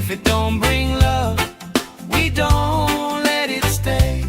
If it don't bring love, we don't let it stay.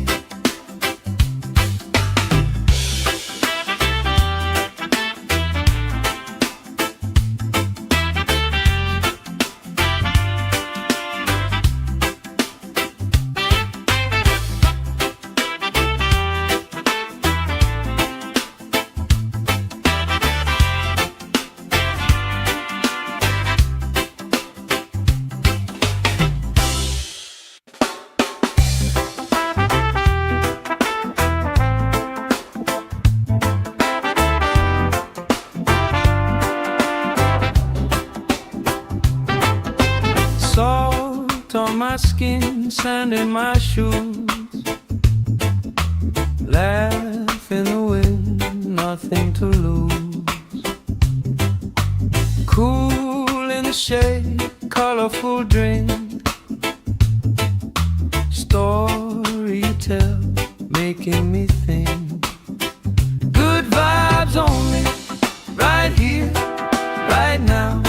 Salt on my skin, sand in my shoes, laugh in the wind, nothing to lose. Cool in the shade, colorful drink, story you tell, making me think. Good vibes only, right here, right now.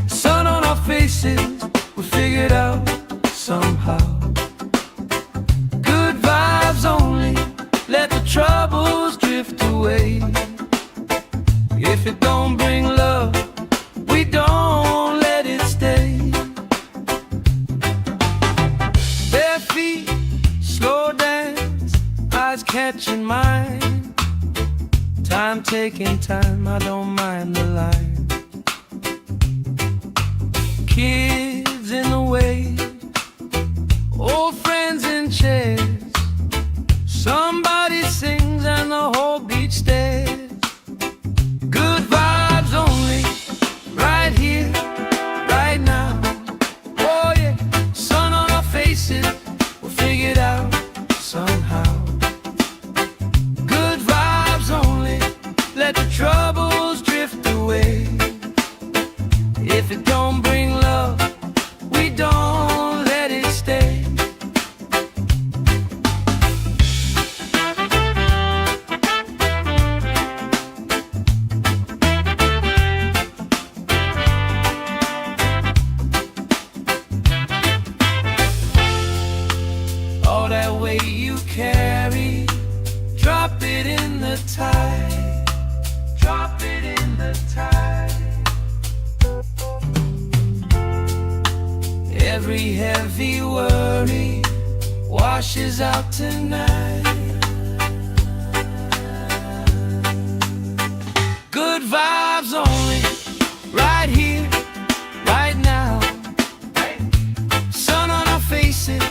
Sun on our faces, we figured out somehow. Good vibes only, let the troubles drift away. If it don't bring love, we don't let it stay. Bare feet, slow dance, eyes catching mine. Time taking time, I don't mind the line. Kids in the wave, old friends in chairs. Somebody sings and the whole beach stares. Good vibes only, right here, right now. Oh yeah, sun on our faces, we'll figure it out somehow. Good vibes only, let the troubles drift away. If it don't bring love, we don't let it stay. All that weight you carry, drop it in the tide. Drop it in the tide. Every heavy worry washes out tonight. Good vibes only, right here, right now. Sun on our faces,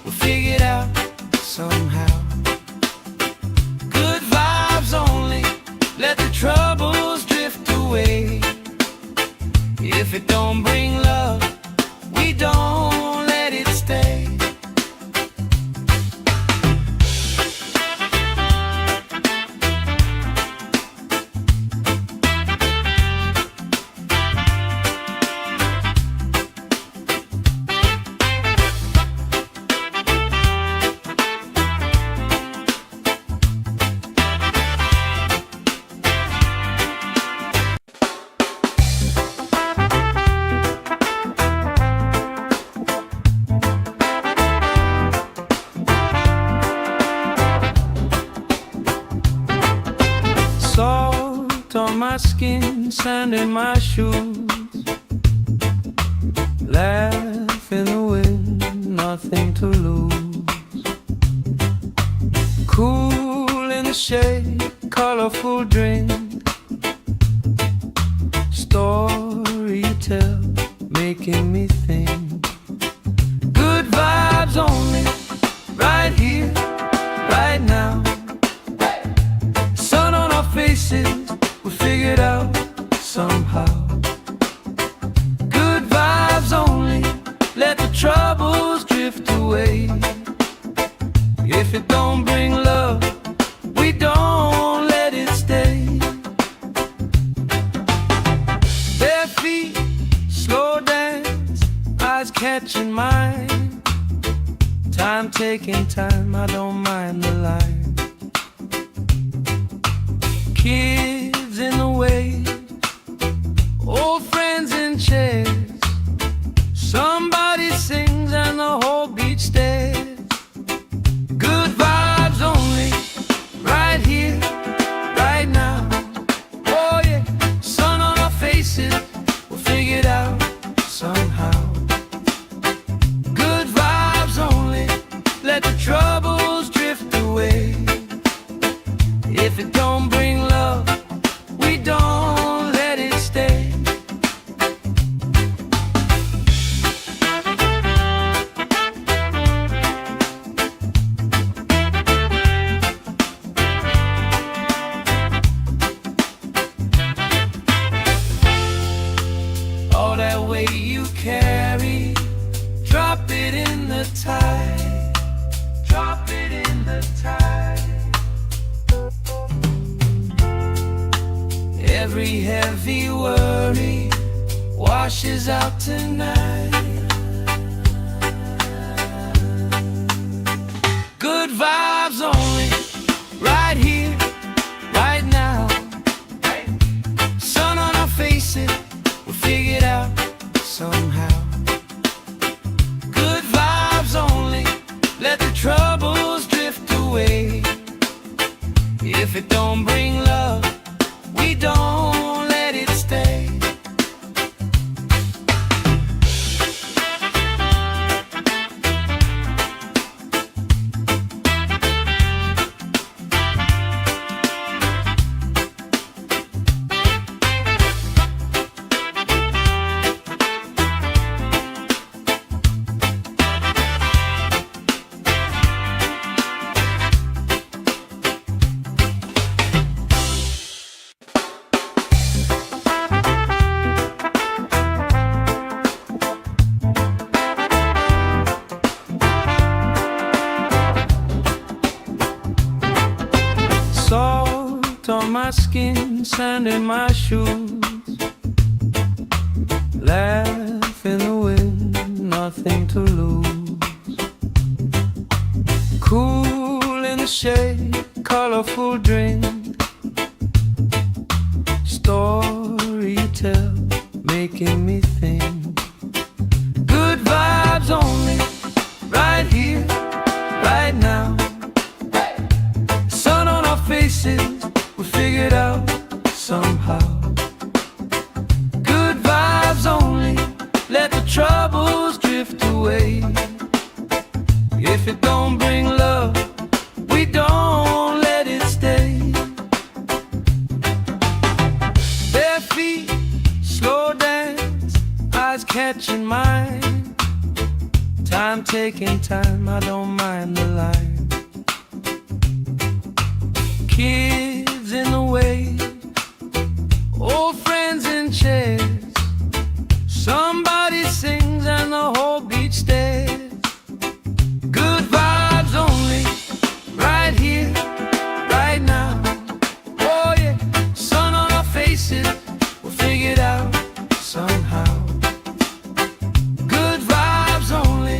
we'll figure it out somehow. Good vibes only, let the troubles drift away. If it don't bring love, we don't let it stay. Salt on my skin, sand in my shoes, laugh in the wind, nothing to lose. Cool in the shade, colorful drink, story you tell, making me think. Good vibes only, right here, right now. Sun on our faces, we figured out somehow. Good vibes only, let the troubles drift away. If it don't bring love, we don't let it stay. Bare feet, slow dance, eyes catching mine. Time taking time, I don't mind the line. Kids in the wave, old friends in chairs. All that weight you carry, drop it in the tide. Drop it in the tide. Every heavy worry washes out tonight. Good vibes only, right here, right now. Sun on our faces, we'll figure it out somehow. Good vibes only, let the troubles drift away. If it don't bring love, we don't let it stay. Salt on my skin, sand in my shoes. Laugh in the wind, nothing to lose. Cool in the shade, colorful drink. Story you tell, making me think. Good vibes only, right here, right now. Faces, we figure it out somehow. Good vibes only, let the troubles drift away. If it don't bring love, we don't let it stay. Bare feet, slow dance, eyes catching mine. Time taking time, I don't mind the line. Kids in the way, old friends in chairs. Somebody sings and the whole beach stares. Good vibes only, right here, right now. Oh yeah, sun on our faces, we'll figure it out somehow. Good vibes only,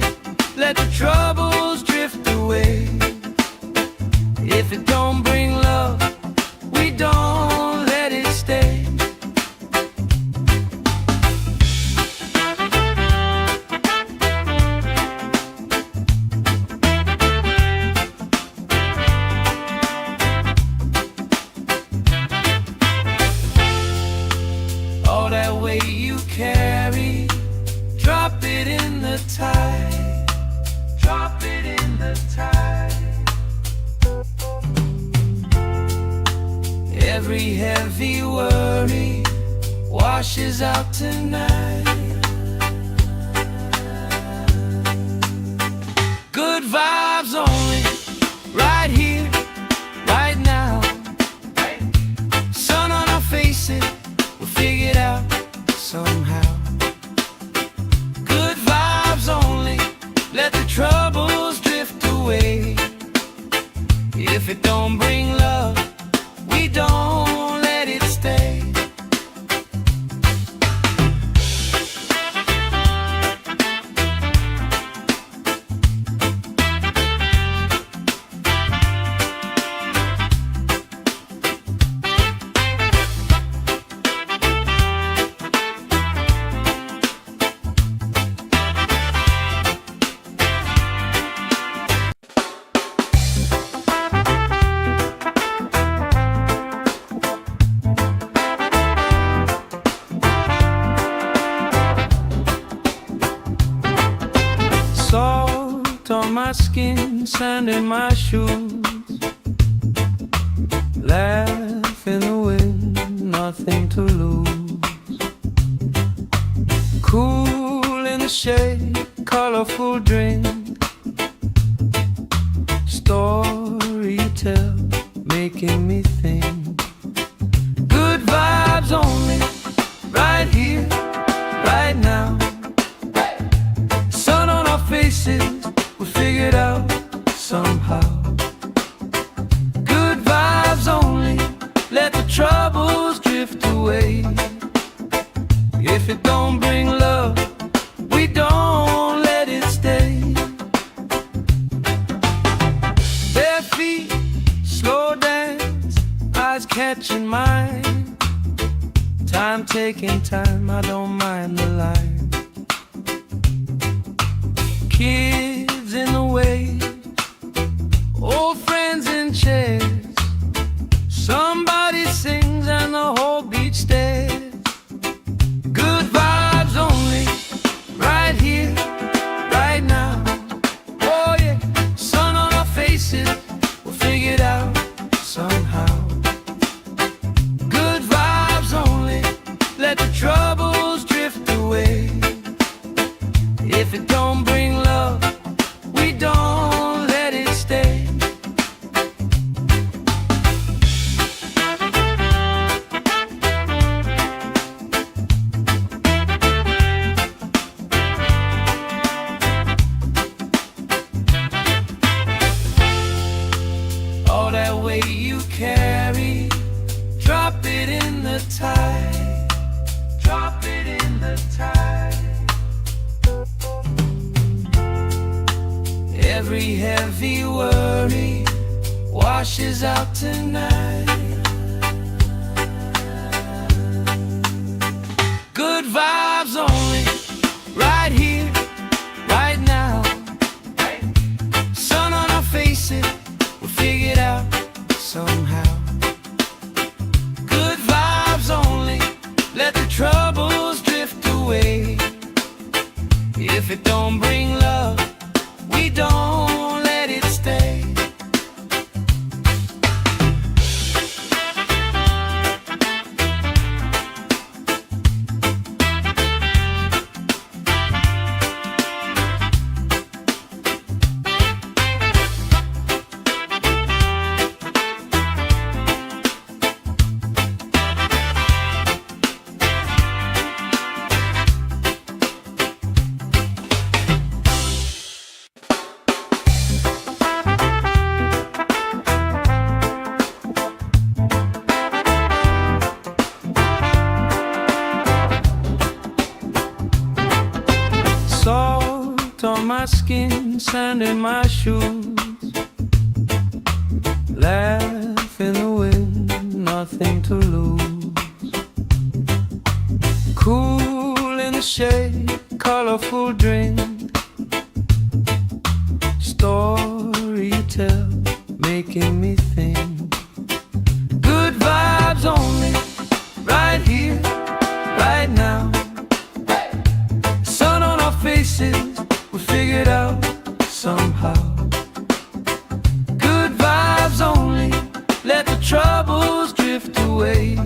let the troubles drift away. If it don't bring love, we don't let it stay. All that weight you carry, drop it in the tide. Drop it in the tide. Every heavy worry washes out tonight. Good vibes only, right here, right now. Sun on our faces, we'll figure it out somehow. Good vibes only, let the troubles drift away. If it don't bring love, we don't let it stay. Salt on my skin, sand in my shoes. Laugh in the wind, nothing to lose. Cool in the shade, colorful drink. Story you tell, making me think. Good vibes only, right here, right If it don't bring love, we don't let it stay. Bare feet, slow dance, eyes catching mine. Time taking time, I don't mind the line. Kids in the way, old friends in chairs. Somebody sings and the whole beach stares. Good vibes only, right here, right now. Oh yeah, sun on our faces, we'll figure it out somehow. Good vibes only, let the troubles drift away. If it don't bring love, we don't let it stay. All that weight you carry, drop it in the tide. Drop it in the tide. Every heavy worry washes out tonight. Good vibes only, right here, right now. Sun on our faces, we'll figure it out somehow. Good vibes only, let the troubles drift away. If it don't bring love, we don't let it stay. Salt on my skin, sand in my shoes. Laugh in the wind, nothing to lose. Cool in the shade, colorful drink. Story you tell, making me think. Good vibes only, right here, right now. Sun on our faces, we figure it out somehow. Good vibes only, let the troubles drift away.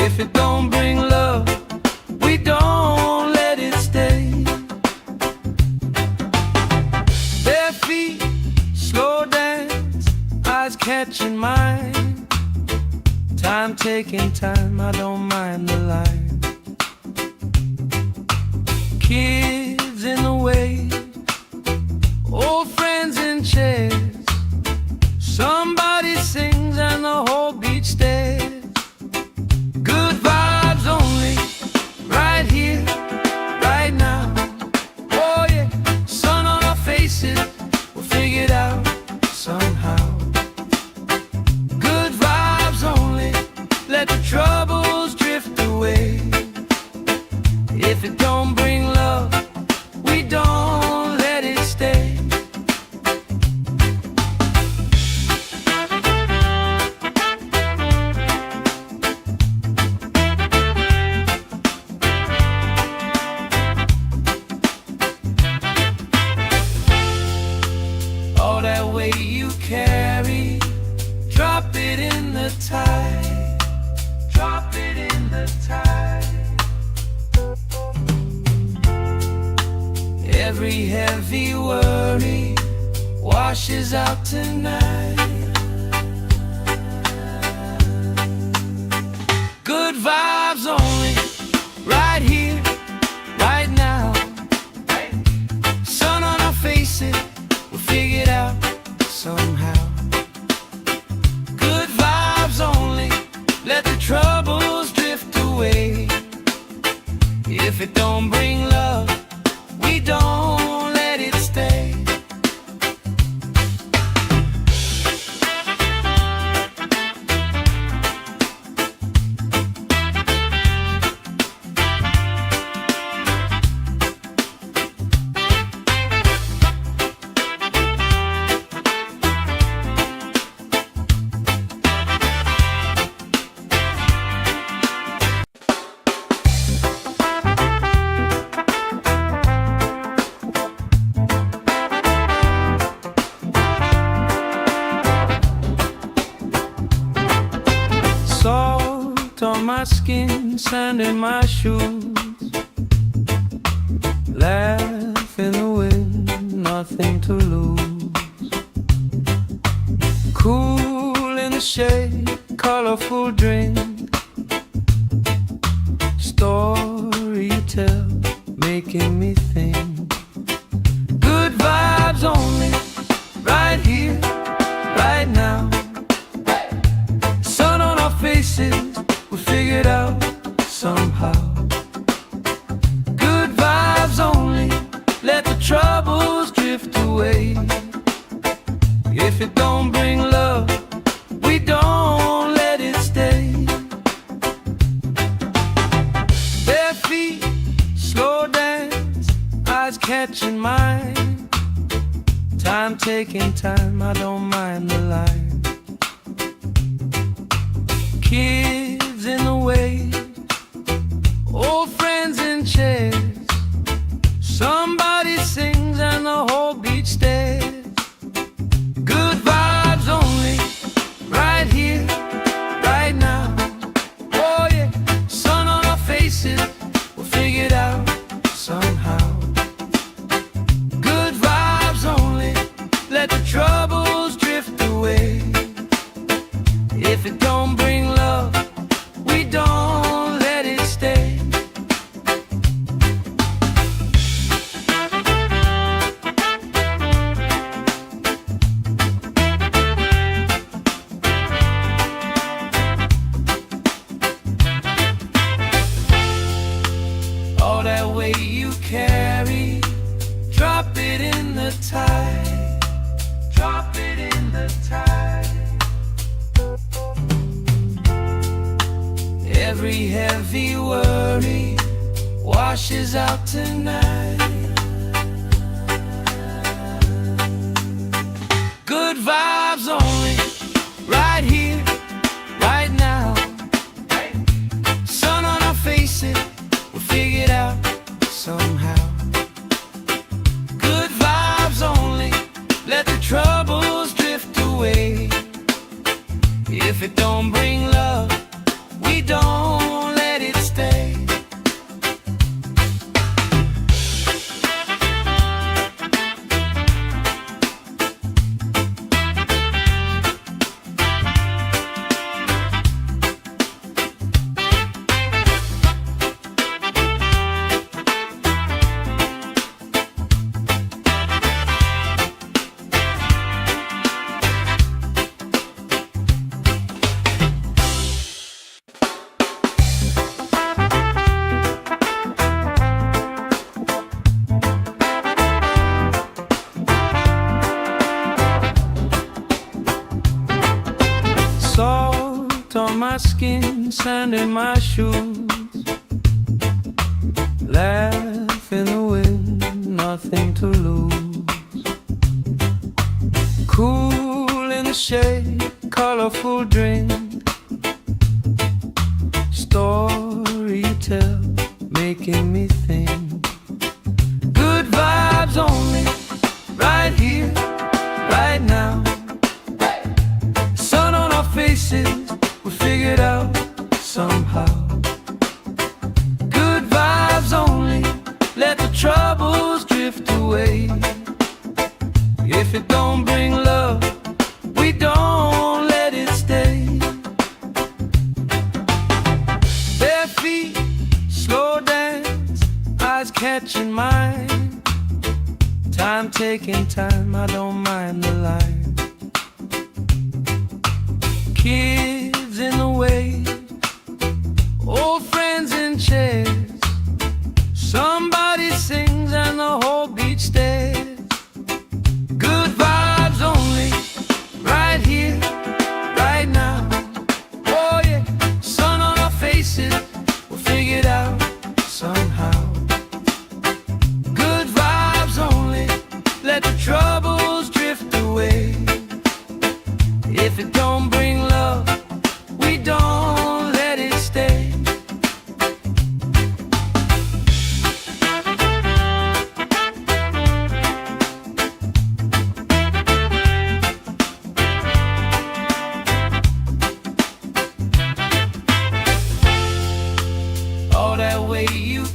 If it don't bring love, we don't let it stay. Bare feet, slow dance, eyes catching mine. Time taking time, I don't mind the line. Kids in the way, old friends in chairs. Somebody sings and the whole beach stares. Good vibes only, right here, right now. Oh yeah, sun on our faces, we'll figure it out somehow. Good vibes only, let the troubles drift away. If it don't bring love, we don't let it stay. All that weight you carry, drop it in the tide. Drop it in the tide. Every heavy worry washes out tonight. Good vibes only, right here, right now. Sun on our faces, we'll figure it out somehow. Good vibes only, let the troubles drift away. If it don't bring love, we don't let it stay. Salt on my skin, sand in my shoes, laugh in the wind, nothing to lose. Cool in the shade, colorful drink, story you tell, making me think. Good vibes only, right here, right now. Sun on our faces, we figured out somehow. Good vibes only, let the troubles drift away. If it don't bring love, we don't let it stay. Bare feet, slow dance, eyes catching mine. Time taking time, I don't mind the line. Kids in the wave, old friends in chairs. Somebody sings and the whole beach stares. Good vibes only, right here, right now. Oh yeah, sun on our faces, we'll figure it out somehow. Good vibes only, let the troubles drift away. If it don't bring love, we don't let it stay. All that weight you carry, drop it in the tide. Drop it in the tide. Every heavy worry washes out tonight. Good vibes only, right here, right now. Sun on our faces, we'll figure it out somehow. Good vibes only, let the troubles drift away. If it don't bring love, we don't let it stay. Salt on my skin, sand in my shoes, laugh in the wind, nothing to lose. Cool in the shade, colorful drink, story you tell, making me think. Good vibes only, right here, right now. Sun on our faces, we figured out somehow. Good vibes only, let the troubles drift away. If it don't bring love, we don't let it stay. Bare feet, slow dance, eyes catching mine. Time taking time, I don't mind the line. Kids in the wave, old friends in chairs.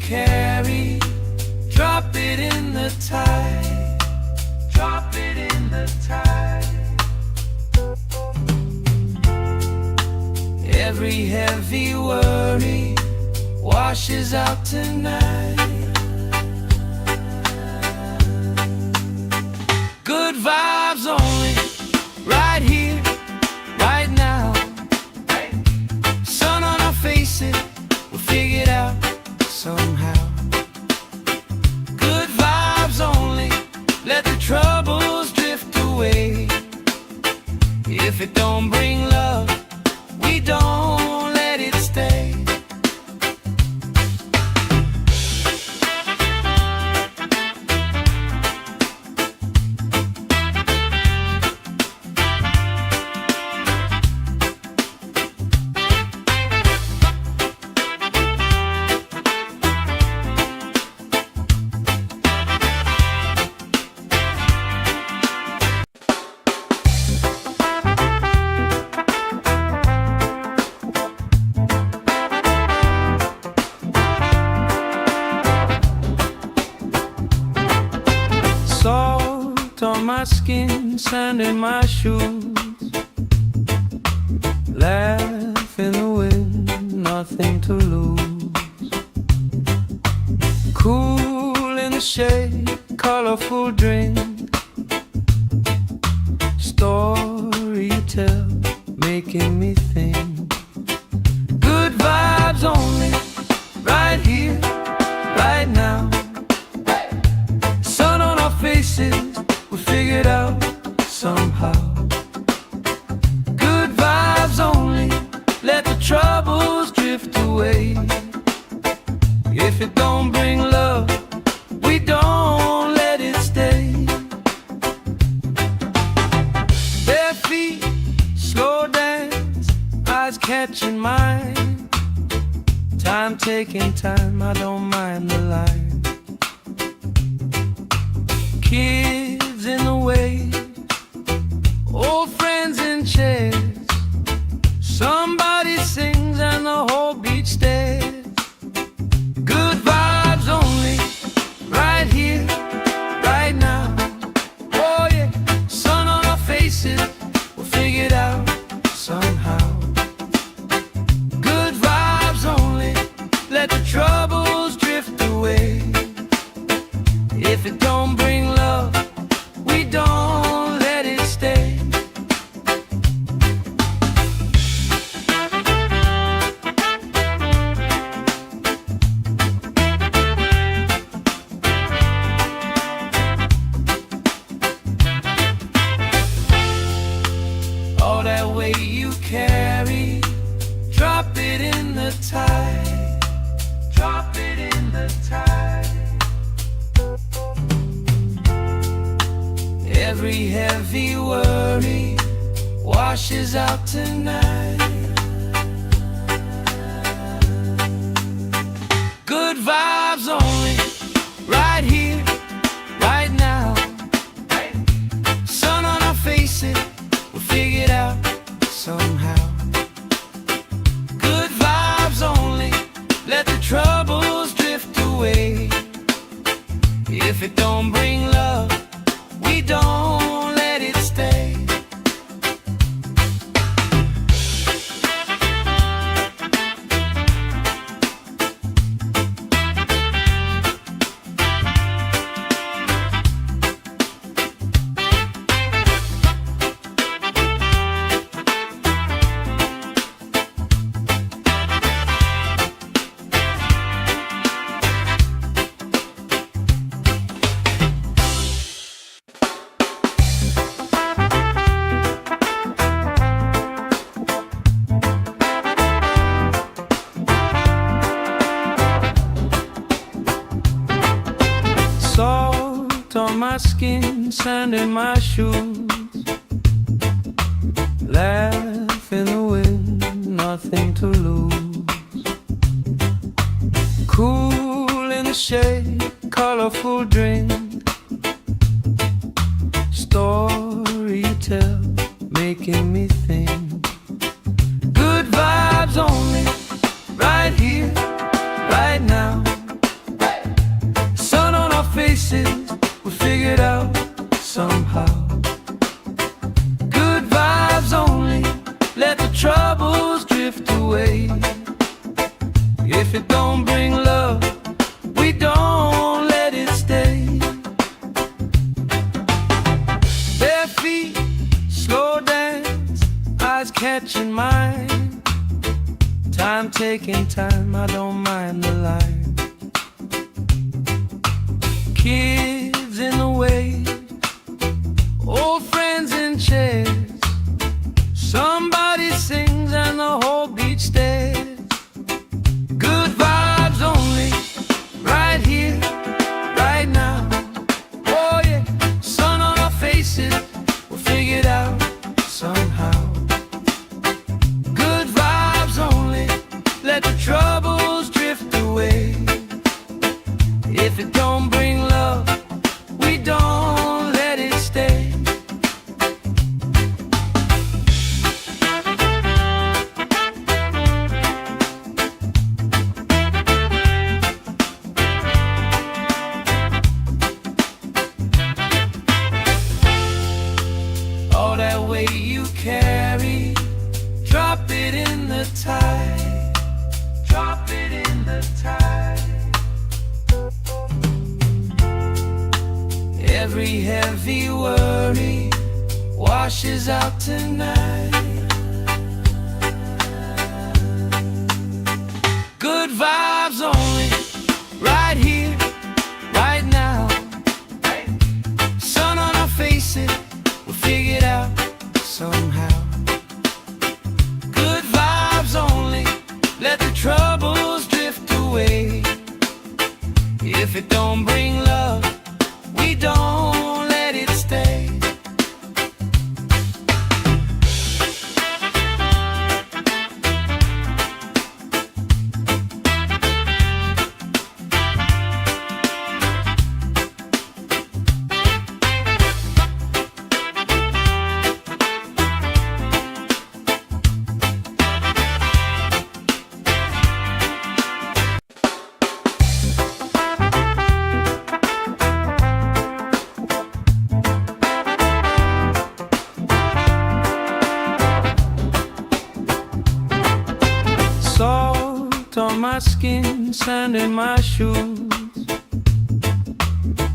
carry, drop it in the tide, drop it in the tide. Every heavy worry washes out tonight. Good vibes only, right here, right now. Sun on our faces, we'll figure it out somehow. Good vibes only, let the troubles drift away. If it don't bring love, we don't let it stay. Salt on my skin, sand in my shoes. Laugh in the wind, nothing to lose. Cool in the shade, colorful drink. Story you tell, making me think. Good vibes only, right here, right now. Sun on our faces, we'll figure it out somehow. Good vibes only, let the troubles drift away. If it don't bring love, we don't let it stay. Bare feet, slow dance, eyes catching mine. Time taking time, I don't mind the line. Kids in the way, old friends in chairs. Somebody sings and the whole beach stares. Good vibes only, right here, right now. Oh yeah, sun on our faces, we'll figure it out somehow. Good vibes only, let the troubles drift away. If it don't bring love, we don't let it stay. All that weight you carry, drop it in the tide, drop it in the tide. Every heavy worry washes out tonight. Good vibes only, right here, right now. Sun on our faces, we'll figure it out somehow. Good vibes only, let the troubles drift away. If it don't bring love, we don't let it stay. Salt on my skin, sand in my shoes. Laugh in the wind, nothing to lose. Cool in the shade, colorful drink. Story you tell, making me think. Good vibes only, right here, right now. Kids in the waves, old friends in chairs. Somebody sings and the whole beach stares. Good vibes only, right here, right now. Oh yeah, sun on our faces, we'll figure it out somehow. Good vibes only, let the troubles drift away. If it don't bring love, we don't let it stay. All that weight you carry, drop it in the tide. Drop it in the tide. Every heavy worry washes out tonight. Good vibes only, right here, right now. Sun on our faces, we'll figure it out somehow. Good vibes only, let the troubles drift away. If it don't bring love, we don't let it stay. Salt on my skin, sand in my shoes.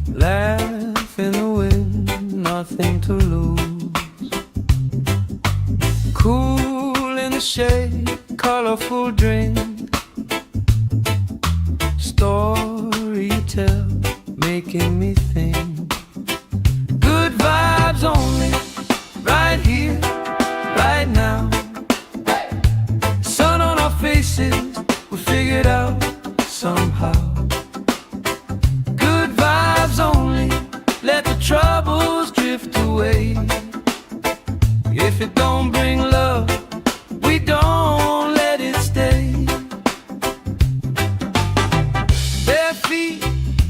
Laugh in the wind, nothing to lose. Cool in the shade, colorful drink. Story you tell, making me think. Good vibes only, right here, right now. Sun on our faces, we figure it out somehow. Good vibes only, let the troubles drift away. If it don't bring love, we don't let it stay. Bare feet,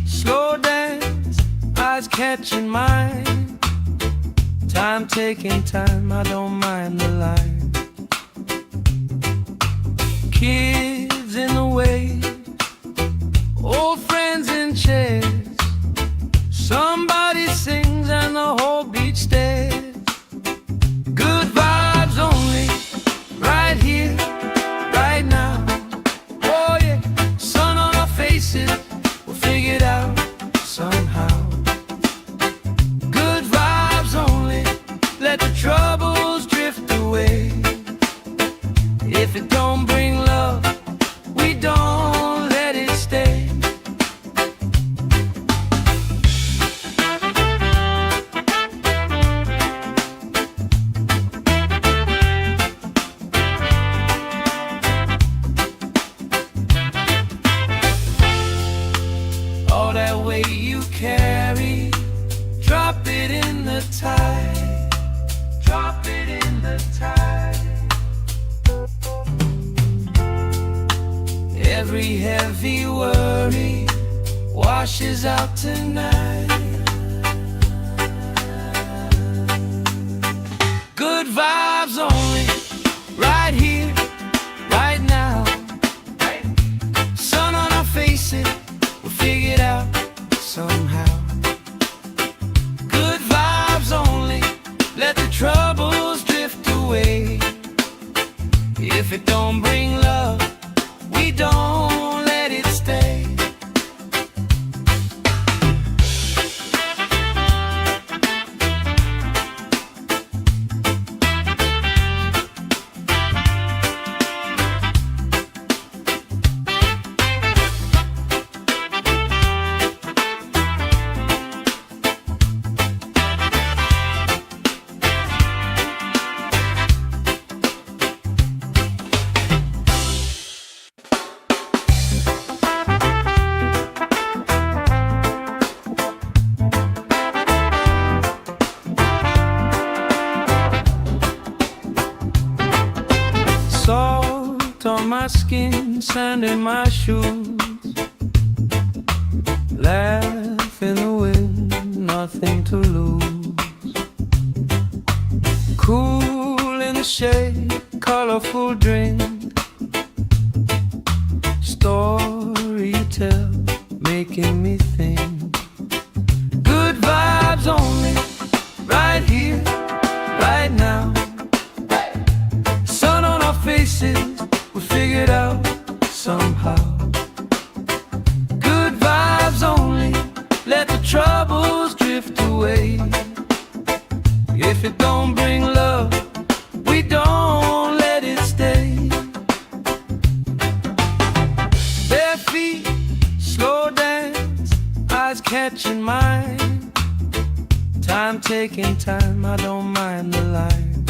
slow dance, eyes catching mine. Time taking time, I don't mind the line. Kids in the waves, old friends in chairs. Somebody sings and the whole beach stares. Good vibes only, right here, right now. Oh yeah, sun on our faces, we'll figure it out somehow. Good vibes only, let the troubles drift away. If it don't bring love, we don't let it stay. All that weight you carry, drop it in the tide. Drop it in the tide. Every heavy worry washes out tonight. Good vibes only, right here, right now. Sun on our faces, we'll figure it out somehow. Good vibes only, let the troubles drift away. If it don't bring love, we don't let it stay. skin, sand in my shoes. Laugh in the wind, nothing to lose. Cool in the shade, colorful drink. Story you tell, making me think. Good vibes only, right here, right now. Sun on our faces, we figured out somehow. Good vibes only, let the troubles drift away. If it don't bring love, we don't let it stay. Bare feet, slow dance, eyes catching mine. Time taking time, I don't mind the line.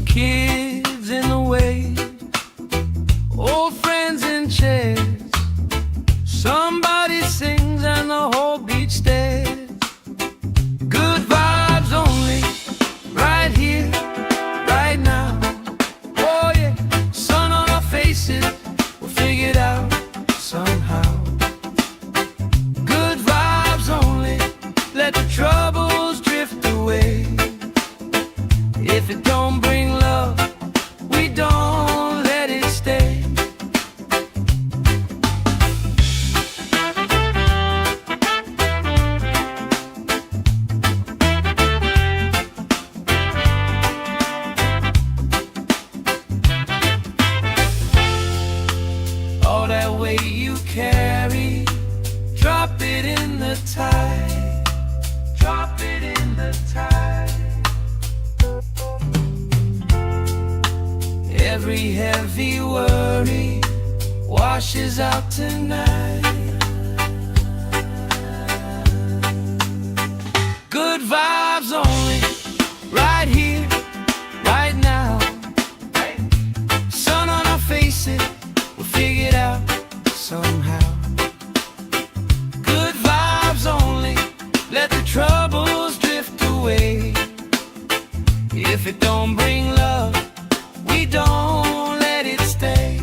Kids in the way, old friends in chairs. Somebody sings and the whole beach stares. Good vibes only, right here, right now. Oh yeah, sun on our faces, we'll figure it out somehow. Good vibes only, let the troubles drift away. If it don't bring love, we don't let it stay. All that weight you carry, drop it in the tide. Drop it in the tide. Every heavy worry washes out tonight. Good vibes only, right here, right now. Sun on our faces, we'll figure it out somehow. Good vibes only, let the troubles drift away. If it don't bring love, we don't let it stay.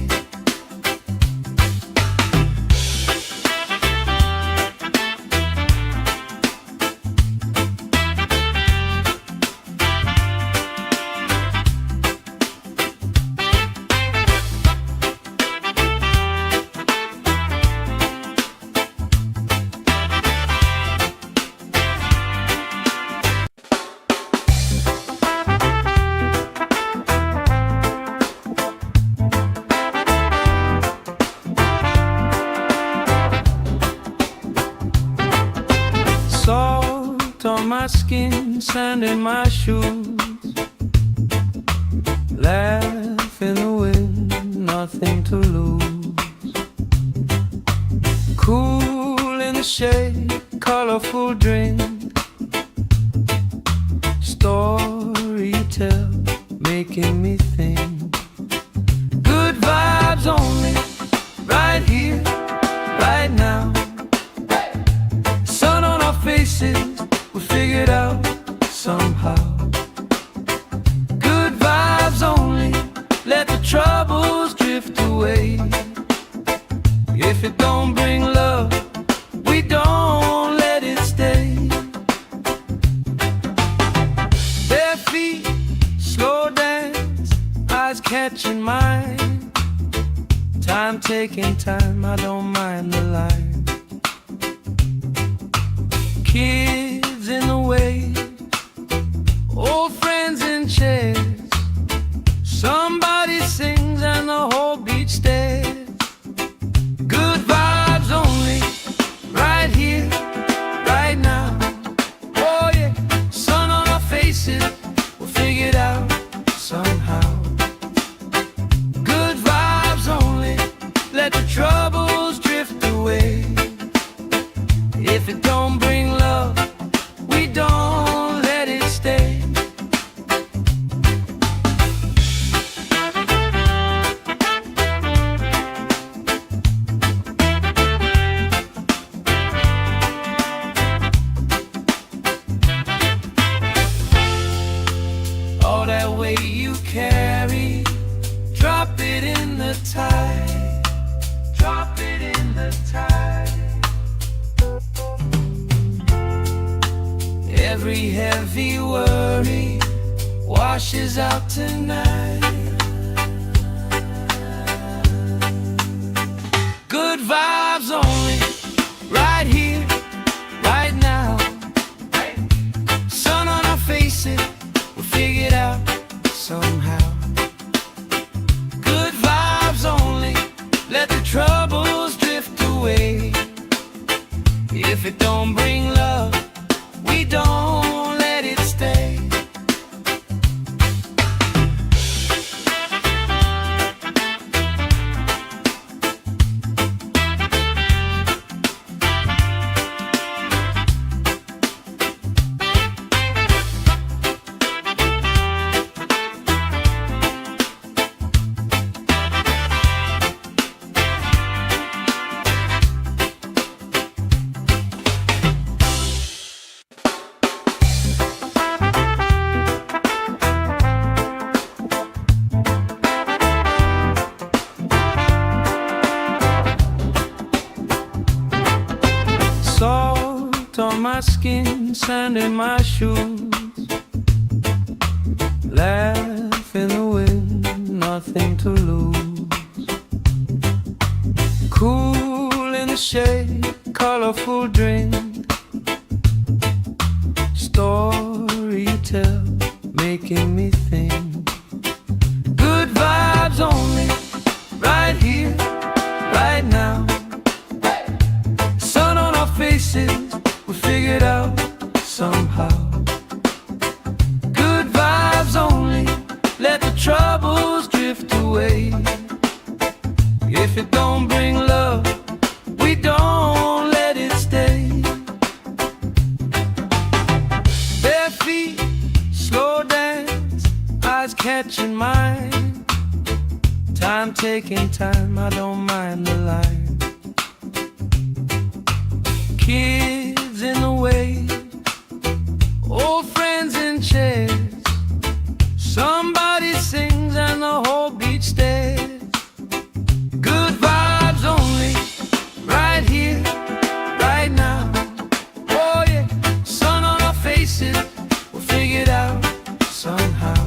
Salt on my skin, sand in my shoes. Laugh in the wind, nothing to lose. Cool in the shade, colorful drink. Story you tell, making me think. Good vibes only, right here, right now. Sun on our faces, we figured out somehow. Good vibes only, let the troubles drift away. If it don't bring love, we don't let it stay. Bare feet, slow dance, eyes catching mine. Time taking time, I don't mind the line. Kids in the way, old friends in chairs. Somebody sings and the whole beach stares. Good vibes only, right here, right now. Oh yeah, sun on our faces, we'll figure it out somehow. Good vibes only, let the troubles drift away. If it don't bring love, we don't let it stay. Every heavy worry washes out tonight. Good vibes only, right here, right now. Sun on our faces, we'll figure it out somehow. Good vibes only, let the troubles drift away. If it don't bring love, we don't let it stay. Salt on my skin, sand in my shoes. Laugh in the wind, nothing to lose. Cool in the shade, colorful drink. Story you tell, making me think. Good vibes only, right here, right now. Sun on our faces, we figured out somehow. Good vibes only, let the troubles drift away. If it don't bring love, we don't let it stay. Bare feet, slow dance, eyes catching mine. Time taking time, I don't mind the line. Kids in the wave, old friends in chairs. Somebody sings and the whole beach stares. Good vibes only, right here, right now. Oh yeah, sun on our faces, we'll figure it out somehow.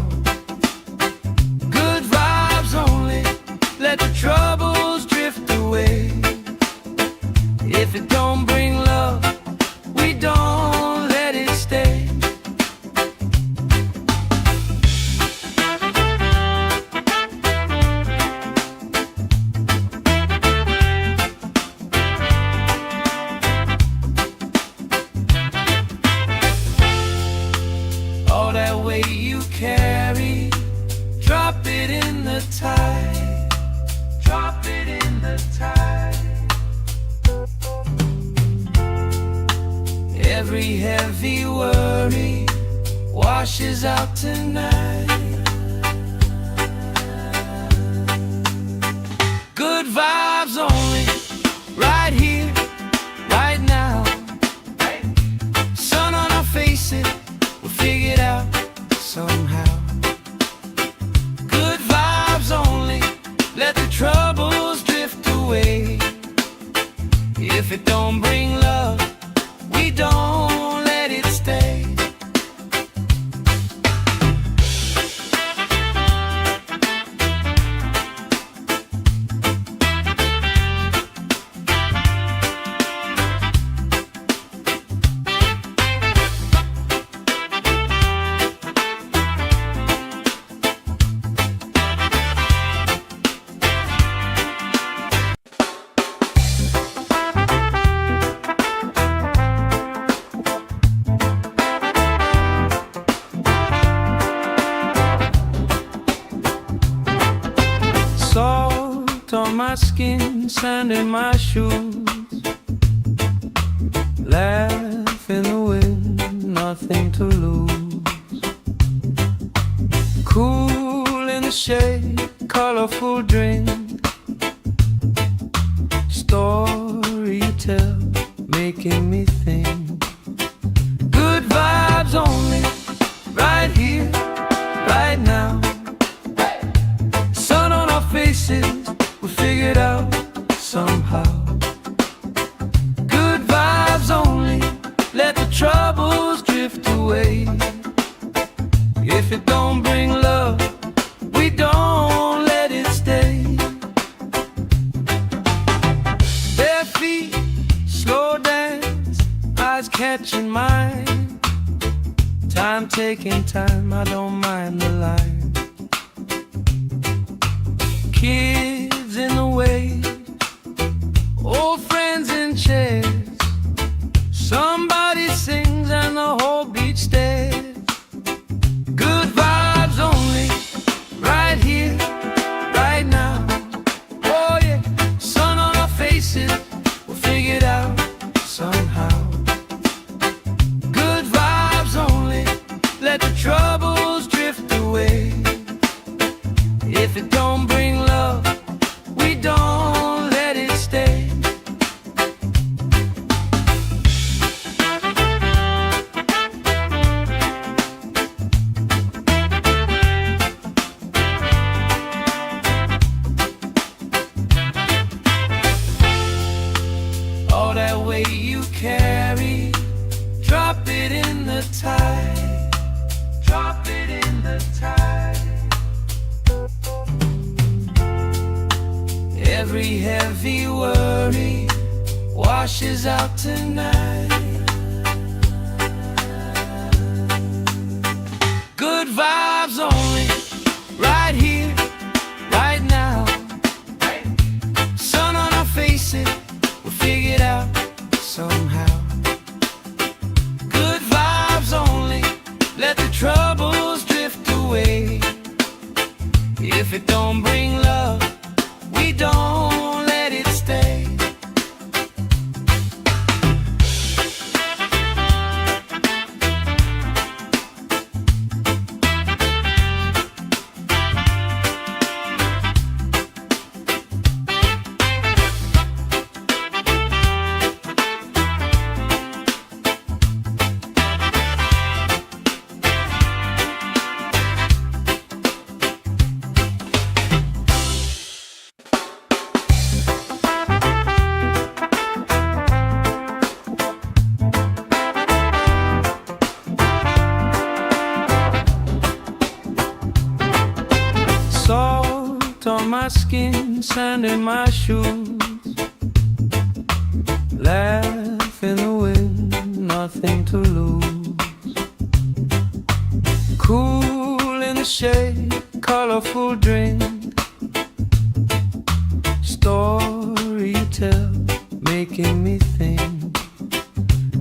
Good vibes only, let the troubles drift away. If it don't bring love, we don't let it stay. All that weight you carry, drop it in the tide. Drop it in the tide. Every heavy worry washes out tonight. Good vibes only, right here, right now. Sun on our faces, we'll figure it out somehow. Good vibes only, let the troubles drift away. If it don't bring love, we don't let it stay. Salt on my skin, sand in my shoes. Laugh in the wind, nothing to lose. Cool in the shade, colorful drink. Story you tell, making me think. Good vibes only, right here, right now. Sun on our faces, we figured out somehow. Good vibes only, let the troubles drift away. catching mine. Time taking time, I don't mind the line. Kids in the way, old friends in chairs. Somebody sings and the whole beach stares. Good vibes only, right here, right now. Oh yeah, sun on our faces, we'll figure it out somehow. Good vibes only, let the troubles drift away. If it don't bring love, we don't let it stay. All that weight you carry, drop it in the tide. Drop it in the tide. Every heavy worry washes out tonight. Good vibes only, right here, right now. Sun on our faces, we'll figure it out somehow. Good vibes only, let the troubles drift away. If it don't bring love, we don't let it stay. Salt on my skin, sand in my shoes. Laugh in the wind, nothing to lose. Cool in the shade, colorful drink. Story you tell, making me think.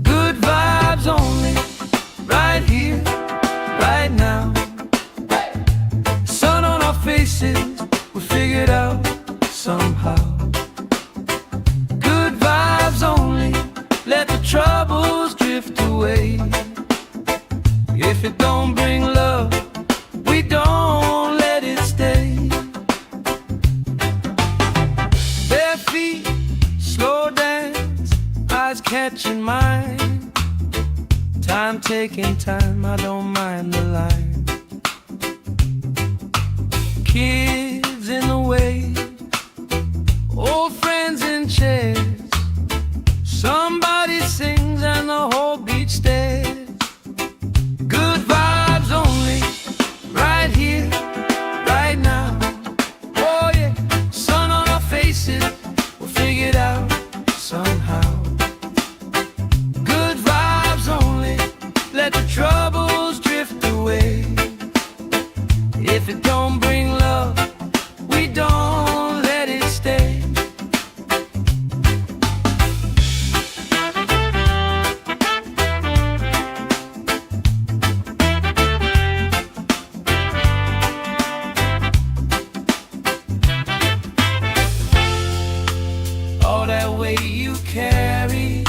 Good vibes only, right here, right now. Sun on our faces, we'll figure it out somehow. Good vibes only, let the troubles drift away. If it don't bring love, we don't let it stay. Bare feet, slow dance, eyes catching mine. Time taking time, I don't mind the line. Kids in the way, old friends in chairs. Somebody sings and the whole beach stares. Good vibes only, right here, right now. Oh yeah, sun on our faces, we'll figure it out somehow. Good vibes only, let the troubles drift away. If it don't bring love, we don't let it stay. All that weight you carry,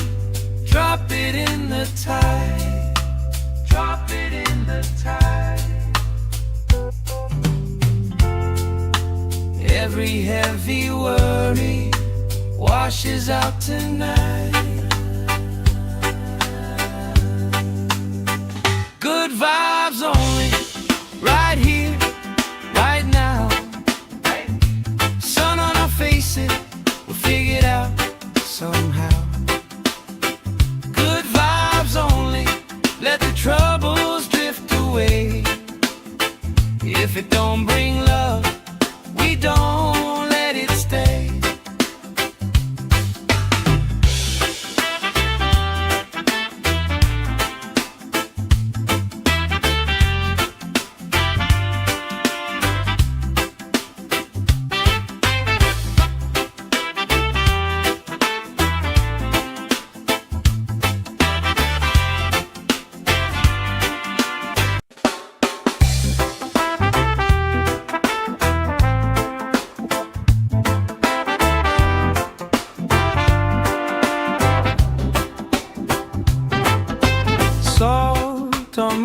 drop it in the tide. Drop it in the tide. Every heavy worry washes out tonight. Good vibes only, right here, right now. Sun on our faces, we'll figure it out somehow. Good vibes only, let the troubles drift away. If it don't bring love, we don't let it stay.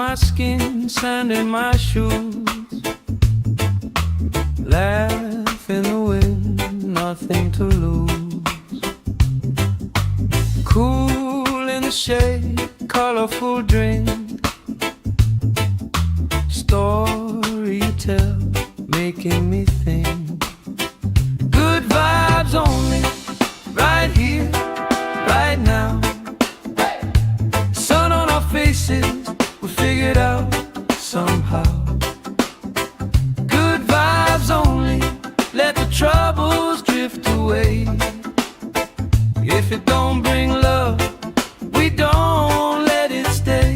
my skin, sand in my shoes. Laugh in the wind, nothing to lose. Cool in the shade, colorful drink. Story you tell, making me think. Good vibes only, right here, right now. Sun on our faces, we figured out somehow. Good vibes only, let the troubles drift away. If it don't bring love, we don't let it stay.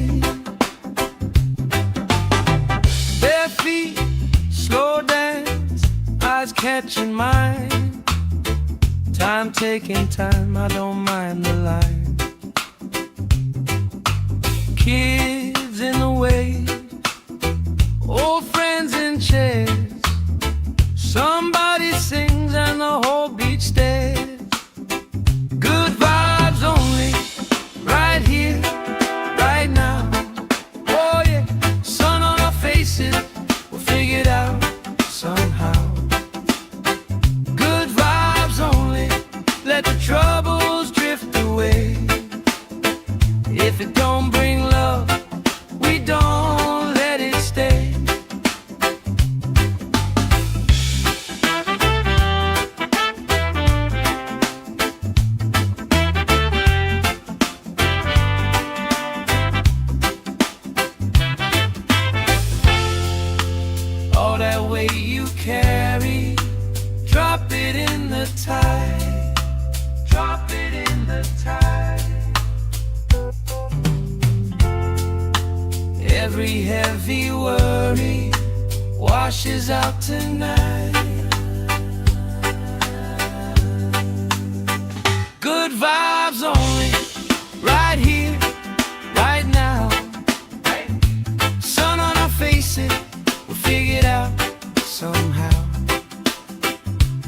Bare feet, slow dance, eyes catching mine. Time taking time, I don't mind the line. Kids in the way, old friends in chairs. Somebody sings and the whole beach stares. Good vibes only, right here, right now. Oh yeah, sun on our faces, we'll figure it out somehow. Good vibes only, let the troubles drift away. If it don't bring love, we don't let it stay. All that weight you carry, drop it in the tide. Drop it in the tide. Every heavy worry washes out tonight. Good vibes only, right here, right now. Sun on our faces, we'll figure it out somehow.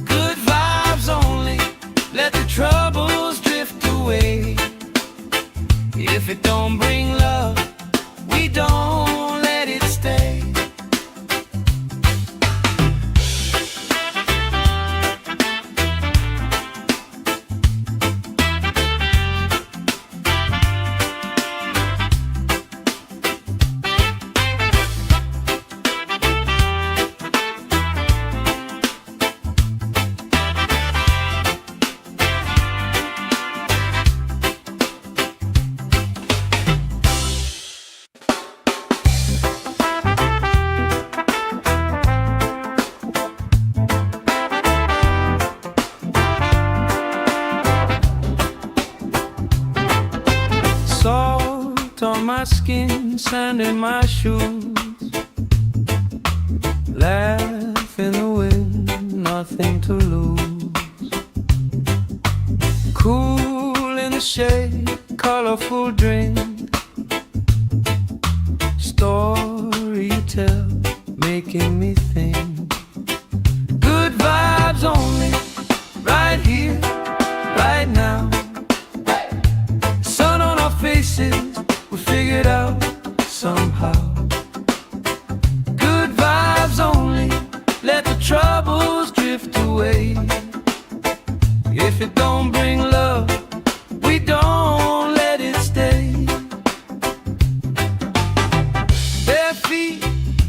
Good vibes only, let the troubles drift away. If it don't bring love, we don't let it stay. Salt on my skin, sand in my shoes. Laugh in the wind, nothing to lose. Cool in the shade, colorful drink. Story you tell, making me think. Good vibes only, right here, right now. Sun on our faces, we figured out somehow. Good vibes only, let the troubles drift away. If it don't bring love, we don't let it stay. Bare feet,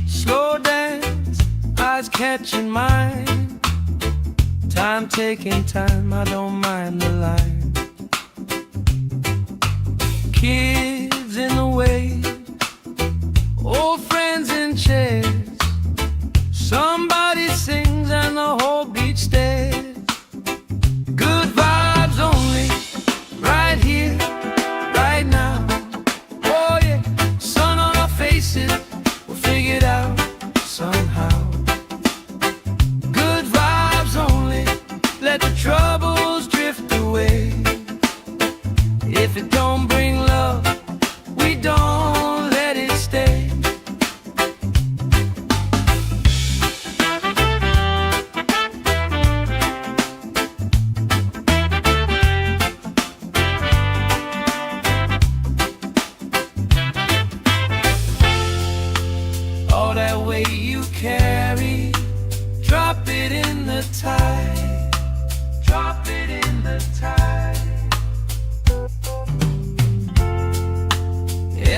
slow dance, eyes catching mine. Time taking time, I don't mind the line. Kids in the way,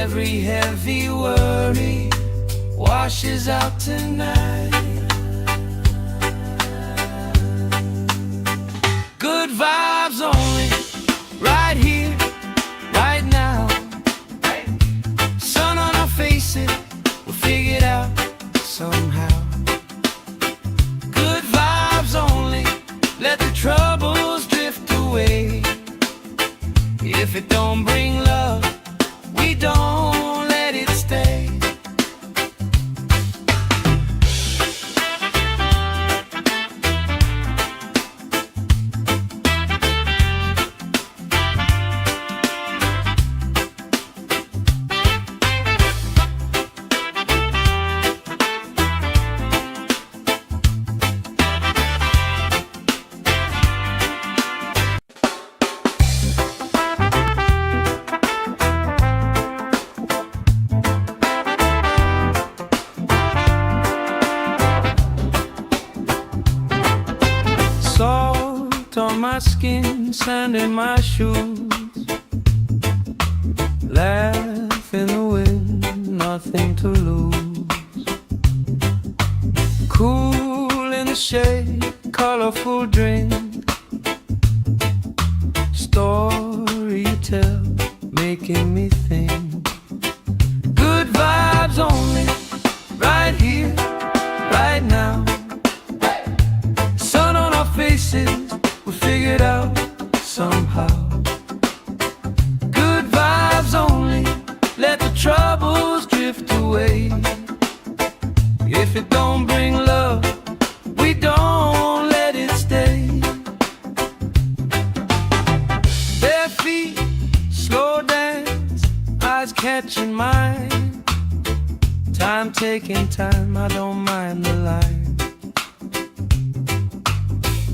Every heavy worry washes out tonight. Good vibes only, right here, right now. Sun on our faces, we'll figure it out somehow. Good vibes only, let the troubles drift away. If it don't bring love, we don't let it stay. Salt on my skin, sand in my shoes. Laugh in the wind, nothing to lose. Cool in the shade, colorful drink. Story you tell, making me think. Good vibes only, right here, right now. Sun on our faces, we figure it out somehow. Good vibes only, let the troubles drift away. If it don't bring love, we don't let it stay. Bare feet, slow dance, eyes catching mine. Time taking time, I don't mind the line.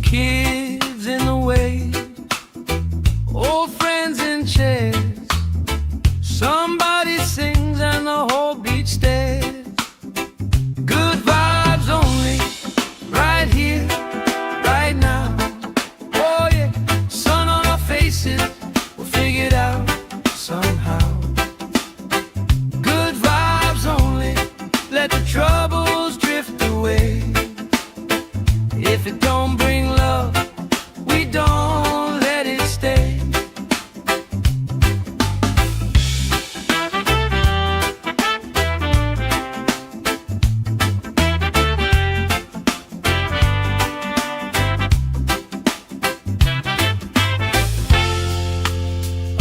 Kids in the way, old friends in chairs. Somebody sings and the whole beach stares. Good vibes only, right here, right now. Oh yeah, sun on our faces, we'll figure it out somehow. Good vibes only, let the troubles drift away. If it don't bring love, we don't let it stay.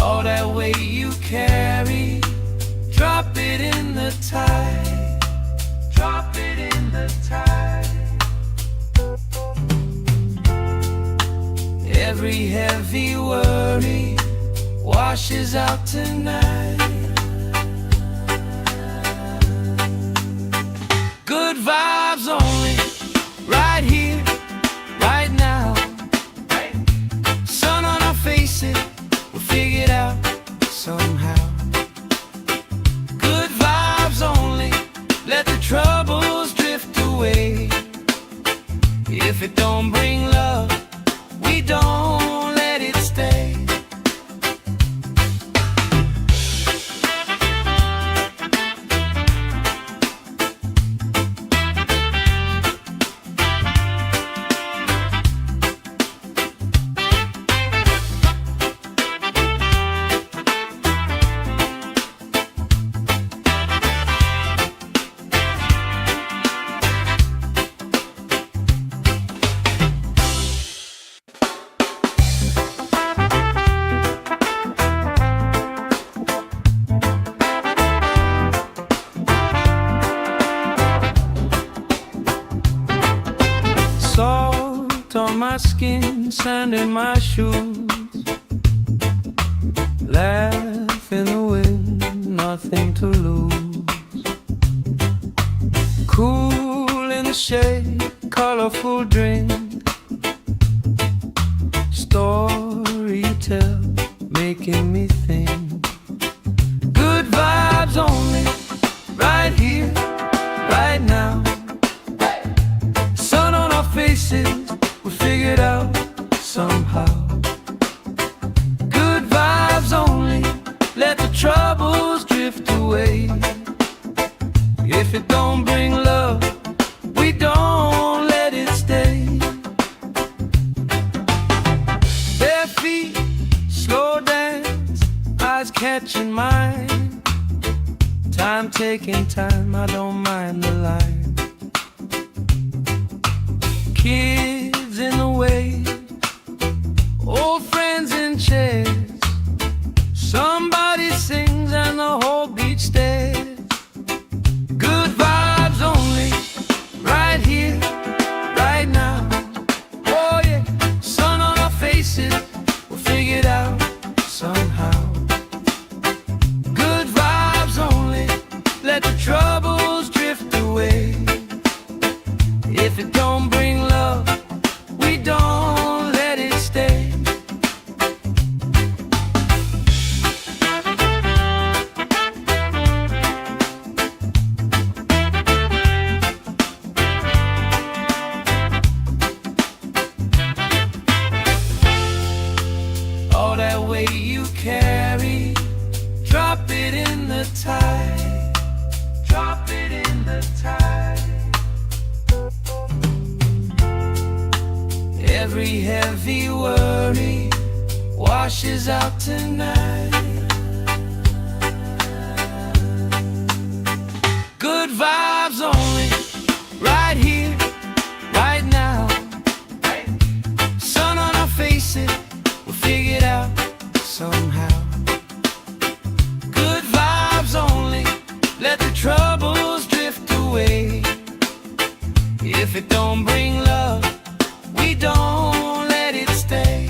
All that weight you carry, drop it in the tide. Drop it in the tide. Every heavy worry washes out tonight. Good vibes only, right here, right now. Sun on our faces, we'll figure it out somehow. Good vibes only, let the troubles drift away. If it don't bring love, we don't let it stay. Salt on my skin, sand in my shoes. Laugh in the wind, nothing to lose. Cool in the shade, colorful drink. Story you tell, making me think. Good vibes only, right here, right now. Sun on our faces, we figure it out somehow. Good vibes only, let the troubles drift away. away. If it don't bring love, we don't let it stay. Bare feet, slow dance, eyes catching mine. Time taking time, I don't mind the line. Kids in the way, old friends in chairs. Somebody sings and the whole beach stares. Good vibes only, right here, right now. Oh yeah, sun on our faces, we'll figure it out somehow. Good vibes only, let the troubles drift away. If it don't bring love, we don't let it stay. All that weight you carry, drop it in the tide. Drop it in the tide. Every heavy worry washes out tonight. Good vibes only, right here, right now. Sun on our faces, we'll figure it out somehow. Good vibes only, let the troubles drift away. If it don't bring love, we don't let it stay.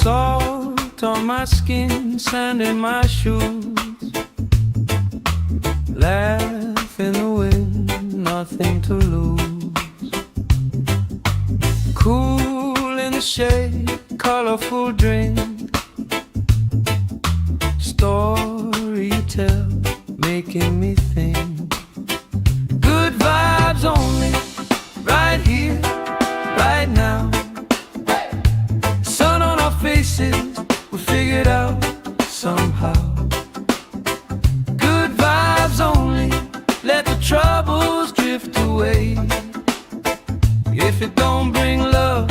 Salt on my skin, sand in my shoes. Laugh in the wind, nothing to lose. Cool in the shade, colorful drink. Story you tell, making me think. Good vibes only, right here, right now. Sun on our faces, we'll figure it out somehow. Good vibes only, let the troubles drift away. If it don't bring love,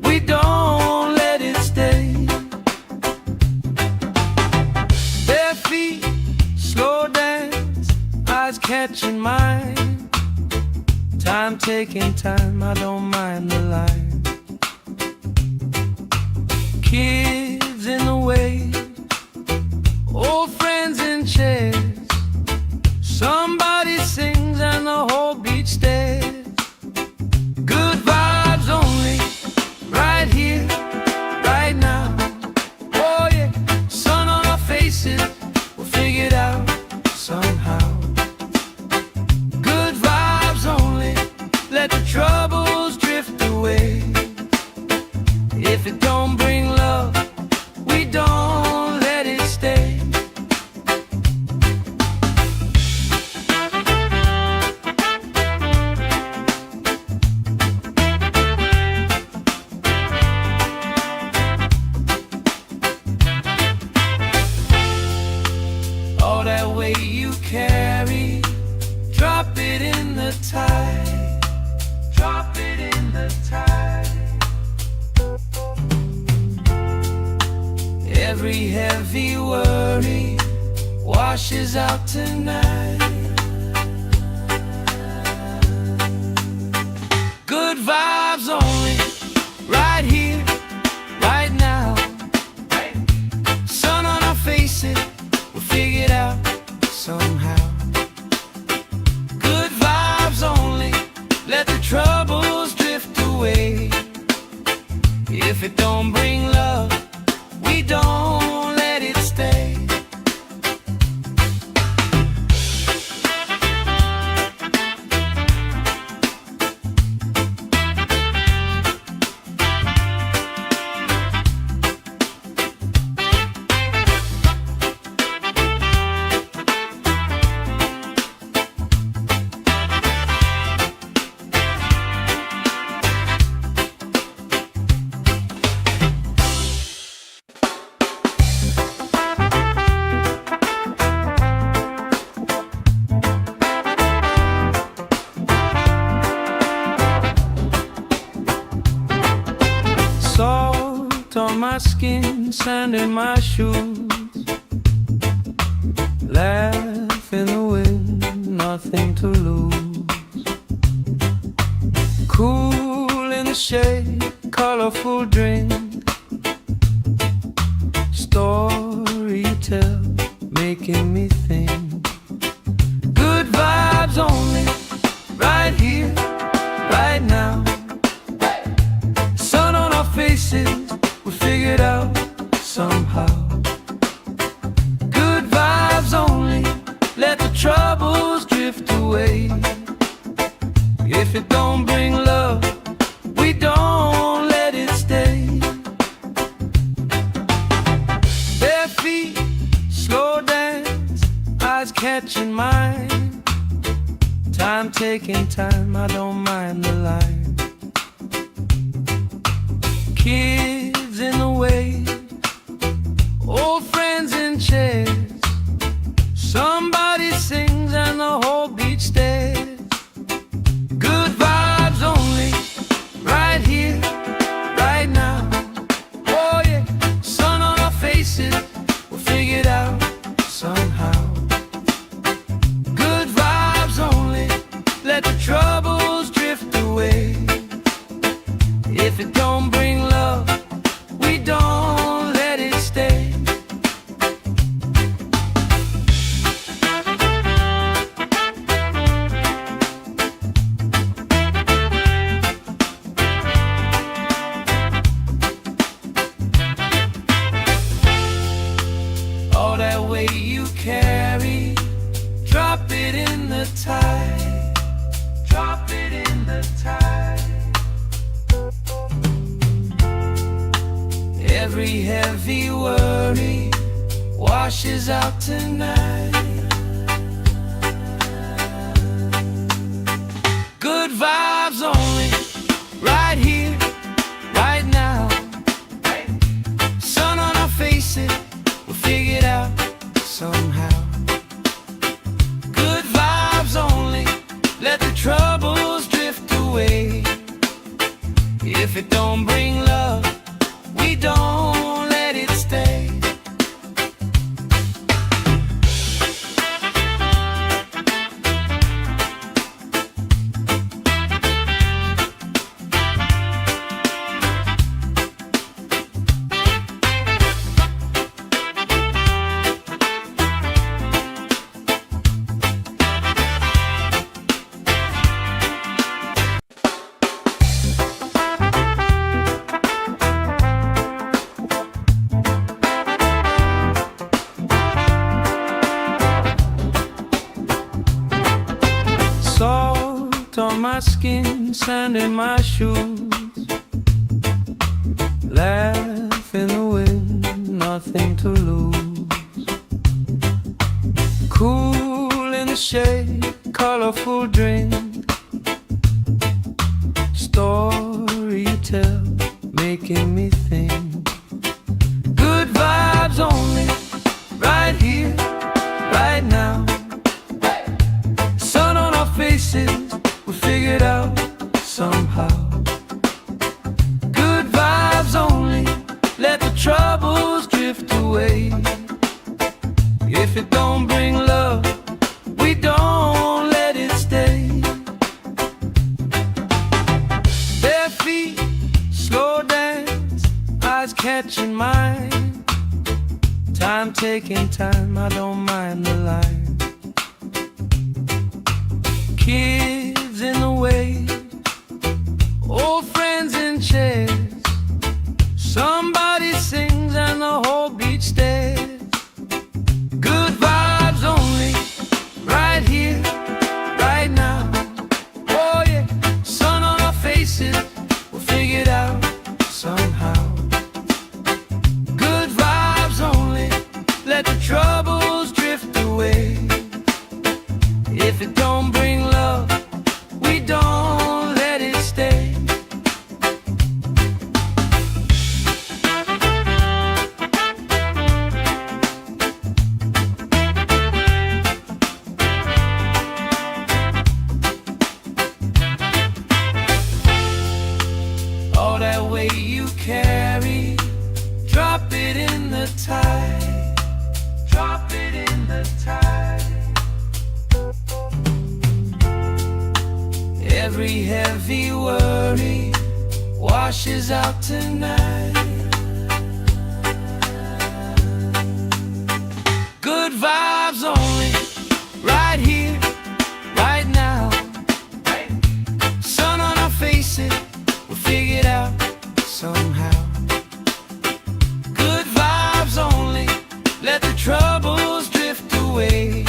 we don't let it stay. Bare feet, slow dance, eyes catching mine. Time taking time, I don't mind the line. Kids in the way, old friends in chairs. Somebody sings and the whole beach stares. Good vibes only, right here, right now. Oh yeah, sun on our faces, we'll figure it out somehow. Good vibes only, let the troubles drift away. If it don't bring love, we don't let it stay. All that weight you carry, drop it in the tide. Drop it in the tide. Every heavy worry washes out tonight. Good vibes only, right here, right now. Sun on our faces, we'll figure it out somehow. Good vibes only, let the troubles drift away. If it don't bring love, on my skin, sand in my shoes. Laugh in the wind, nothing to lose. Cool in the shade, colorful drink. Story you tell, making me think. Good vibes only, right here, right now. Sun on our faces, we figured out somehow. Good vibes only, let the troubles drift away. If it don't bring love, we don't let it stay. Bare feet, slow dance, eyes catching mine. Time taking time, I don't mind the line. Kids in the wave, old friends in chairs. Somebody sings and the whole beach stares. Good vibes only, right here, right now. Oh yeah, sun on our faces, we'll figure it out somehow. Good vibes only, let the troubles drift away. If it don't bring love, we don't let it stay. All that weight you carry, drop it in the tide. Drop it in the tide. Every heavy worry washes out tonight. Good vibes only, right here, right now. Sun on our faces, we'll figure it out somehow. Good vibes only, let the troubles drift away. If it don't bring love, we don't let it stay. Salt on my skin, sand in my shoes. Laugh in the wind, nothing to lose. Cool in the shade, colorful drink. Story you tell, making me think. Good vibes only, right here, right now. Sun on our faces, we figured out somehow. Good vibes only, let the troubles drift away. If it don't bring love, we don't let it stay. Bare feet, slow dance, eyes catching mine. Time taking time, I don't mind the line. Kids in the wave, old friends in chairs. Somebody sings and the whole beach stares. Good vibes only, right here, right now. Oh yeah, sun on our faces, we'll figure it out somehow. Good vibes only, let the troubles drift away. If it don't bring love, we don't let it stay. the tide. Drop it in the tide. Every heavy worry washes out tonight. Good vibes only, right here, right now. Sun on our faces, we'll figure it out somehow. Good vibes only, let the troubles drift away.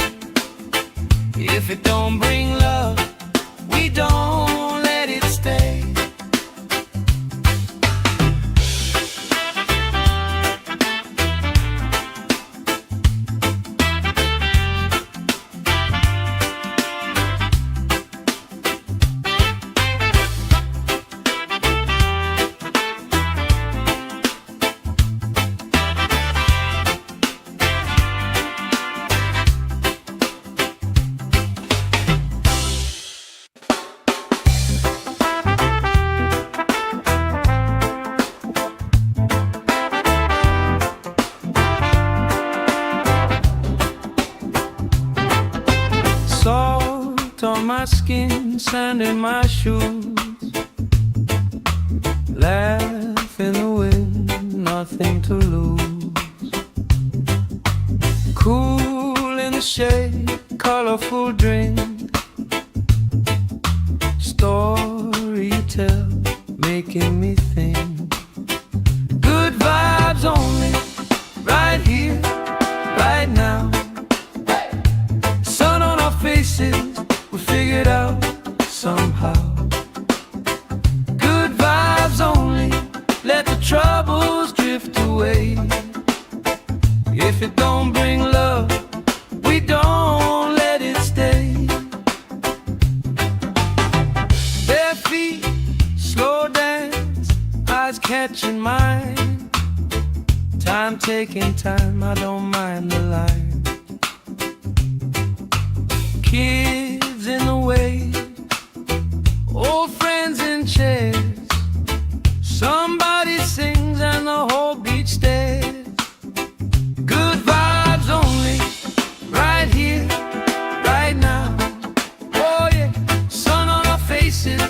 If it don't bring love, we don't let it stay. Salt on my skin, sand in my shoes. Laugh in the wind, nothing to lose. Cool in the shade, colorful drink. Story you tell, making me think. Good vibes only, right here, right now. Faces, we figure it out somehow. Good vibes only, let the troubles drift away. If it don't bring love, we don't let it stay. Bare feet, slow dance, eyes catching mine. Time taking time, I don't mind the line. Kids in the way, old friends in chairs. Somebody sings and the whole beach stares. Good vibes only, right here, right now. Oh yeah, sun on our faces,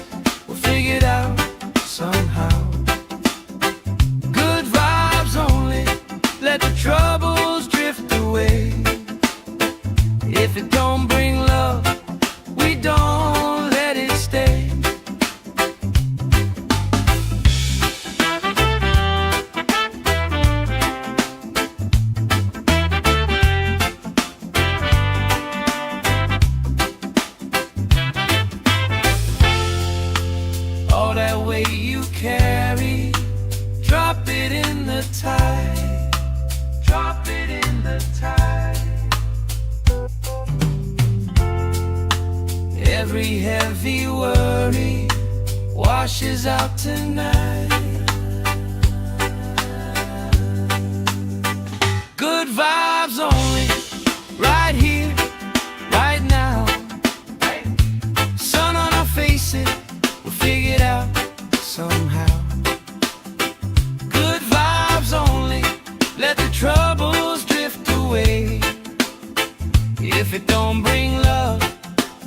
we'll figure it out somehow. Good vibes only, let the troubles drift away. If it don't bring love, we don't let it stay. All that weight you carry, drop it in the tide. Drop it in the tide. Every heavy worry washes out tonight. Good vibes only, right here, right now. Sun on our faces, we'll figure it out somehow. Good vibes only, let the troubles drift away. If it don't bring love,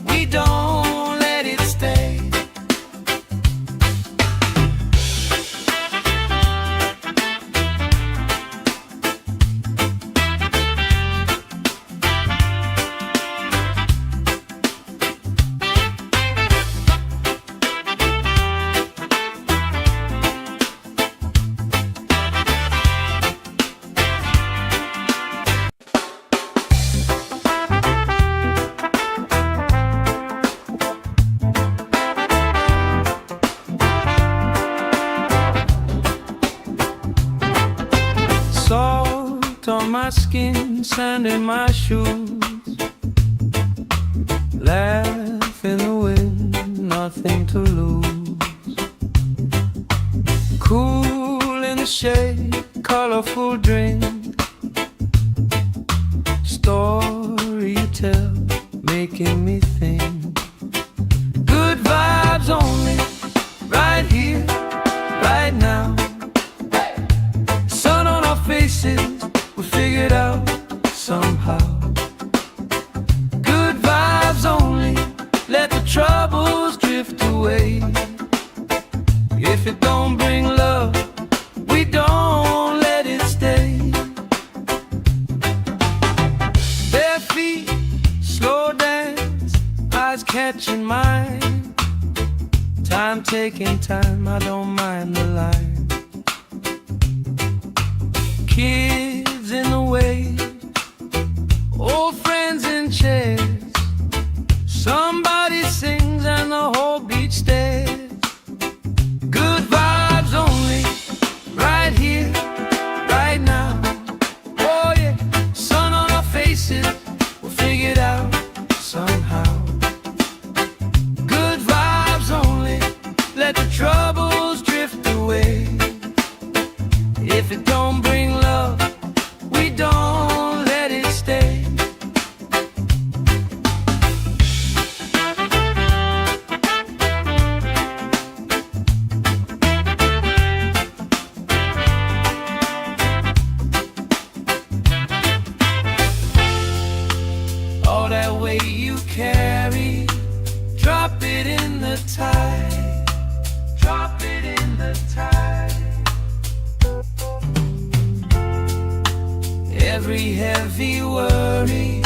we don't let it stay. Salt on my skin, sand in my shoes. Laugh in the wind, nothing to lose. Cool in the shade, colorful drink. Story you tell, making me think. Good vibes only, right here, right now. Sun on our faces, If it don't bring love, we don't let it stay. Bare feet, slow dance, eyes catching mine. Time taking time, I don't mind the line. Kids in the way, old friends in chairs. Somebody sings and the whole beach stares. Good vibes only, right here, right now. Oh yeah, sun on our faces, we'll figure it out somehow. Good vibes only, let the troubles drift away. If it don't bring love, we don't let it stay. All that weight you carry, drop it in the tide. Drop it in the tide. Every heavy worry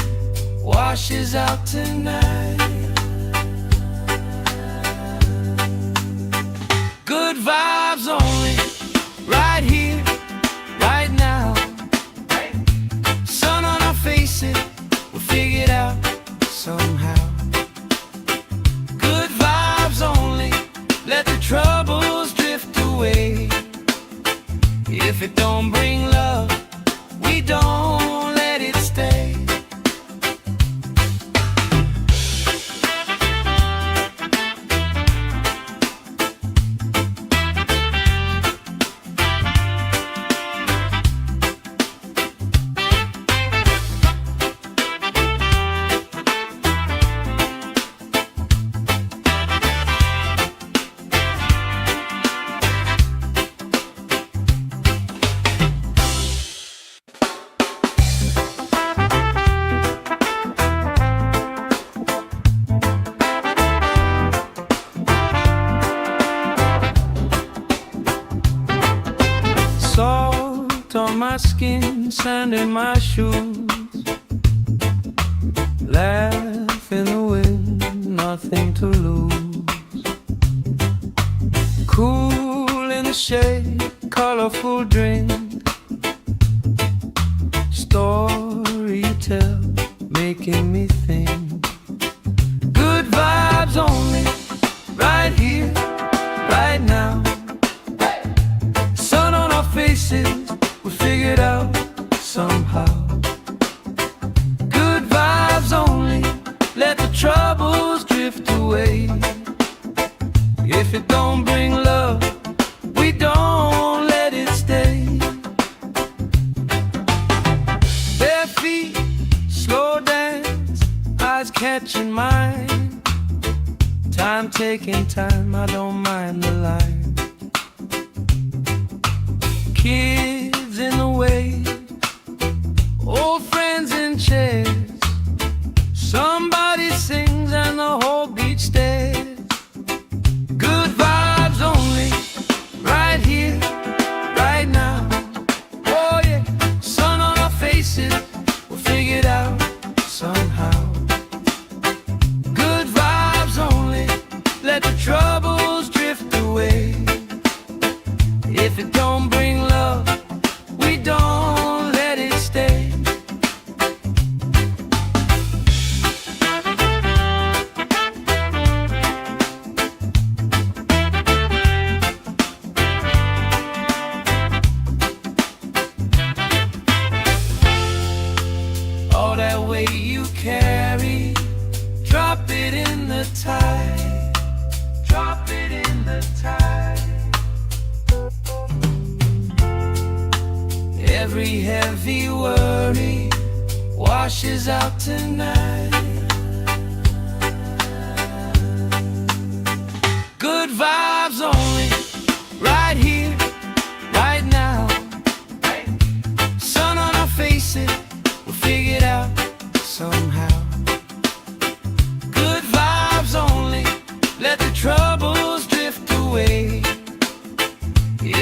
washes out tonight. Good vibes only, right here, right now. Sun on our faces, we'll figure it out somehow. Good vibes only, let the troubles drift away. If it don't bring love, we don't let it stay. Salt on my skin, sand in my shoes. Laugh in the wind, nothing to lose. Cool in the shade, colorful drink. Story you tell, making me think. Good vibes only, right here, right now. Sun on our faces, we figure it out somehow. Good vibes only, let the troubles drift away. If it don't bring love, we don't let it stay. Bare feet, slow dance, eyes catching mine. Time taking time, I don't mind the line. Kids in the way, old friends in chairs. Somebody sings and the whole beach stares. Good vibes only, right here, right now. Oh yeah, sun on our faces, we'll figure it out somehow. Good vibes only, let the troubles drift away. If it don't bring love, we don't let it stay. All that weight you carry, drop it in the tide. Drop it in the tide. Every heavy worry washes out tonight. Good vibes only, right here, right now. Sun on our faces, we'll figure it out somehow. Good vibes only, let the troubles drift away.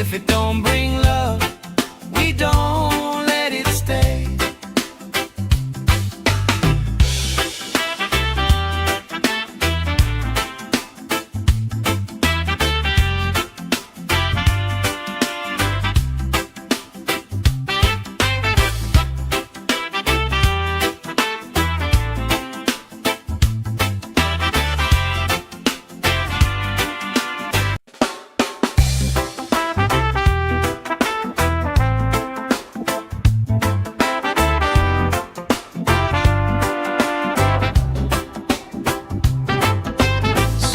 If it don't bring love, we don't let it stay.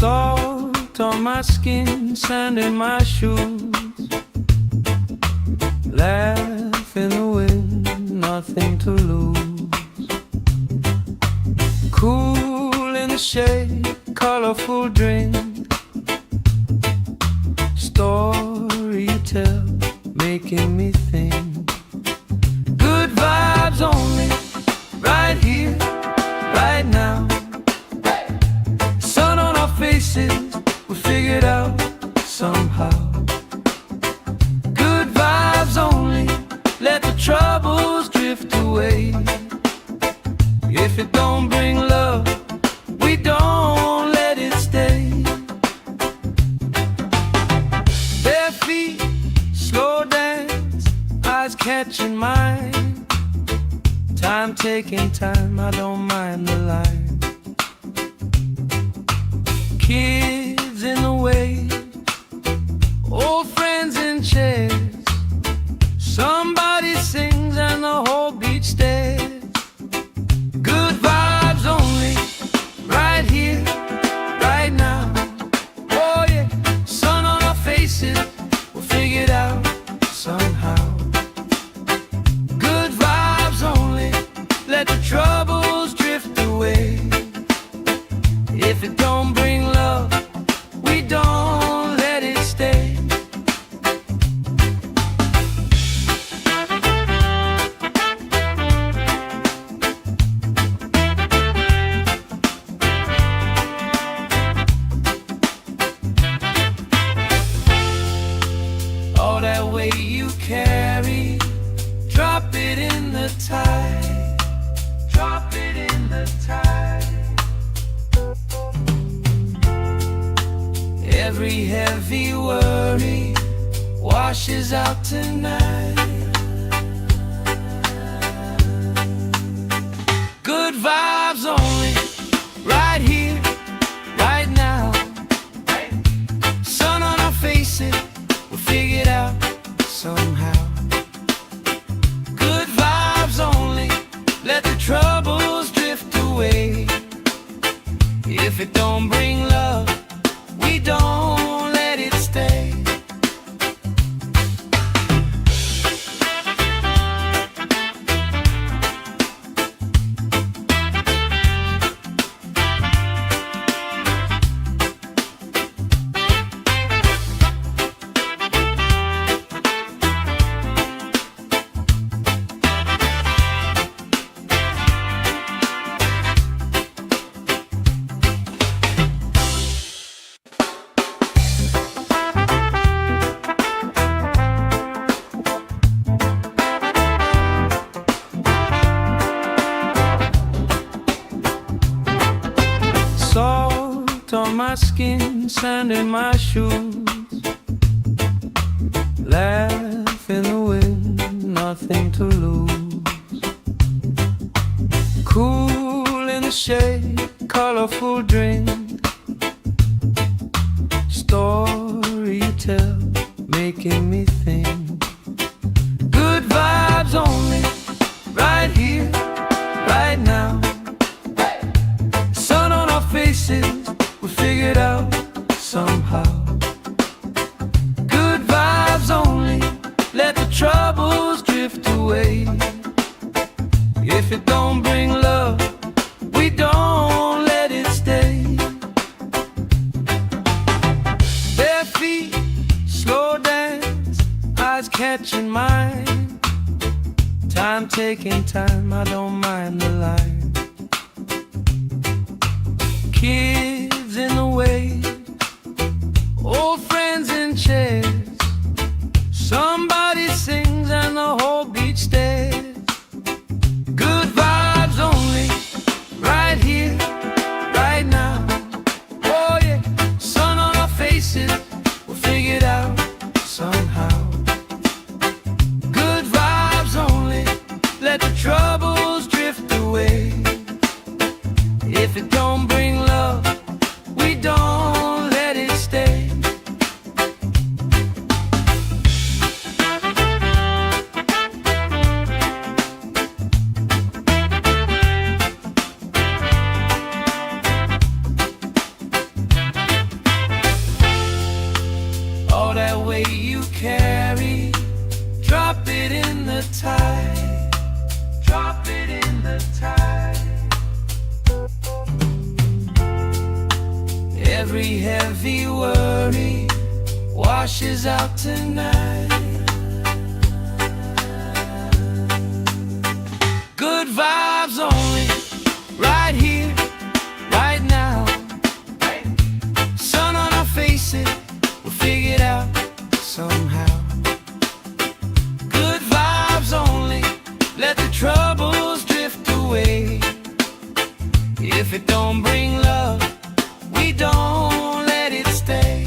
Salt on my skin, sand in my shoes, laugh in the wind, nothing to lose. Cool in the shade, colorful drink, story you tell, making me think. Good vibes only, right here, right now. Sun on our faces, we figured out somehow. Good vibes only, let the troubles drift away. If it don't bring love, we don't let it stay. Bare feet, slow dance, eyes catching mine. Time taking time, I don't mind the line. Kids in the way, old friends in chairs. Somebody sings and the whole beach stares. Good vibes only, right here, right now. Oh yeah, sun on our faces, we'll figure it out somehow. Good vibes only, let the troubles drift away. If it don't bring love, we don't let it stay. All that weight you carry, drop it in the tide. Drop it in the tide. Every heavy worry washes out tonight. Good vibes only, right here, right now. Sun on our faces, we'll figure it out somehow. Good vibes only, let the troubles drift away. If it don't bring love, we don't let it stay. Salt on my skin, sand in my shoes, laugh in the wind, nothing to lose. Cool in the shade, colorful drink, story you tell, making me think. Good vibes only, right here, right now. Sun on our faces, we figured out somehow. Good vibes only, let the troubles drift away. If it don't bring love, we don't let it stay. Bare feet, slow dance, eyes catching mine. Time taking time, I don't mind the line. Kids in the way, old friends in chairs. way you carry, drop it in the tide, drop it in the tide. Every heavy worry washes out tonight. Good vibes only, right here, right now. Sun on our faces, we'll figure it out somehow. Good vibes only, let the troubles drift away. If it don't bring love, we don't let it stay.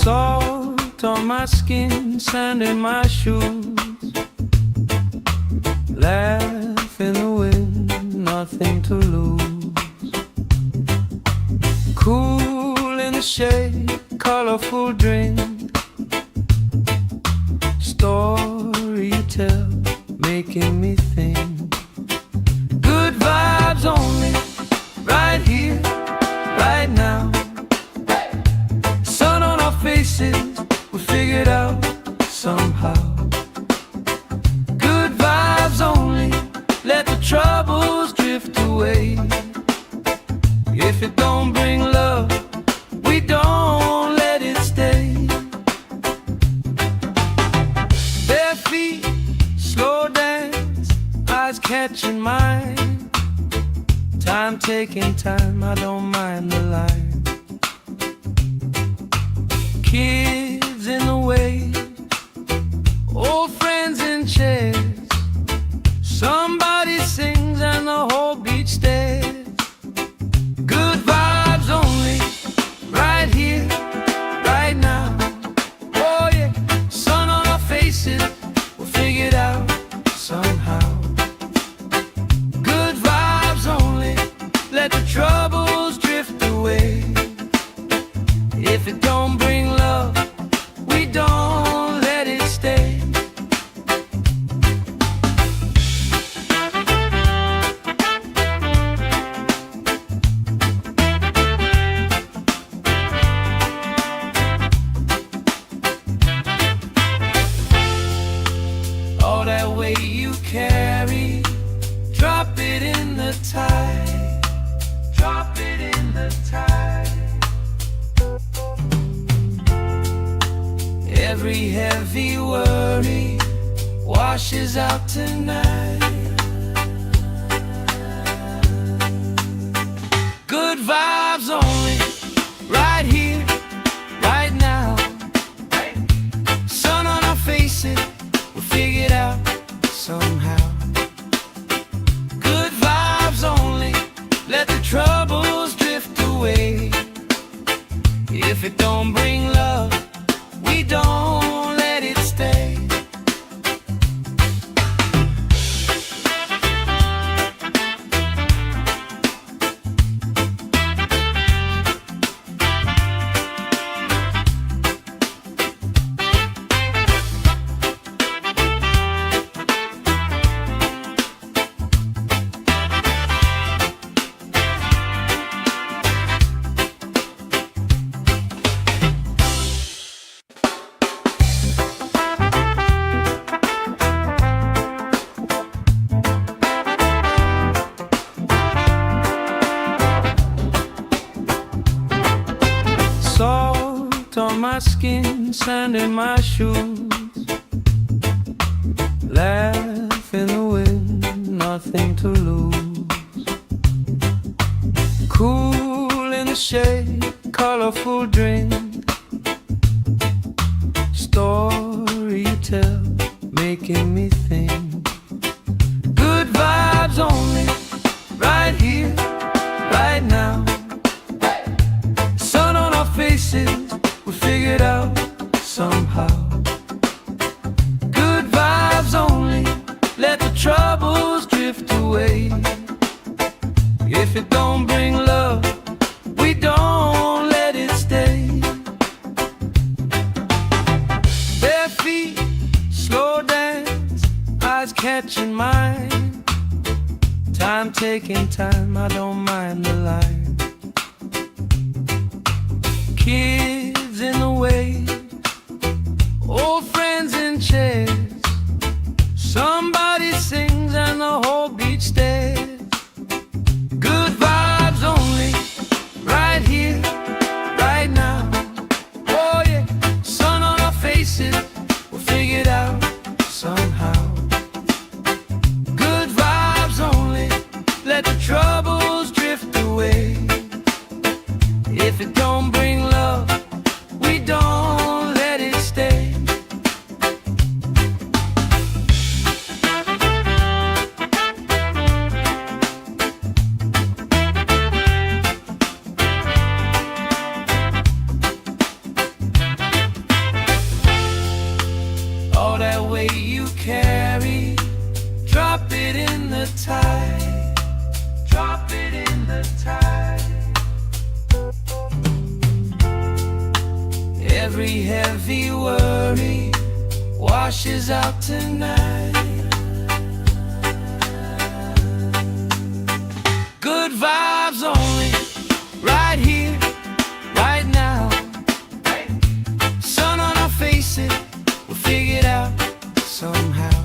Salt on my skin, sand in my shoes. Laugh in the wind, nothing to lose. Cool in the shade, colorful drink. Story you tell, making me think. Good vibes only, right here, right now. Faces, we'll figure it out somehow. Good vibes only, let the troubles drift away. If it don't bring love, we don't let it stay. Bare feet, slow dance, eyes catching mine. Time taking time, I don't mind the line. Kids in the way, old friends in chairs. Somebody sings and the whole beach stares. Good vibes only, right here, right now. Oh yeah, sun on our faces, we'll figure it out somehow. Good vibes only, let the troubles drift away. If it don't bring love, we don't let it stay. All that weight you carry, drop it in the tide, drop it in the tide. Every heavy worry washes out tonight. Good vibes only, right here, right now. Sun on our faces, we'll figure it out somehow. Good vibes only, let the troubles drift away. If it don't bring love, we don't let it stay. Salt on my skin, sand in my shoes. Laugh in the wind, nothing to lose. Cool in the shade, colorful drink. Story you tell, making me think. Good vibes only, right here, right now. Every heavy worry washes out tonight. Good vibes only, right here, right now. Sun on our faces, we'll figure it out somehow.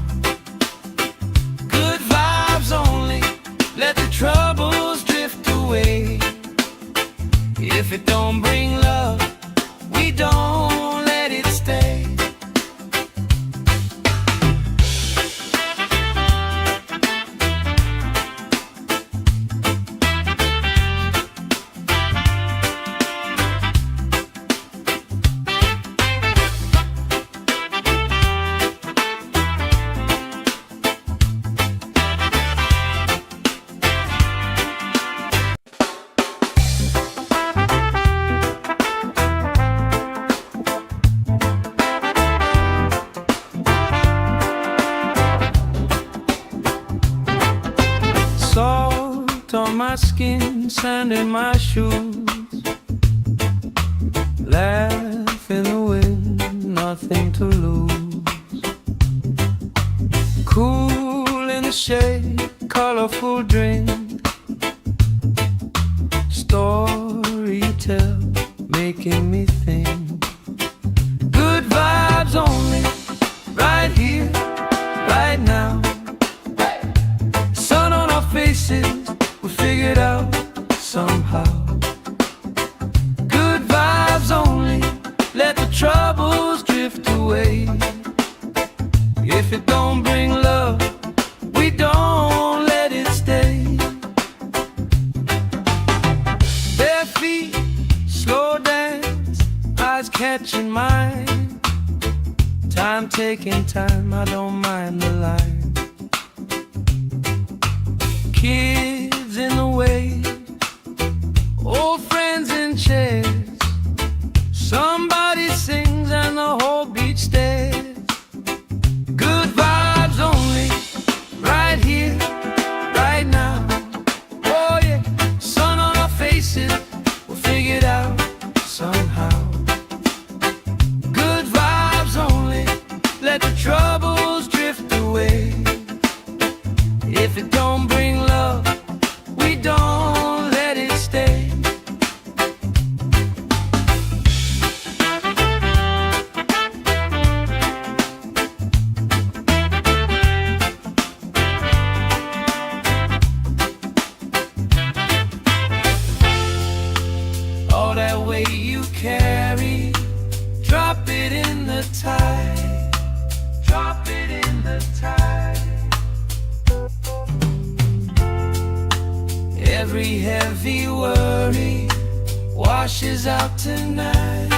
Good vibes only, let the troubles drift away. If it don't bring love, we don't let it stay. Salt on my skin, sand in my shoes. Laugh in the wind, nothing to lose. Cool in the shade, colorful drink. Story you tell, making me think. Good vibes only, right here, right now. Sun on our faces, we figured out somehow. Good vibes only, let the troubles drift away. If it don't bring love, we don't let it stay. Bare feet, slow dance, eyes catching mine. Time taking time, I don't mind the line. Kids in the way, old friends in chairs. Somebody sings and the whole beach stares. Good vibes only, right here, right now. Oh yeah, sun on our faces, we'll figure it out somehow. Good vibes only, let the troubles drift away. If it don't bring love, we don't let it stay. All that weight you carry, drop it in the tide. Drop it in the tide. Every heavy worry washes out tonight.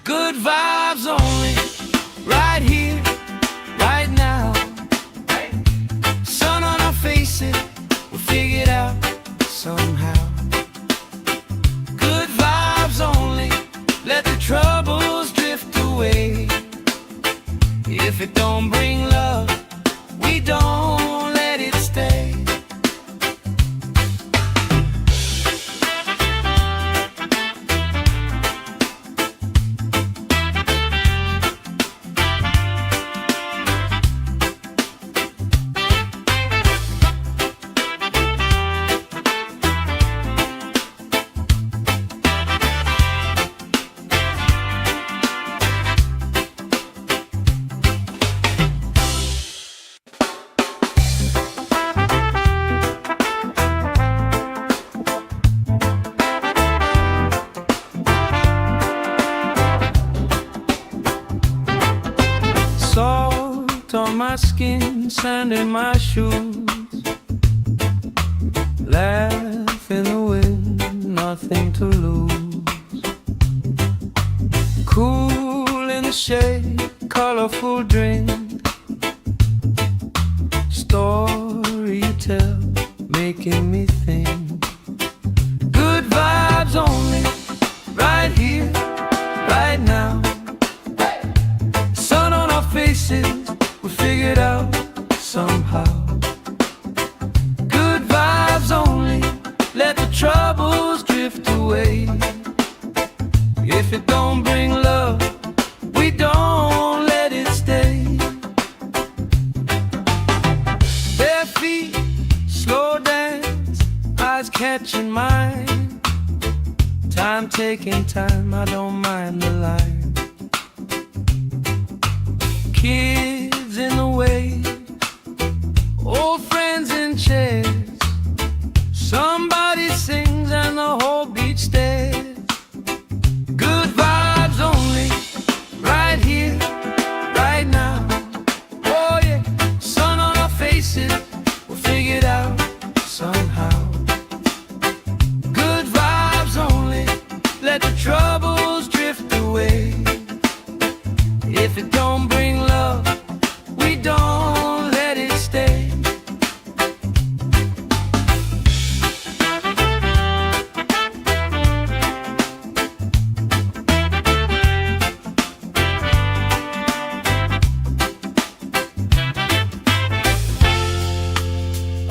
Good vibes only, right here, right now. Sun on our faces, we'll figure it out somehow. Good vibes only, let the troubles drift away. If it don't bring love, we don't let it stay. Salt on my skin, sand in my shoes. Laugh in the wind, nothing to lose. Cool in the shade, colorful drink. Story you tell, making me think. Good vibes only, right here, right now. Sun on our faces, we figured out somehow. Good vibes only, let the troubles drift away. it don't bring love, we don't let it stay. Bare feet, slow dance, eyes catching mine. Time taking time, I don't mind the line. Kids in the way, old friends in chairs. Somebody sings and the whole beach stares. Good vibes only, right here, right now. Oh yeah, sun on our faces, we'll figure it out somehow. Good vibes only, let the troubles drift away. If it don't bring love, we don't let it stay.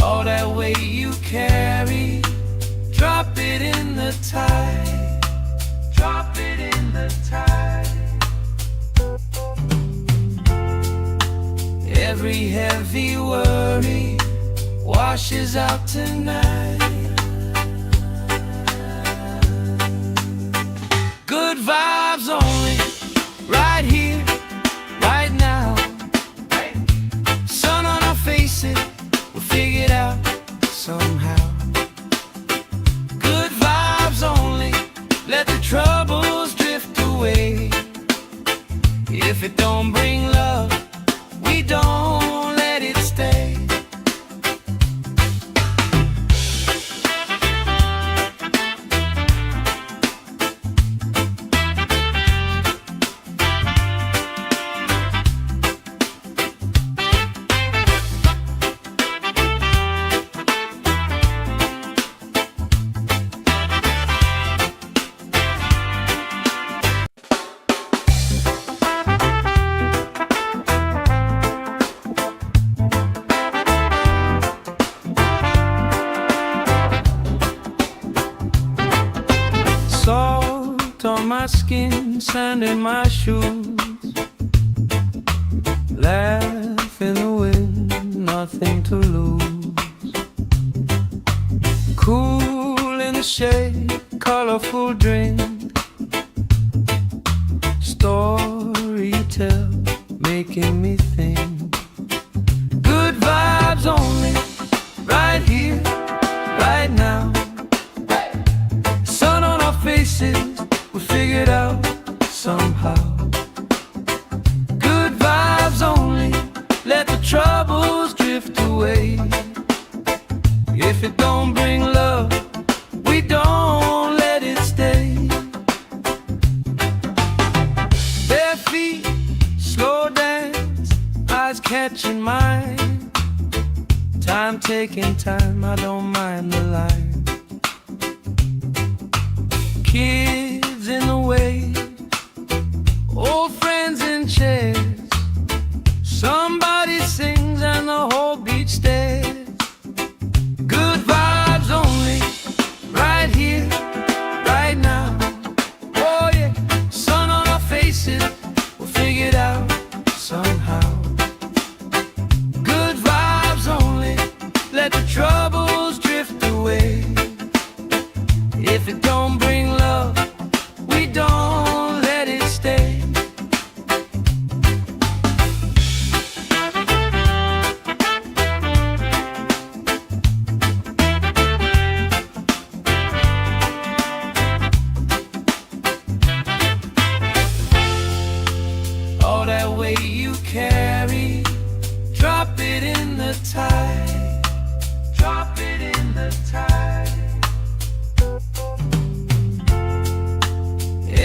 All that weight you carry, drop it in the tide. Drop it in the tide. Every heavy worry washes out tonight. Good vibes only, right here, right now. Sun on our faces, we'll figure it out somehow. Good vibes only, let the troubles drift away. If it don't bring love, we don't let it stay. Salt on my skin, sand in my shoes. Laugh in the wind, nothing to lose. Cool in the shade, colorful drink. Story you tell, making me think. Good vibes only, right here, right now. Sun on our faces, we'll figure it out somehow. Good vibes only, let the troubles drift away. If it don't bring love, we don't let it stay. Bare feet, slow dance, eyes catching mine. Time taking time, I don't mind the line. Kids in the way, old friends in chairs. Somebody sings and the whole beach stares. Good vibes only, right here, right now. Oh yeah, sun on our faces, we'll figure it out somehow. Good vibes only, let the troubles drift away. If it don't bring love, we don't let it stay. All that weight you carry, drop it in the tide. Drop it in the tide.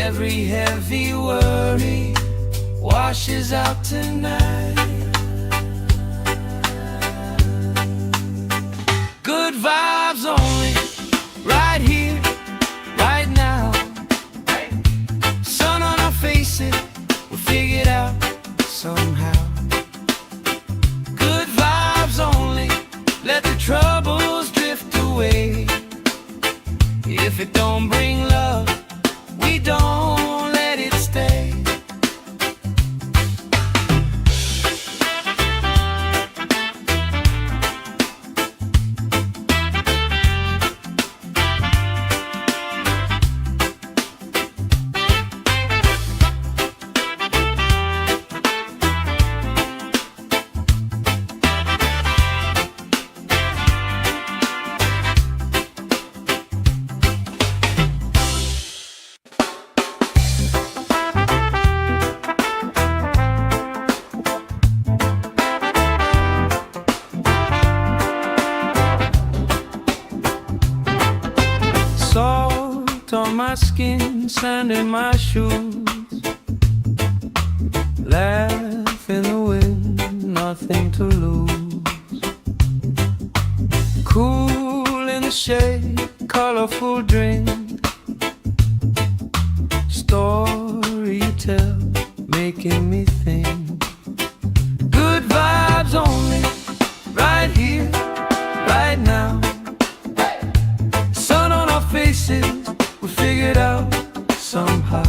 Every heavy worry washes out tonight. Good vibes only, right here, right now. Sun on our faces, we'll figure it out somehow. Good vibes only, let the troubles drift away. If it don't bring love, we don't let my skin, sand in my shoes. Laugh in the wind, nothing to lose. Cool in the shade, colorful drink. Story you tell, making me think. Good vibes only, right here, right now. Sun on our faces, we figured out somehow.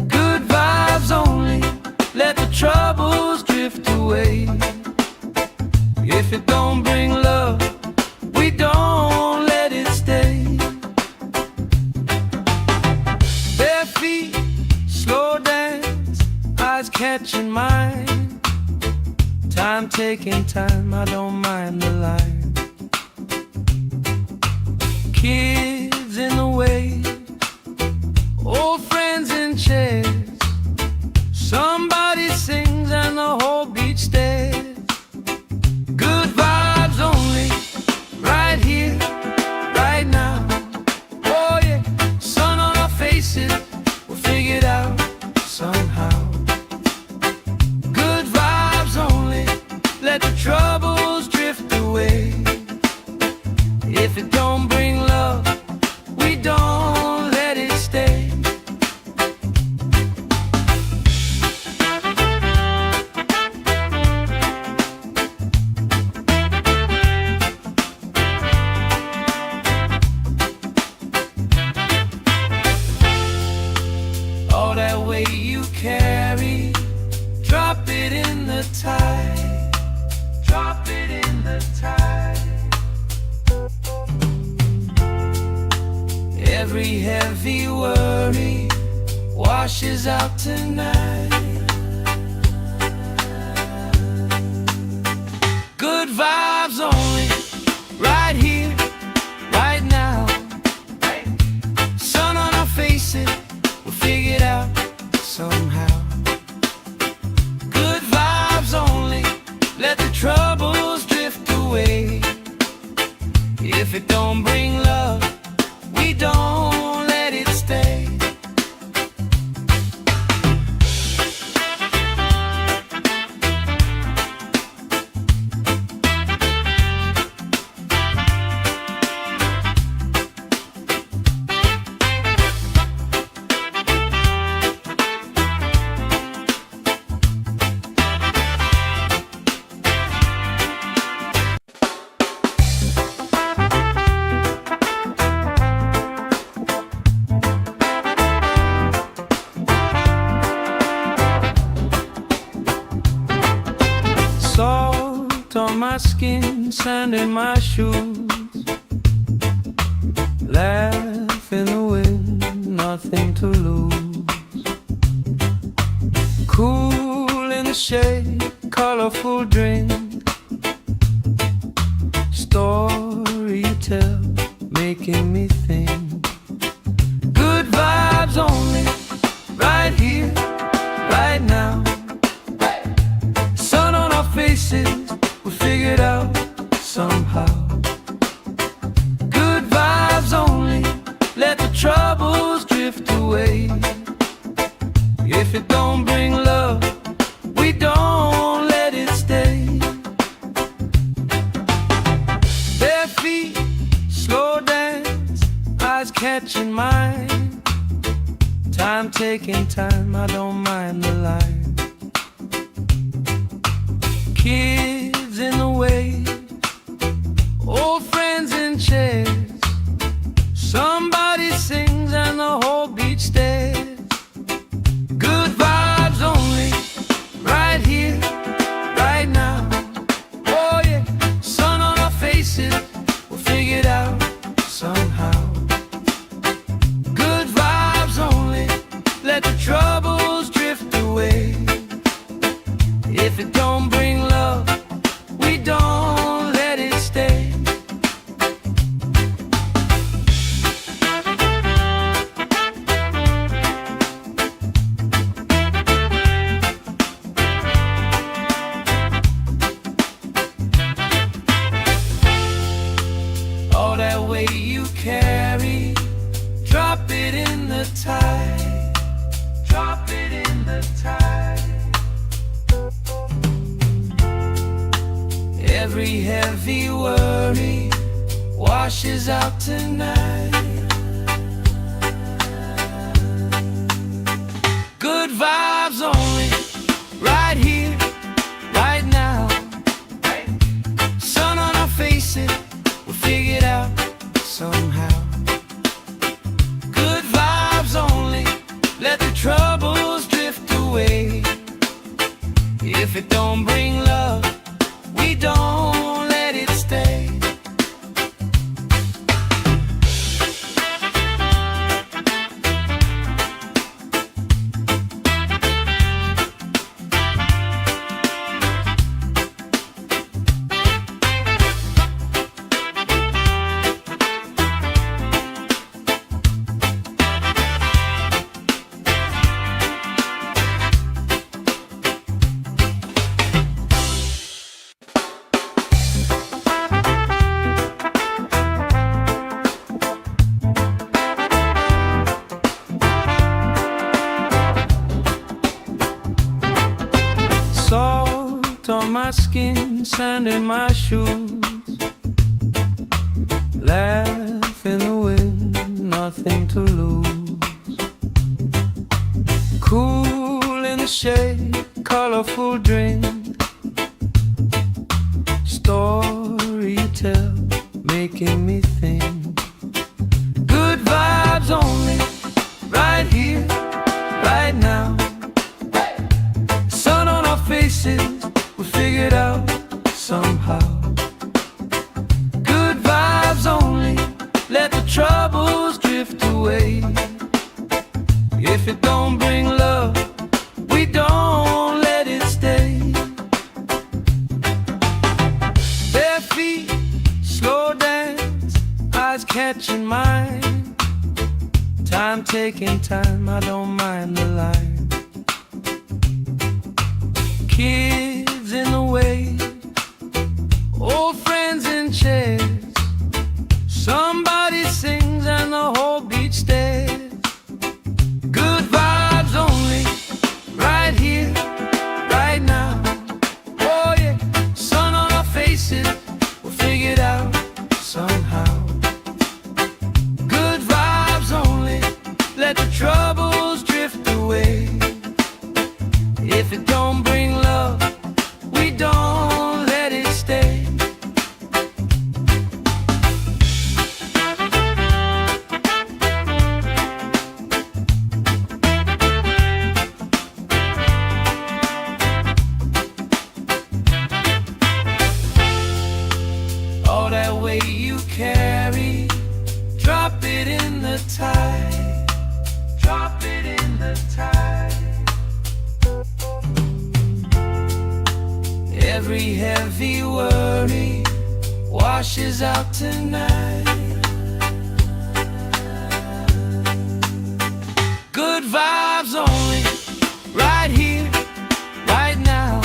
Good vibes only, let the troubles drift away. If it don't bring love, we don't let it stay. Bare feet, slow dance, eyes catching mine. Time taking time, I don't mind the line. Kids in the wave, old friends in chairs. Somebody sings and the whole beach stares. Good vibes only, right here, right now. Oh yeah, sun on our faces, we'll figure it out somehow. Good vibes only, let the troubles drift away. If it don't bring love, we don't let it stay. All that weight you carry, drop it in the tide. Drop it in the tide. Every heavy worry washes out tonight. Good vibes only, right here, right now. Sun on our faces, we'll figure it out somehow. Good vibes only, let the troubles drift away. If it don't bring love, we don't let it stay. Salt on my skin, sand in my shoes. Laugh in the wind, nothing to lose. Cool in the shade, colorful drink. Story you tell, making me think. Good vibes only, right here, right now. Sun on our faces, we figured out somehow. Good vibes only, let the troubles drift away. If it don't bring love, we don't let it stay. Bare feet, slow dance, eyes catching mine. Time taking time, I don't mind the line. Kids in the wave, old friends in chairs. Somebody sings and the whole beach stares. Good vibes only, right here, right now. Oh yeah, sun on our faces, we'll figure it out somehow. Good vibes only, let the troubles drift away. If it don't bring love, we don't let it stay. All that weight you carry, the tide. Drop it in the tide. Every heavy worry washes out tonight. Good vibes only, right here, right now. Sun on our faces, we'll figure it out somehow. Good vibes only, let the troubles drift away. If it don't bring love, we don't let it stay. Salt on my skin, sand in my shoes. Laugh in the wind, nothing to lose. Cool in the shade, colorful drink. Story you tell, making me think. Good vibes only, right here, right now. Faces, we'll figure it out somehow. Good vibes only, let the troubles drift away. If it don't bring love, we don't let it stay. Bare feet, slow dance, eyes catching mine. Time taking time, I don't mind the line. Kids in the way, old friends in chairs. Somebody sings and the whole beach stares. Good vibes only, right here, right now. Oh yeah, sun on our faces, we'll figure it out somehow. Good vibes only, let the troubles drift away. If it don't bring love, we don't let it stay. All that weight you carry, drop it in the tide. Drop it in the tide. Every heavy worry washes out tonight. Good vibes only, right here, right now.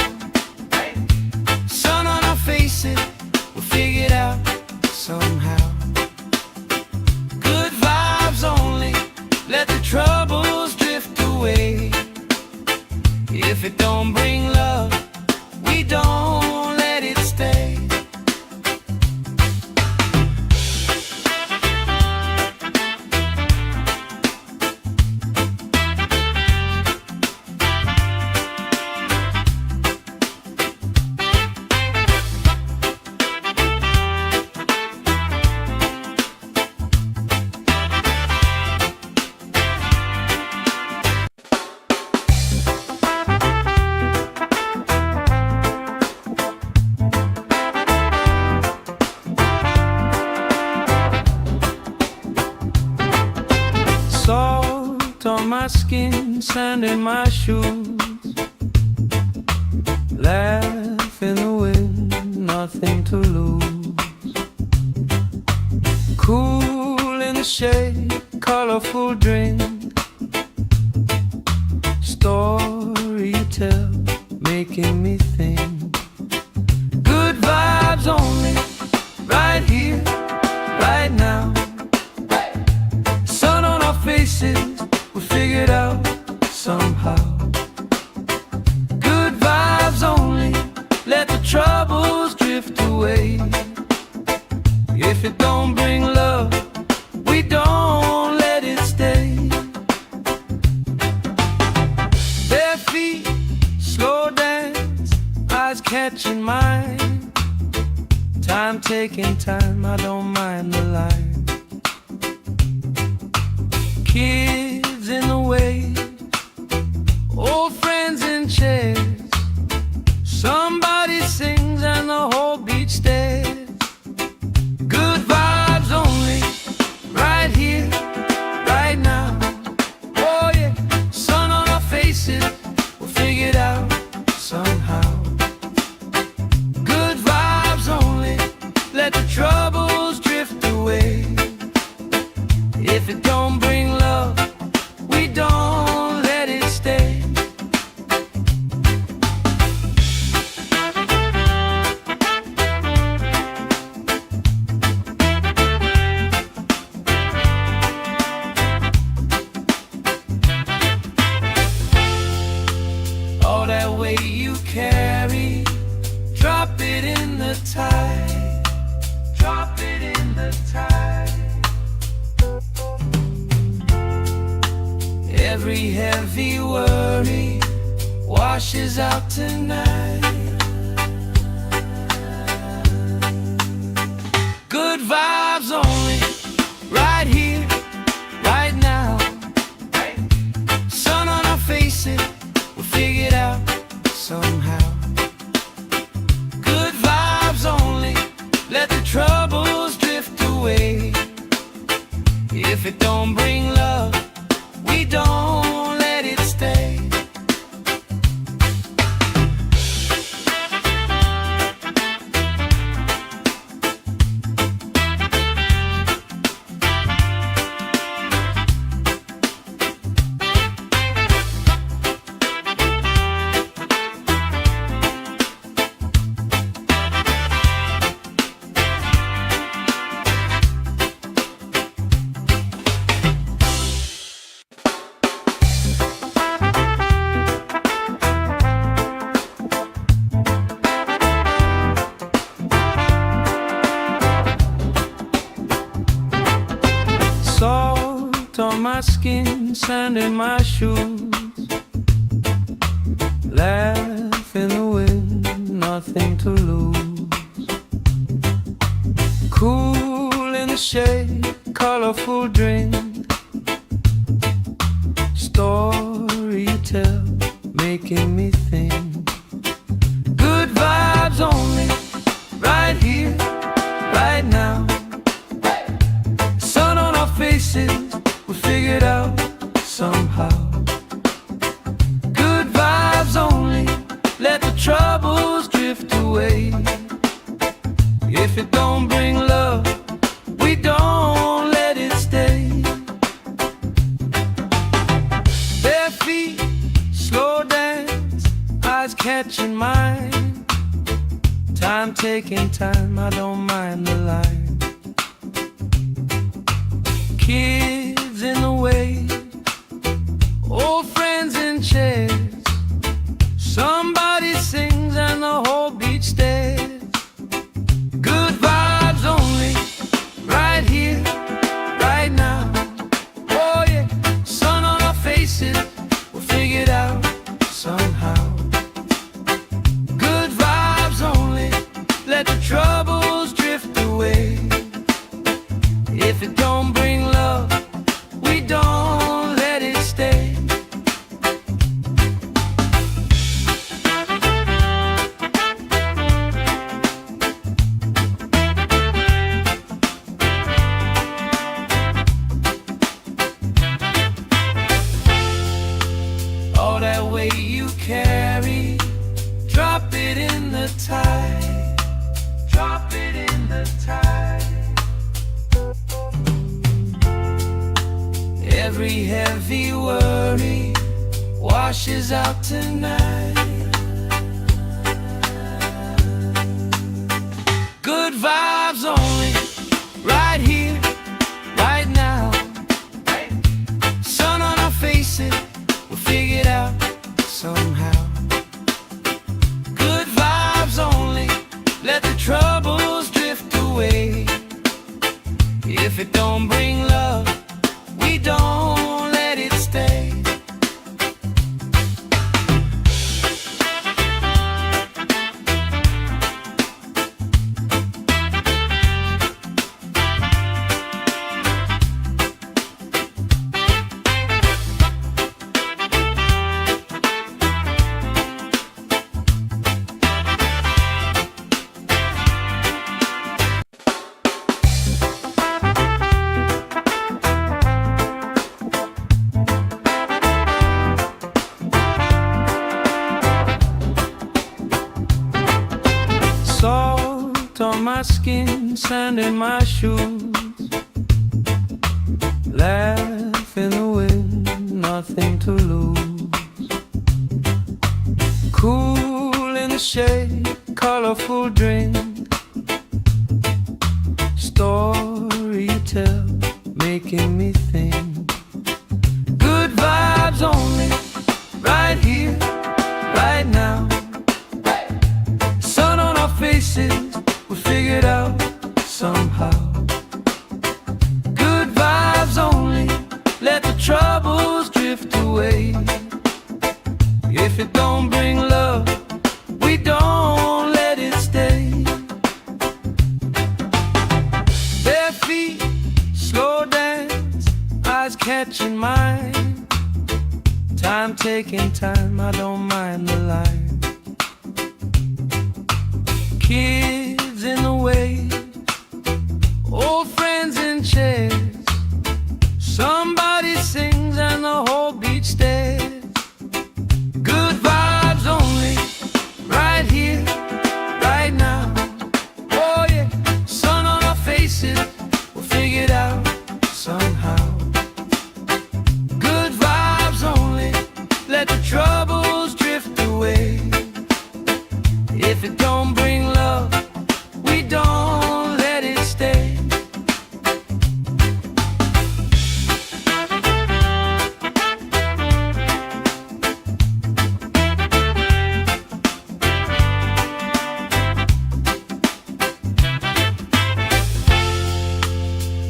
Sun on our faces, we'll figure it out somehow. Good vibes only, let the troubles drift away. If it don't bring love, we don't let it stay. Salt on my skin, sand in my shoes. Laugh in the wind, nothing to lose. Cool in the shade, colorful drink. Story you tell, making me think. Good vibes only, right here, right now. Sun on our faces, taking time, I don't mind the line. Kids in the way, old friends in chairs. Somebody sings and the whole beach stares. Good vibes only, right here, right now. Oh yeah, sun on our faces, we'll figure it out somehow. Good vibes only, let the troubles drift away. If it don't bring love, we don't let it stay. All that weight you carry, drop it in the tide. Drop it in the tide. Every heavy worry washes out tonight. Good vibes only, right here, right now. Sun on our faces, we'll figure it out somehow. Good vibes only, let the troubles drift away. If it don't bring love, we don't let it stay. Salt on my skin, sand in my shoes. Laugh in the wind, nothing to lose. Cool in the shade, colorful drink. Story you tell, making me think. Good vibes only, right here, right now. Sun on our faces, we'll figure it out somehow. Good vibes only, let the troubles drift away. If it don't bring love, we don't let it stay. Bare feet, slow dance, eyes catching mine. Time taking time, I don't mind the line. Kids in the way, old friends in chairs. Somebody sings and the whole beach stares. Good vibes only, right here, right now. Oh yeah, sun on our faces, we'll figure it out somehow. Good vibes only, let the troubles drift away. If it don't bring love, we don't let it stay. All that weight you carry, drop it in the tide. Drop it in the tide. Every heavy worry washes out tonight. Good vibes only, right here, right now. Sun on our faces, we'll figure it out somehow. Good vibes only, let the troubles drift away. If it don't bring love, we don't let it stay. my shoes, laugh in the wind, nothing to lose. Cool in the shade, colorful drink, story you tell, making me think. Good vibes only, right here, right now. Sun on our faces, we figured out somehow. Good vibes only, let the troubles drift away. If it don't bring love, we don't let it stay. Bare feet, slow dance, eyes catching mine. Time taking time, I don't mind the line. Kids in the wave, old friends in chairs. Somebody sings and the whole beach stares. Good vibes only, right here, right now. Oh yeah, sun on our faces, we'll figure it out somehow. Good vibes only, let the troubles drift away. If it don't bring love, we don't let it stay.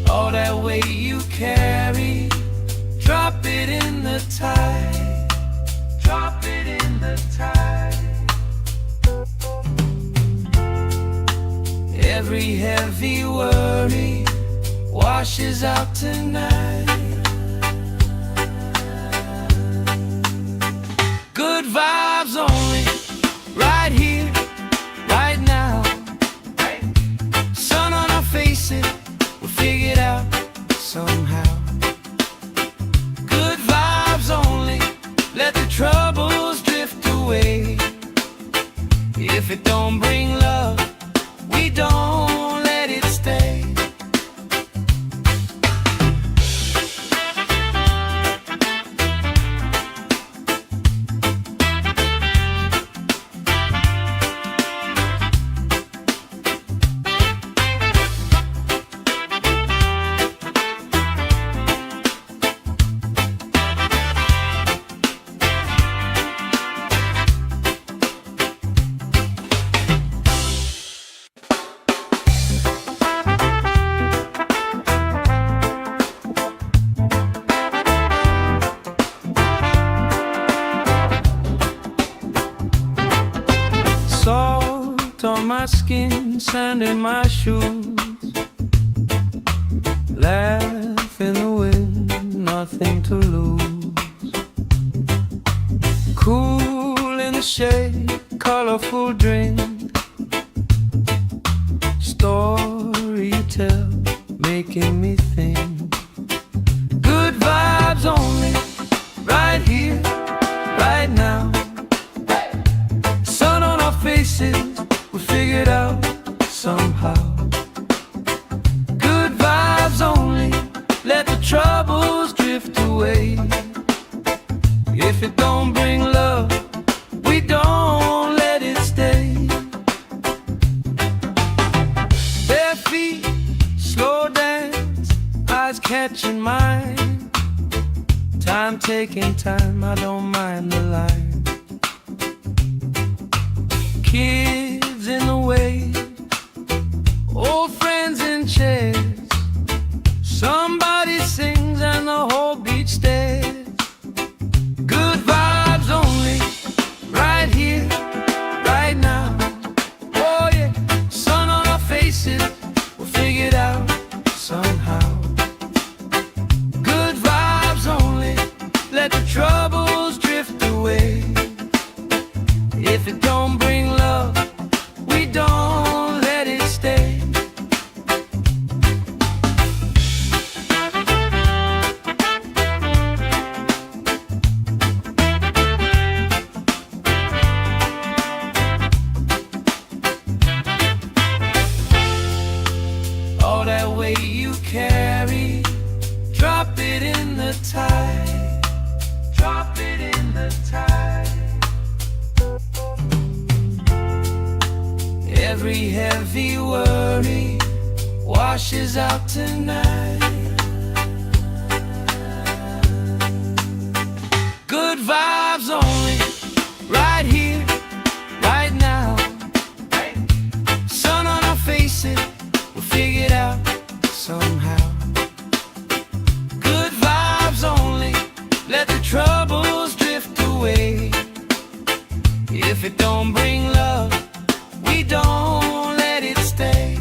All that weight you carry, drop it in the tide. Drop it in the tide. Every heavy worry washes out tonight. Good vibes only, right here, right now. Sun on our faces, we'll figure it out somehow. Good vibes only, let the troubles drift away. If it don't bring love, we don't let it stay. Salt on my skin, sand in my shoes, laugh in the wind, nothing to lose. Cool in the shade, colorful drink, story you tell, making me think. Good vibes only, right here, right now. Sun on our faces, we figured out somehow. Good vibes only, let the troubles drift away. If it don't bring love, we don't let it stay. Bare feet, slow dance, eyes catching mine. Time taking time, I don't mind the line. Kids in the wave, old friends in chairs. Somebody sings and the whole beach stares. Good vibes only, right here, right now. Oh yeah, sun on our faces, we'll figure it out somehow. Good vibes only, let the troubles drift away. If it don't bring love, we don't let it stay. that weight you carry, drop it in the tide. Drop it in the tide. Every heavy worry washes out tonight. Good vibes only, right here, right now. Sun on our faces, we'll figure it out somehow. Good vibes only, let the troubles drift away. If it don't bring love, we don't let it stay.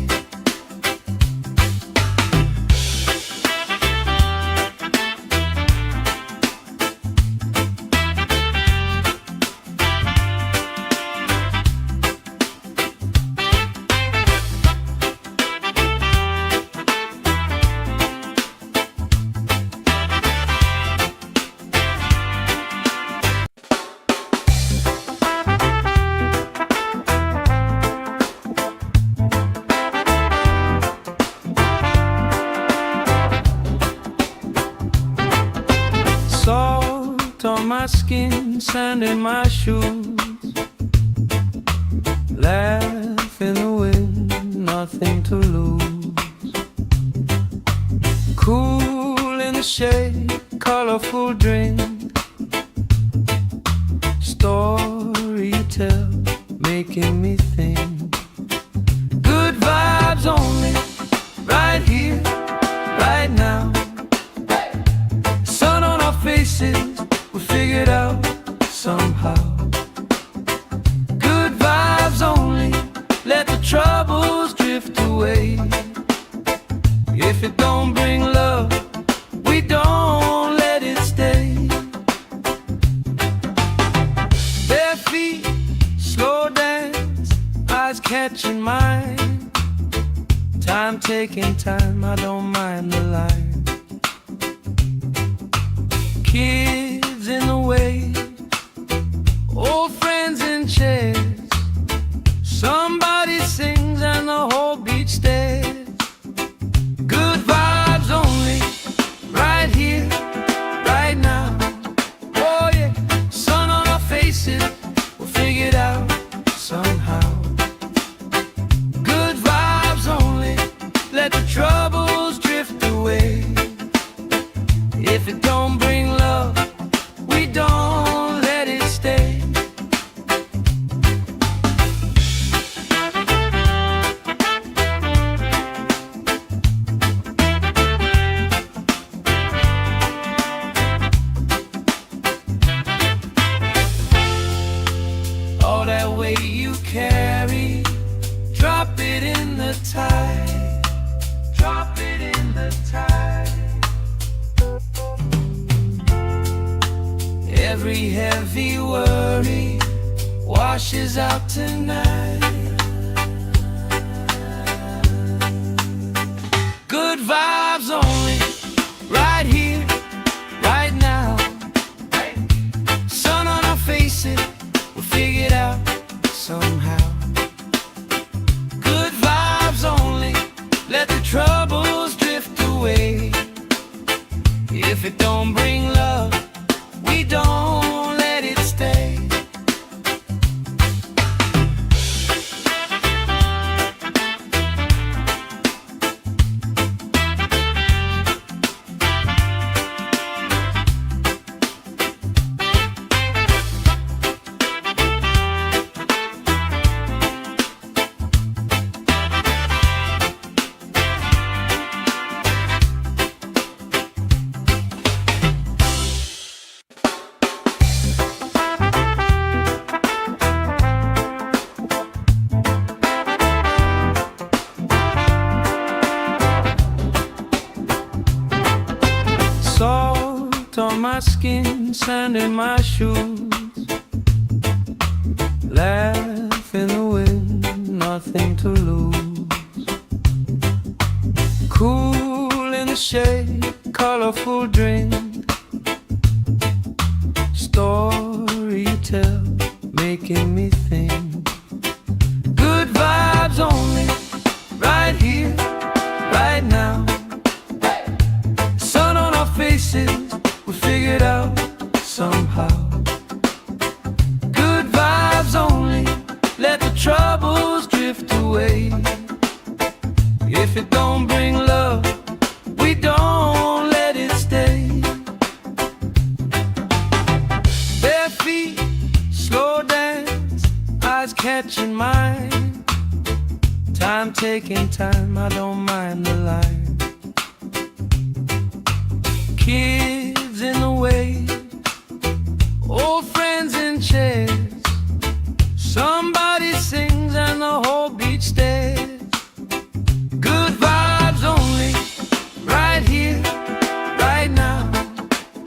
Salt on my skin, sand in my shoes. Laugh in the wind, nothing to lose. Cool in the shade, colorful drink. Story you tell, making me think. Good vibes only, right here, right now. Faces, we'll figure it out somehow. Good vibes only, let the troubles drift away. If it don't bring love, we don't let it stay. Bare feet, slow dance, eyes catching mine. Time taking time, I don't mind the line. Kids in the way, old friends in chairs. Somebody sings and the whole beach stares. Good vibes only, right here, right now. Oh yeah, sun on our faces, we'll figure it out somehow. Good vibes only, let the troubles drift away. If it don't bring love, we don't let it stay. All that weight you carry, drop it in the tide. Drop it in the tide. Every heavy worry washes out tonight. Good vibes only, right here, right now. Sun on our faces, we'll figure it out somehow. Good vibes only, let the troubles drift away. If it don't bring love, we don't let it stay. Salt on my skin, sand in my shoes. Laugh in the wind, nothing to lose. Cool in the shade, colorful drink. Story you tell, making me think. Good vibes only, right here, right now. faces, we figure it out somehow. Good vibes only, let the troubles drift away. If it don't bring love, we don't let it stay. Bare feet, slow dance, eyes catching mine. Time taking time, I don't mind the line. Kids in the way, old friends in chairs. Somebody sings and the whole beach stares. Good vibes only, right here, right now.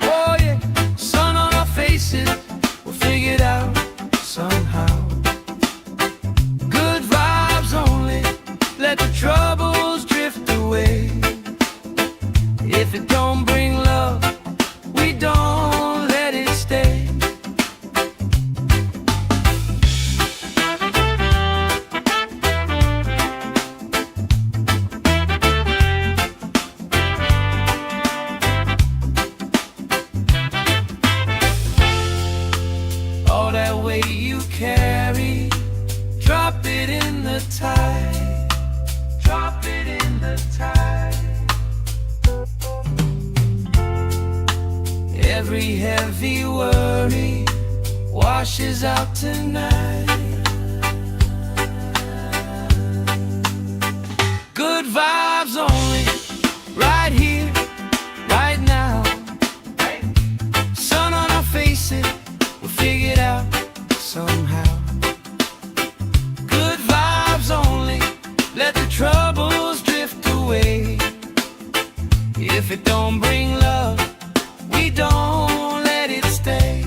Oh yeah, sun on our faces, we'll figure it out somehow. Good vibes only, let the troubles drift away. If it don't bring love, we don't let it stay. All that weight you carry, drop it in the tide. Drop it in the tide. Every heavy worry washes out tonight. Good vibes only, right here, right now. Sun on our faces, we'll figure it out somehow. Good vibes only, let the troubles drift away. If it don't bring love, we don't let it stay.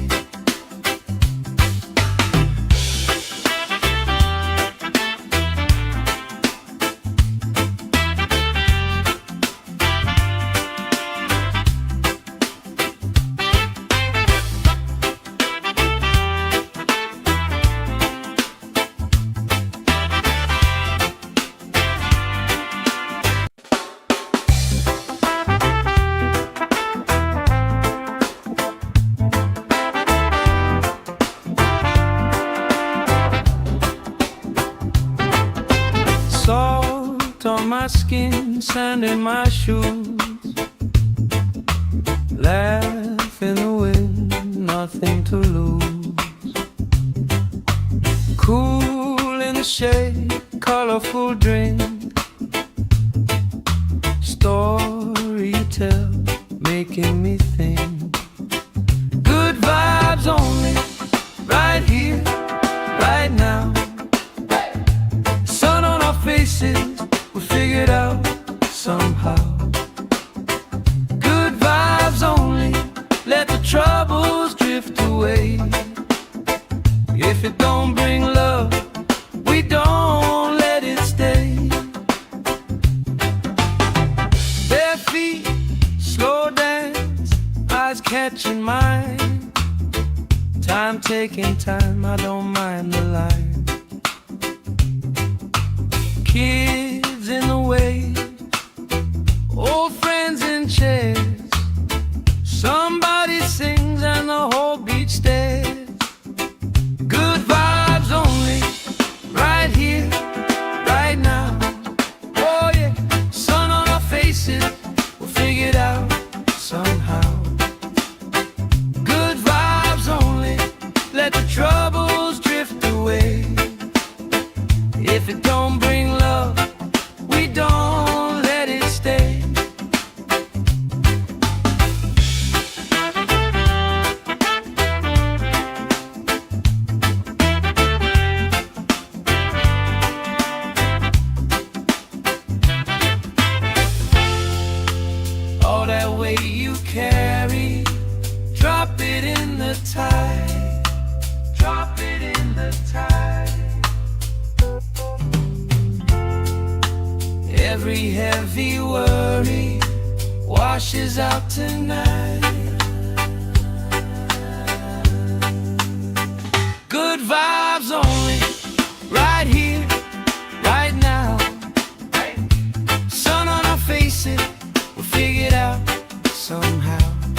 Salt on my skin, sand in my shoes. Laugh in the wind, nothing to lose. Cool in the shade, colorful drink. Story you tell, making me think. Good vibes only, right here, right now. Sun on our faces, we figure it out somehow. Good vibes only, let the troubles drift away. If it don't bring love, we don't let it stay. Bare feet, slow dance, eyes catching mine. Time taking time, I don't mind the line. Kids in the way, old friends in chairs. Somebody sings and the whole beach stares. Good vibes only, right here, right now. Oh yeah, sun on our faces, we'll figure it out somehow. Good vibes only, let the troubles drift away. If it don't bring love, we don't let it stay. All that weight you carry, drop it in the tide. Drop it in the tide. Every heavy worry washes out tonight. Good vibes only, right here, right now. Sun on our faces, we'll figure it out somehow.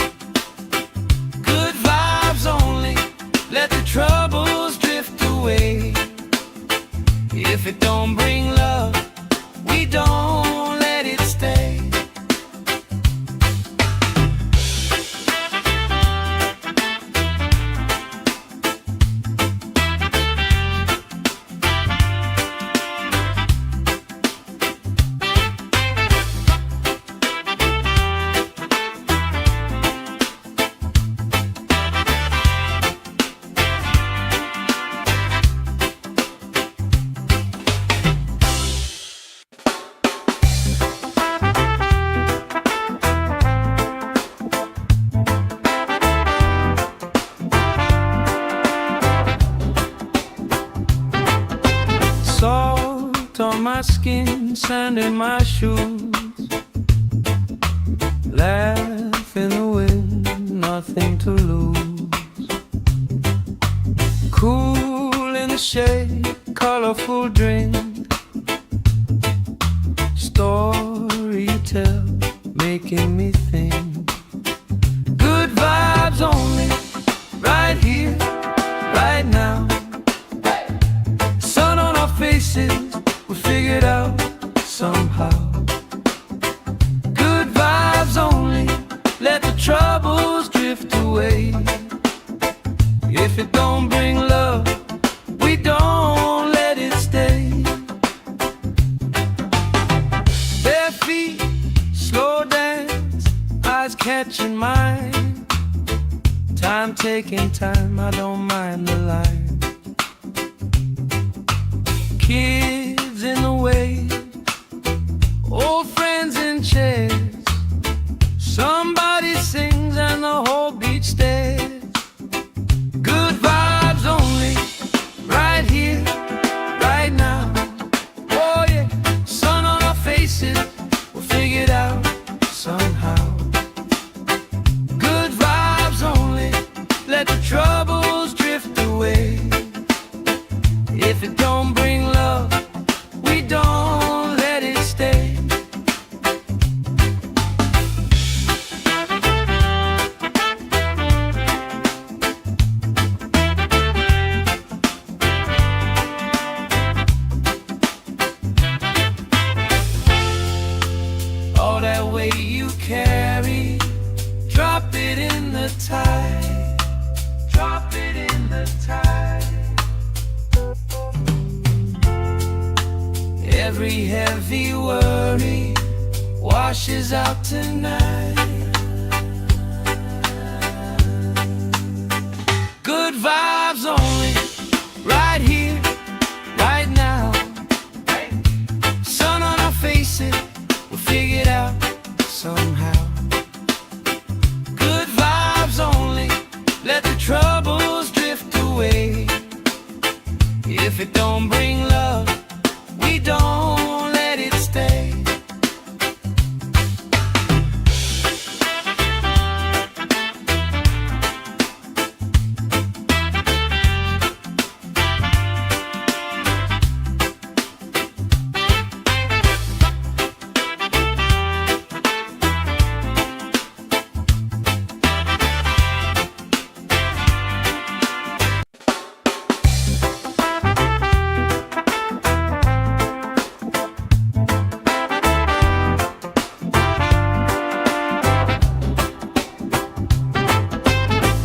nothing to lose. Cool in the shade, colorful drink, story you tell, making me think. Good vibes only, right here, right now. Sun on our faces, we figured out somehow. Good vibes only, let the troubles drift away. If it don't bring love, we don't let it stay. Bare feet, slow dance, eyes catching mine. Time taking time, I don't mind the line. Kids in the way, old friends in chairs. Somebody sings and the whole beach stares. Good vibes only, right here, right now. Oh yeah, sun on our faces, we'll figure it out somehow. Good vibes only, let the troubles drift away. If it don't bring love, we don't let it stay. All that weight you carry, drop it in the tide. Drop it in the tide. Every heavy worry washes out tonight. Good vibes only, right here, right now. Sun on our faces, we'll figure it out somehow. Good vibes only, let the troubles drift away. If it don't bring love, we don't let it stay.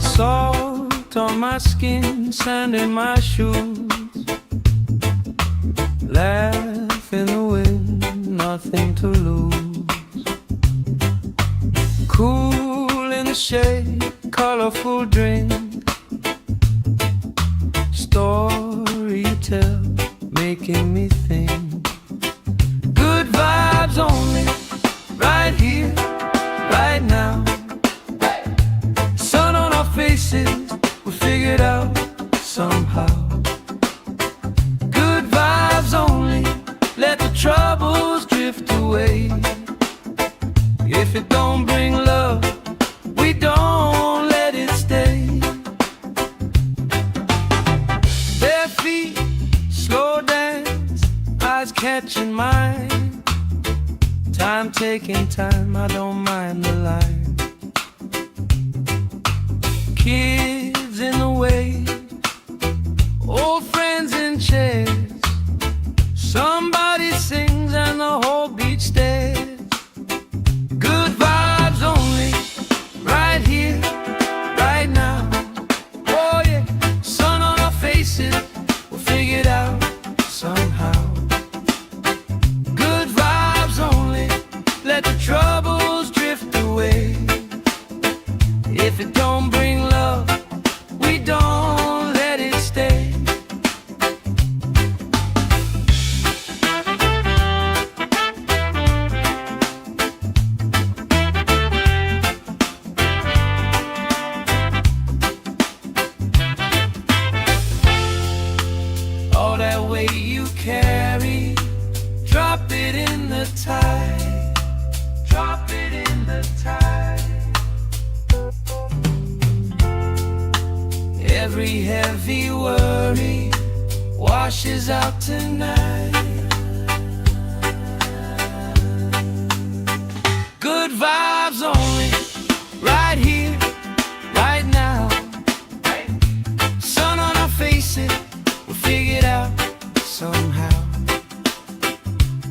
Salt on my skin, sand in my shoes. Laugh in the wind, nothing to lose. Cool in the shade, colorful drink, story you tell, making me think. Good vibes only, right here, right now. Sun on our faces, we figured out somehow. Good vibes only, let the troubles drift away. If it don't bring love, we don't let it stay. Bare feet, slow dance, eyes catching mine. Time taking time, I don't mind the line. Kids in the way, old friends in chairs. Somebody sings and the whole beach stares. Good vibes only, right here, right now. Oh yeah, sun on our faces, we'll figure it out somehow. Good vibes only, let the troubles drift away. If it don't bring love, we don't let it stay. All that weight you carry, drop it in the tide. Drop Every heavy worry washes out tonight. Good vibes only, right here, right now. Sun on our faces, we'll figure it out somehow.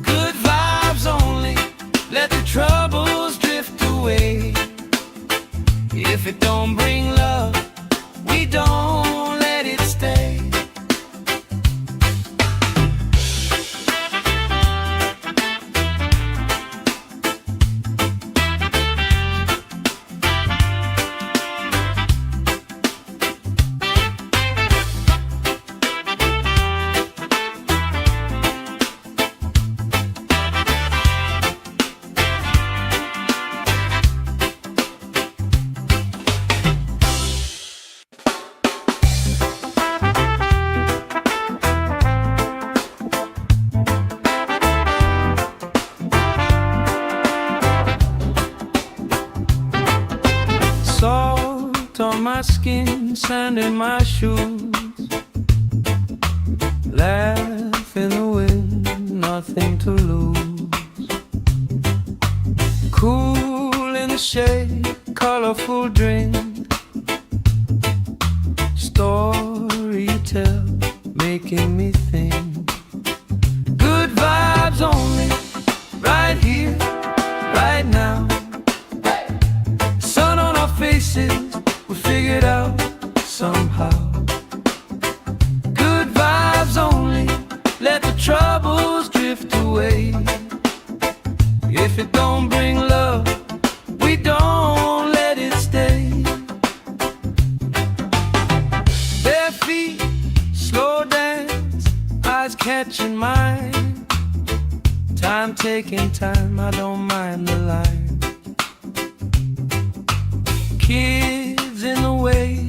Good vibes only, let the troubles drift away. If it don't bring love, we don't let it stay. Salt on my skin, sand in my shoes. Laugh in the wind, nothing to lose. Cool in the shade, colorful drink. Story you tell, making me think. Good vibes only, right here, right now. Sun on our faces, we figured out somehow. Good vibes only, let the troubles drift away. If it don't bring love, we don't let it stay. Bare feet, slow dance, eyes catching mine. Time taking time, I don't mind the line. Kids in the way,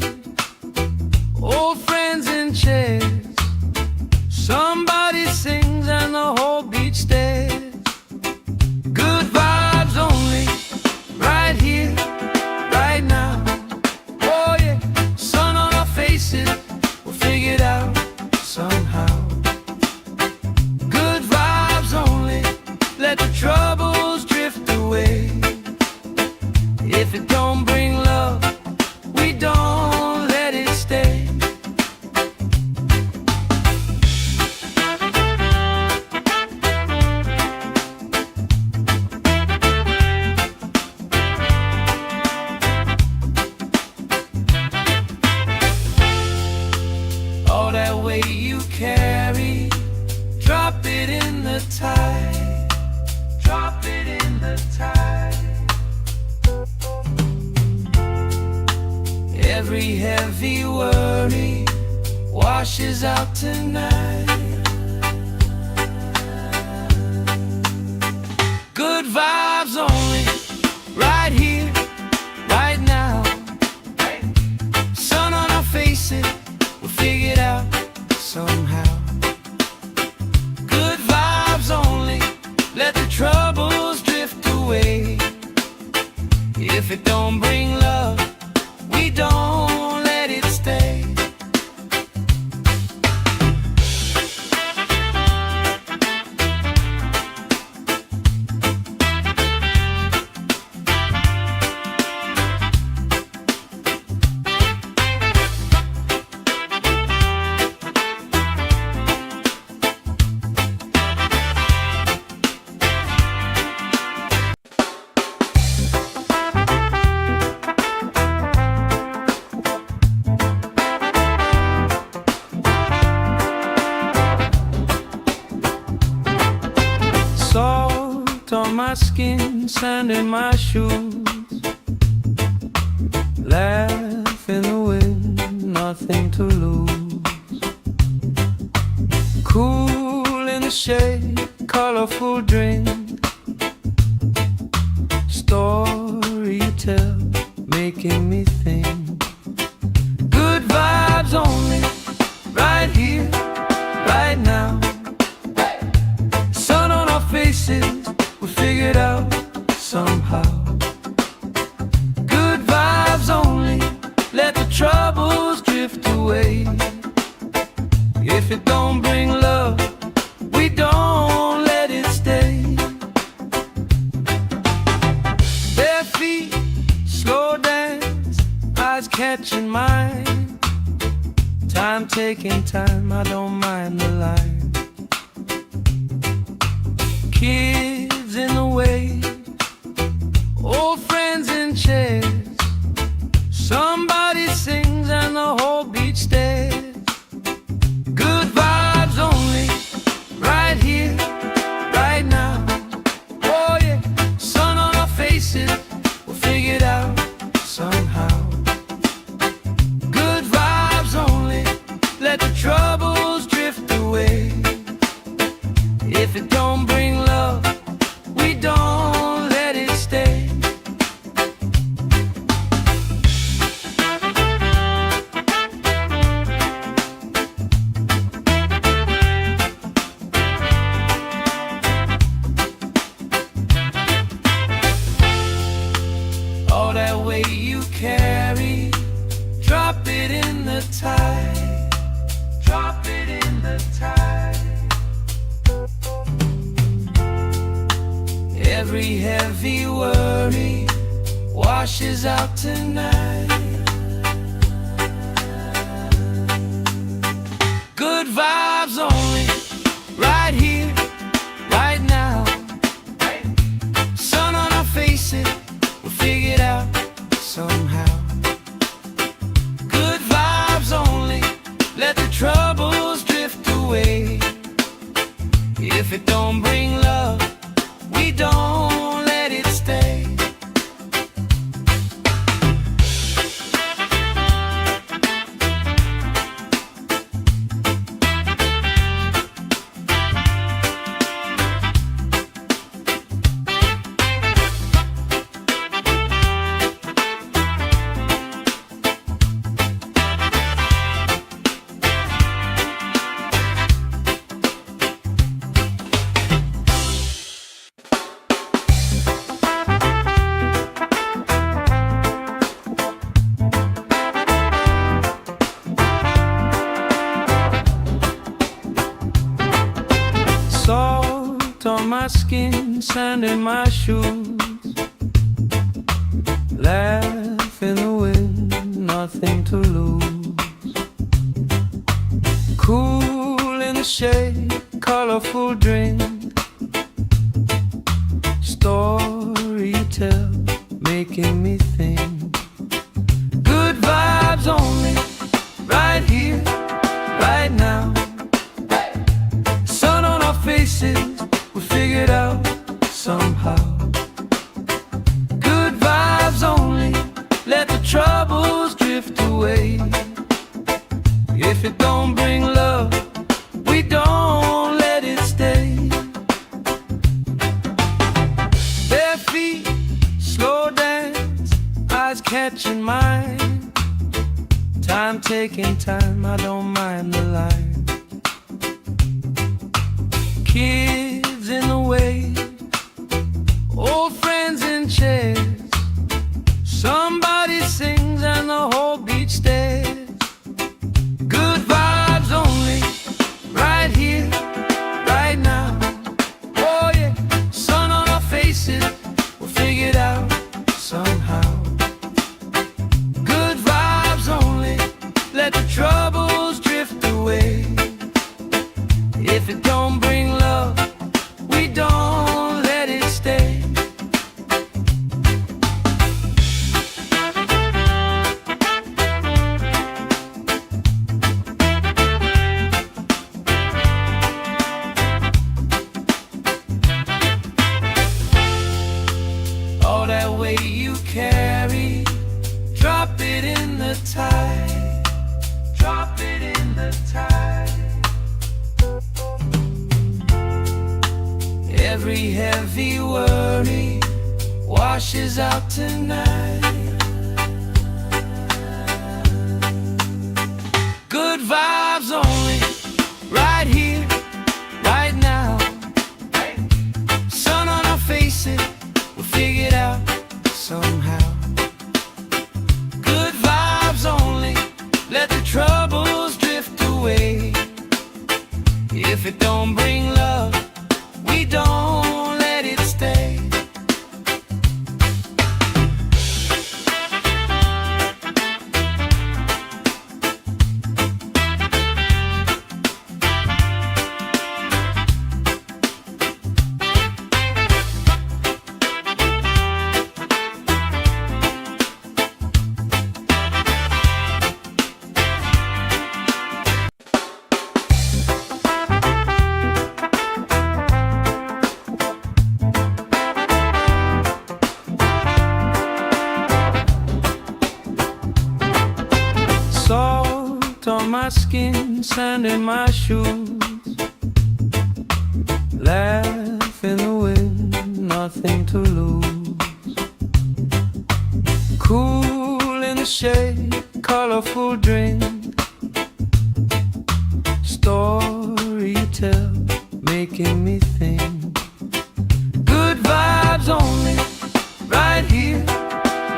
old friends in chairs. Somebody sings and the whole beach stares. Good vibes only, right here, right now. Oh yeah, sun on our faces, we'll figure it out somehow. Good vibes only, let the troubles drift away. If it don't bring love, we don't let it stay. All that weight you carry, drop it in the tide. Drop it in the tide. Every heavy worry washes out tonight. Good vibes only, right here, right now. Sun on our faces, we'll figure it out somehow. Good vibes only, let the troubles drift away. If it don't bring love, we don't let it stay. Salt on my skin, sand in my shoes. Laugh in the wind, nothing to lose. Cool in the shade, colorful drink. Story you tell, making me think. Good vibes only, right here, right now. Sun on our faces, we figured out somehow. Good vibes only, let the troubles drift away. away. If it don't bring love, we don't let it stay. Bare feet, slow dance, eyes catching mine. Time taking time, I don't mind the line. Kids in the way, old friends in chairs. Somebody sings and the whole beach stares. Good vibes only, right here, right now. Oh yeah, sun on our faces, we'll figure it out somehow. Good vibes only, let the troubles drift away. If it don't bring love, we don't let it stay. All that weight you carry, drop it in the tide. Drop it in the tide. Every heavy worry washes out tonight. Good vibes only, right here, right now. Sun on our faces, we'll figure it out somehow. Good vibes only, let the troubles drift away. If it don't bring love, we don't let it stay. Salt on my skin, sand in my shoes. Laugh in the wind, nothing to lose. Cool in the shade, colorful drink. Story you tell, making me think. Good vibes only, right here, right now. Sun on our faces, we'll figure it out somehow. Good vibes only, let the troubles drift away. If it don't bring love, we don't let it stay. Bare feet, slow dance, eyes catching mine. Time taking time, I don't mind the line. Kids in the way, old friends in chairs. Somebody sings and the whole beach stares. Good vibes only, right here, right now. Oh yeah, sun on our faces, we'll figure it out somehow. Good vibes only, let the troubles drift away. If it don't bring love, we don't let it stay. All that weight you carry, drop it in the tide. Drop it in the tide. Every heavy worry washes out tonight. Good vibes only, right here, right now. Sun on our faces, we'll figure it out somehow. Good vibes only, let the trouble If it don't bring love, we don't let it stay. Salt on my skin, sand in my shoes. Laugh in the wind, nothing to lose. Cool in the shade, colorful drink. Story you tell, making me think. Good vibes only, right here,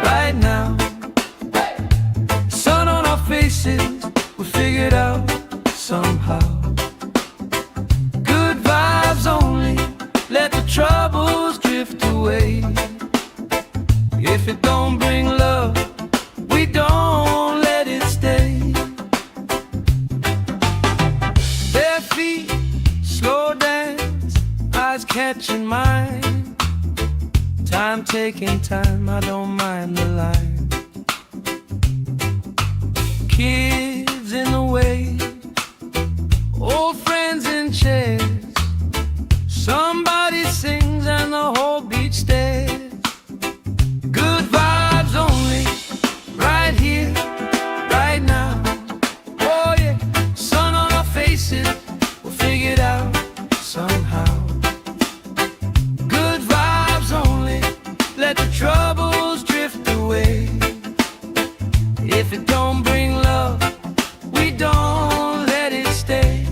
right now. Sun on our faces, we figured out somehow. Good vibes only, let the troubles drift away. If it don't bring love, we don't let it stay. Bare feet, slow dance, eyes catching mine. Time taking time, I don't mind the line. Kids in the way, old friends in chairs. Somebody sings and the whole beach stares. Good vibes only, right here, right now. Oh yeah, sun on our faces, we'll figure it out somehow. Good vibes only, let the troubles drift away. If it don't bring love, we don't let it stay.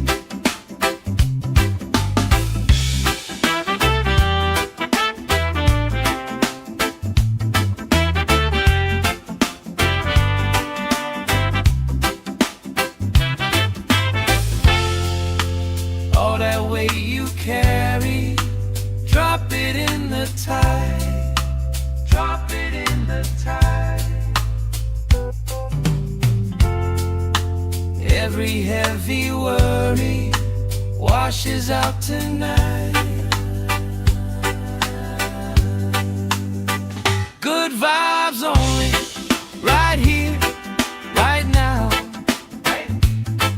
All that weight you carry, drop it in the tide. Drop it in the tide. Every heavy worry washes out tonight. Good vibes only, right here, right now.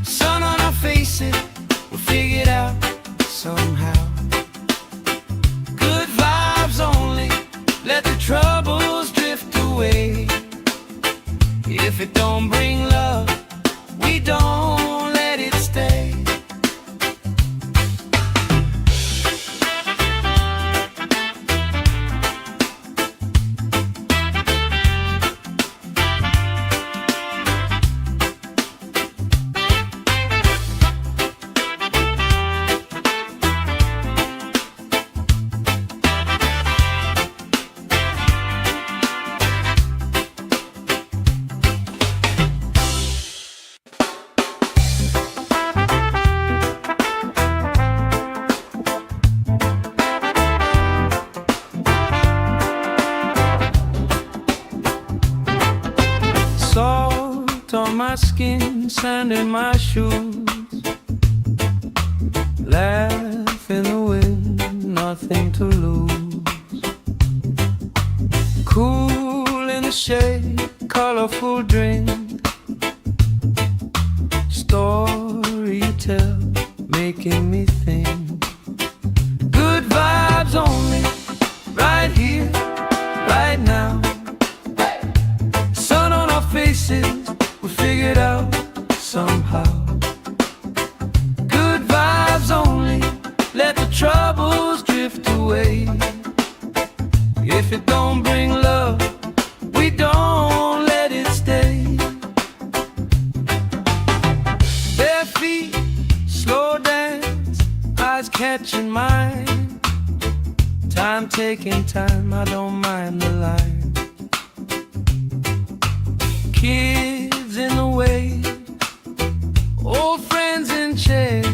Sun on our faces, we'll figure it out somehow. Good vibes only, let the troubles drift away. If it don't bring love, we don't let it stay. Salt on my skin, sand in my shoes. Laugh in the wind, nothing to lose. Cool in the shade, colorful drink. Story you tell, making me think. Good vibes only, right here, right now. Sun on our faces, we figured out somehow. Good vibes only, let the troubles drift away. If it don't bring love, we don't let it stay. Bare feet, slow dance, eyes catching mine. Time taking time, I don't mind the line. Kids in the way, old friends in chairs.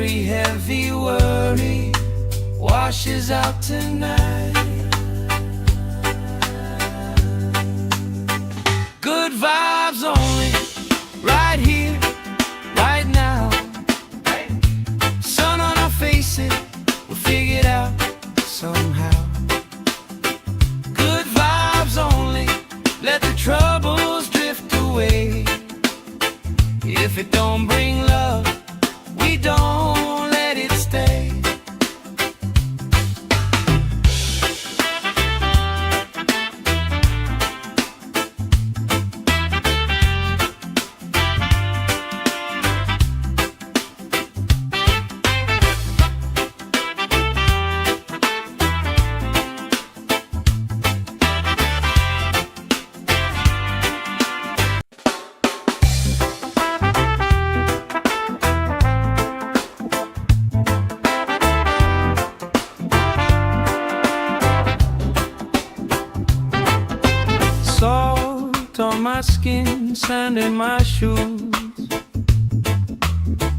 Every heavy worry washes out tonight. Good vibes only, right here, right now. Sun on our faces, we'll figure it out somehow. Good vibes only, let the troubles drift away. If it don't bring love, we don't let it stay. Salt on my skin, sand in my shoes.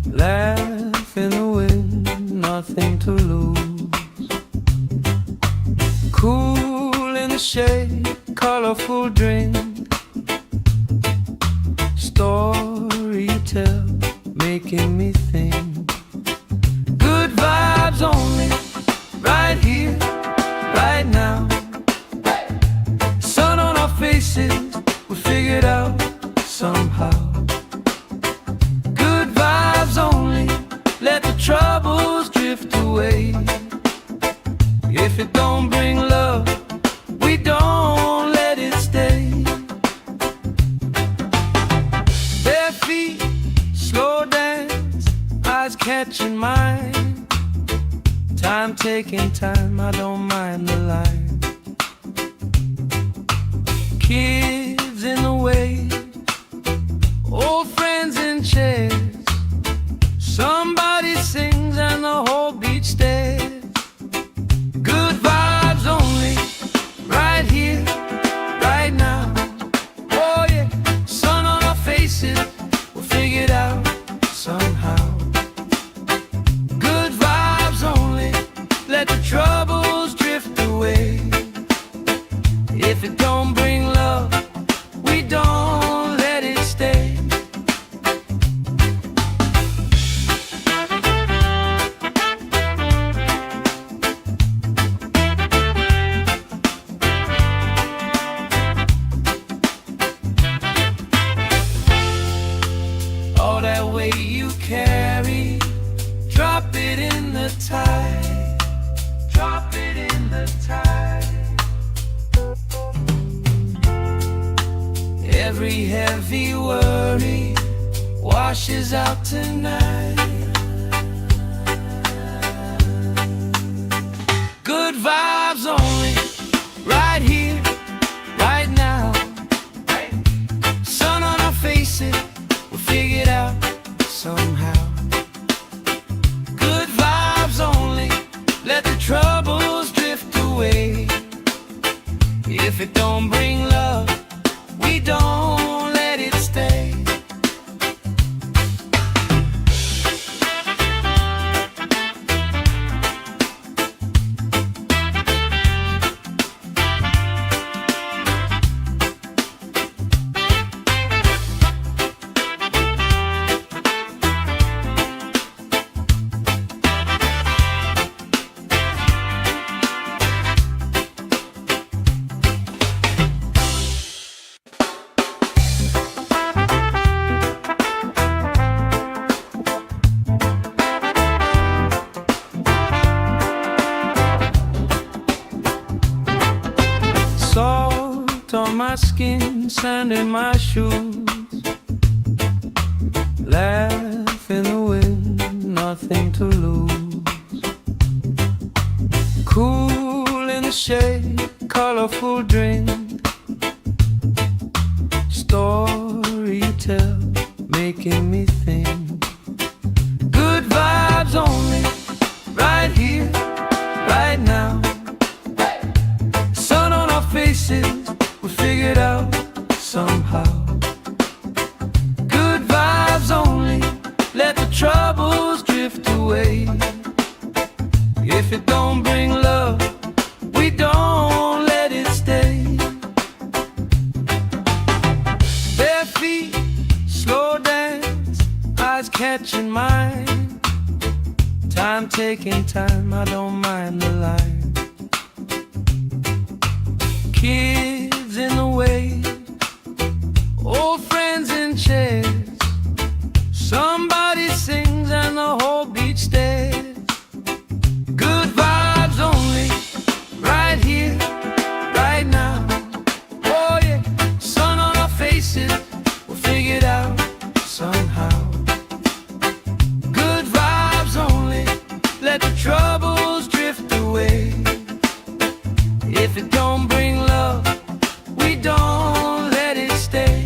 Laugh in the wind, nothing to lose. Cool in the shade, colorful drink. Story you tell, making me think. Good vibes only, right here, right now. Sun on our faces, we figure it out somehow. Good vibes only, let the troubles drift away. If it don't bring love, we don't let it stay. Bare feet, slow dance, eyes catching mine. Time taking time, I don't mind the line. Kids in the wave, old friends in chairs. Somebody sings and the whole beach stares. Good vibes only, right here, right now. Oh yeah, sun on our faces, we'll figure it out somehow. Good vibes only, let the troubles drift away. If it don't bring love, we don't let it stay. All that weight you carry, drop it in the tide. Drop it in the tide. Every heavy worry washes out tonight. Good vibes only, right here, right now. Sun on our faces, we'll figure it out somehow. Good vibes only, let the troubles drift away. If it don't bring love, we don't let it stay. Salt on my skin, sand in my shoes. Laugh in the wind, nothing to lose. Cool in the shade, colorful drink. Story you tell, making me think. Good vibes only, right here, right now. Sun on our faces, we figure it out somehow. Good vibes only, let the troubles drift away. away. If it don't bring love, we don't let it stay. Bare feet, slow dance, eyes catching mine. Time taking time, I don't mind the line. Kids in the way, old friends in chairs. Somebody sings and the whole beach stares. Good vibes only, right here, right now. Oh yeah, sun on our faces, we'll figure it out somehow. Good vibes only, let the troubles drift away. If it don't bring love, we don't let it stay.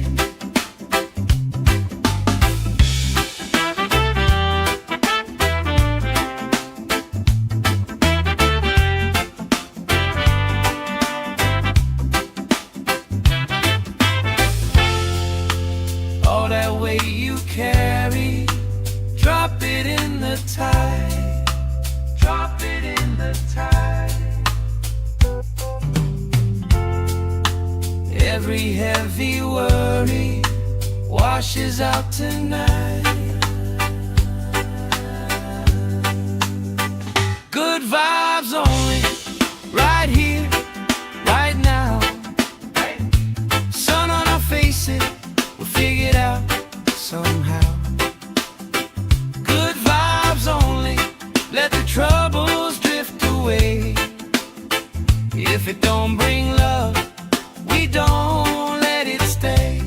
All that weight you carry, drop it in the tide. Drop it in the tide. Every heavy worry washes out tonight. Good vibes only, right here, right now. Sun on our faces, we'll figure it out somehow. Good vibes only, let the troubles drift away. If it don't bring love, we don't let it stay.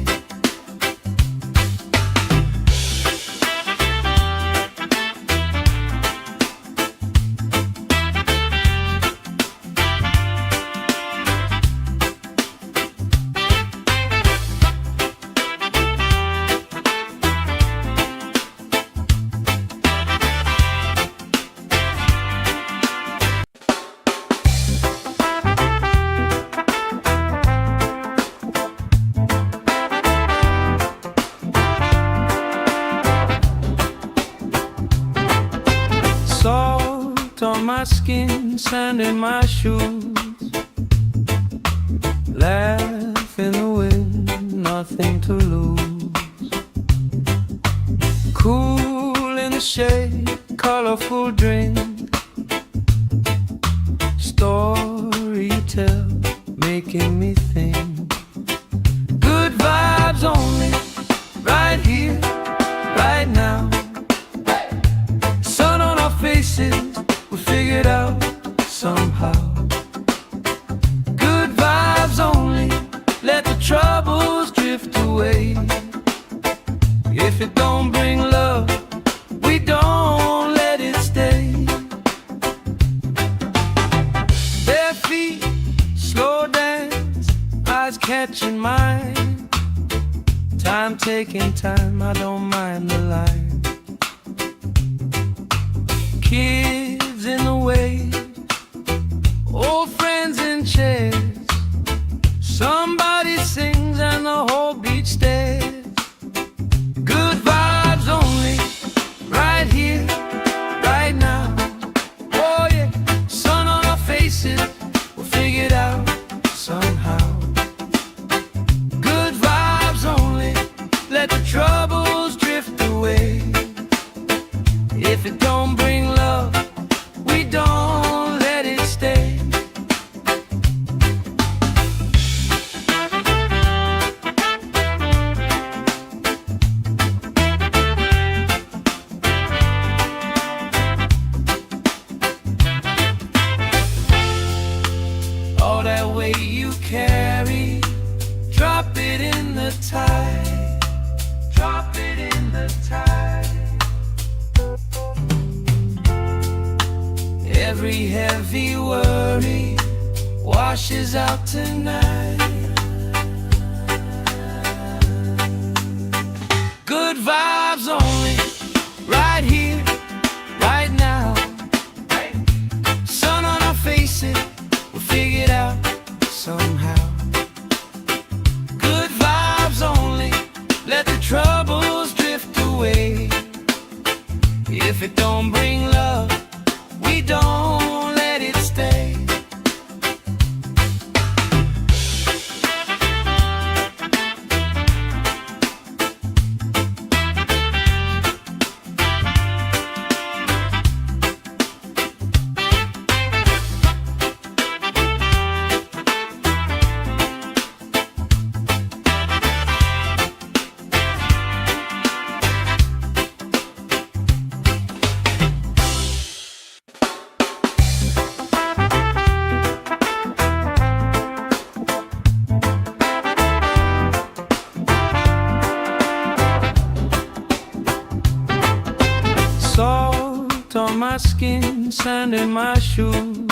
Salt on my skin, sand in my shoes. Laugh in the wind, nothing to lose. Cool in the shade, colorful drink. Story you tell, making me think. Good vibes only, right here, right now. Sun on our faces, we'll figure it out somehow. Good vibes only, let the troubles drift away. If it don't bring love, we don't let it stay. Bare feet, slow dance, eyes catching mine. Time taking time, I don't mind the line. Kids in the way, old friends in chairs. Somebody sings and the whole beach stares. Good vibes only, right here, right now. Oh yeah, sun on our faces, we'll figure it out somehow. Good vibes only, let the troubles drift away. If it don't bring love, we don't let it stay. All that weight you carry, drop it in the tide. Drop it in the tide. Every heavy worry washes out tonight. Good vibes only, right here, right now. Sun on our faces, we'll figure it out somehow. Good vibes only, let the troubles drift away. If it don't bring love, we don't let it stay. Salt on my skin, sand in my shoes,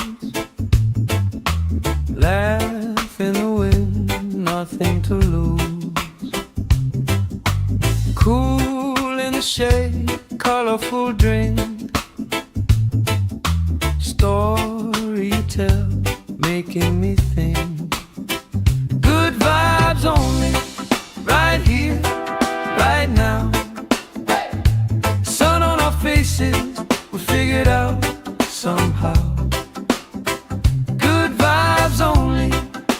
laugh in the wind, nothing to lose. Cool in the shade, colorful drink, story you tell, making me think. Good vibes only, right here, right now. Sun on our faces, we figured out somehow. Good vibes only,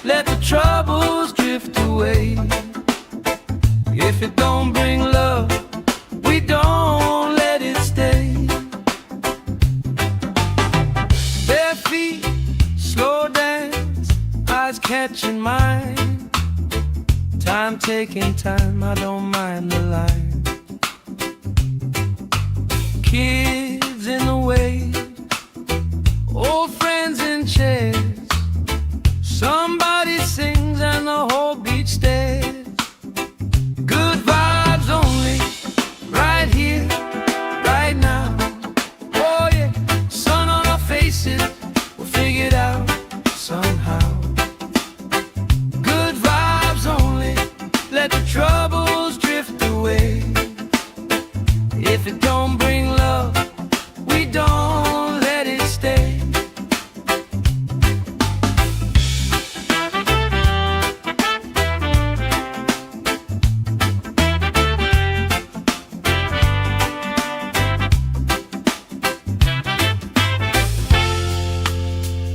let the troubles drift away. If it don't bring love, we don't let it stay. Bare feet, slow dance, eyes catching mine. Time taking time, I don't mind the line. Kids in the wave, old friends in chairs. Somebody sings and the whole beach stares. Good vibes only, right here, right now. Oh yeah, sun on our faces, we'll figure it out somehow. Good vibes only, let the troubles drift away. If it don't bring love, we don't let it stay.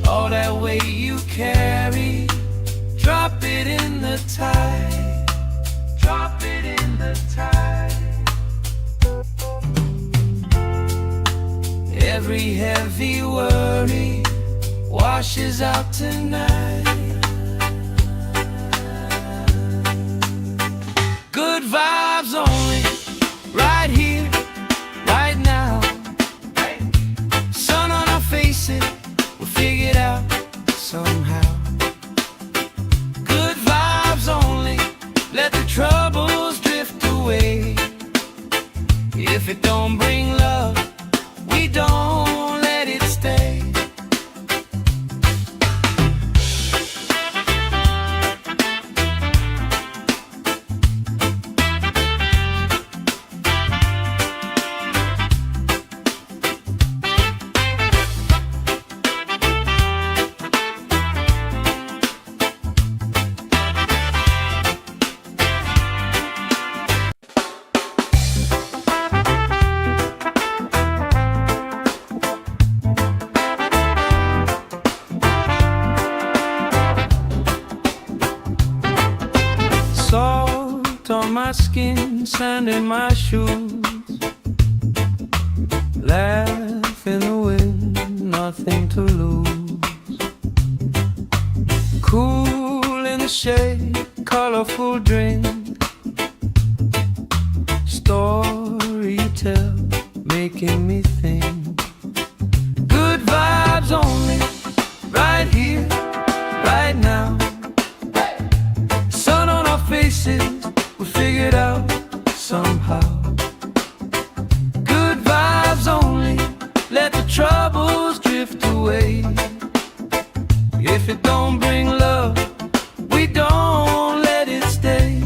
All that weight you carry, drop it in the tide. Drop it in the tide. Every heavy worry washes out tonight. Good vibes only, right here, right now. Sun on our faces, we'll figure it out somehow. Good vibes only, let the troubles drift away. If it don't bring love, we don't let it stay. Salt on my skin, sand in my shoes, laugh in the wind, nothing to lose. Cool in the shade, colorful drink, story you tell, making me think. Good vibes only, right here, right now. Sun on our faces, we figured out somehow. Good vibes only, let the troubles drift away. If it don't bring love, we don't let it stay.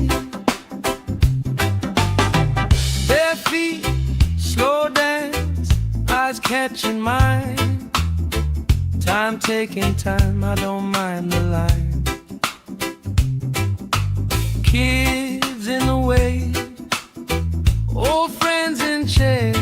Bare feet, slow dance, eyes catching mine. Time taking time, I don't mind the line. Kids in the wave, old friends in chairs.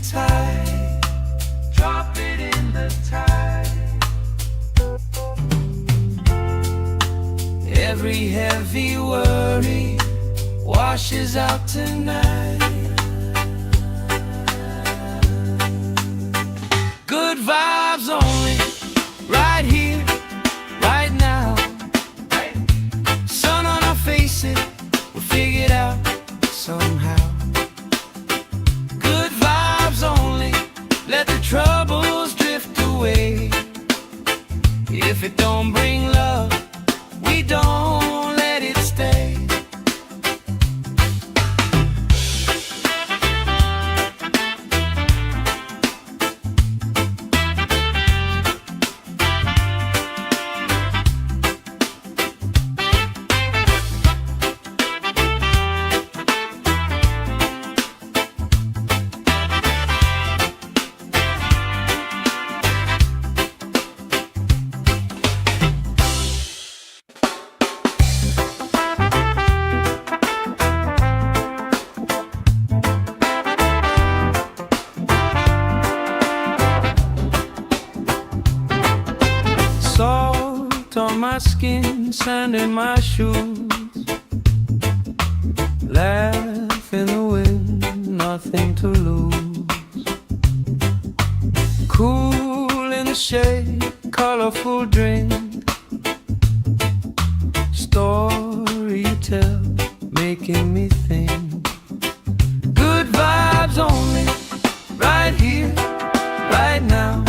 tide. Drop it in the tide. Every heavy worry washes out tonight. Good vibes only, right here, right now. Sun on our faces, we'll figure it out somehow. Good vibes only, let the troubles drift away. If it don't bring love, we don't let it stay. Salt on my skin, sand in my shoes. Laugh in the wind, nothing to lose. Cool in the shade, colorful drink. Story you tell, making me think. Good vibes only, right here, right now.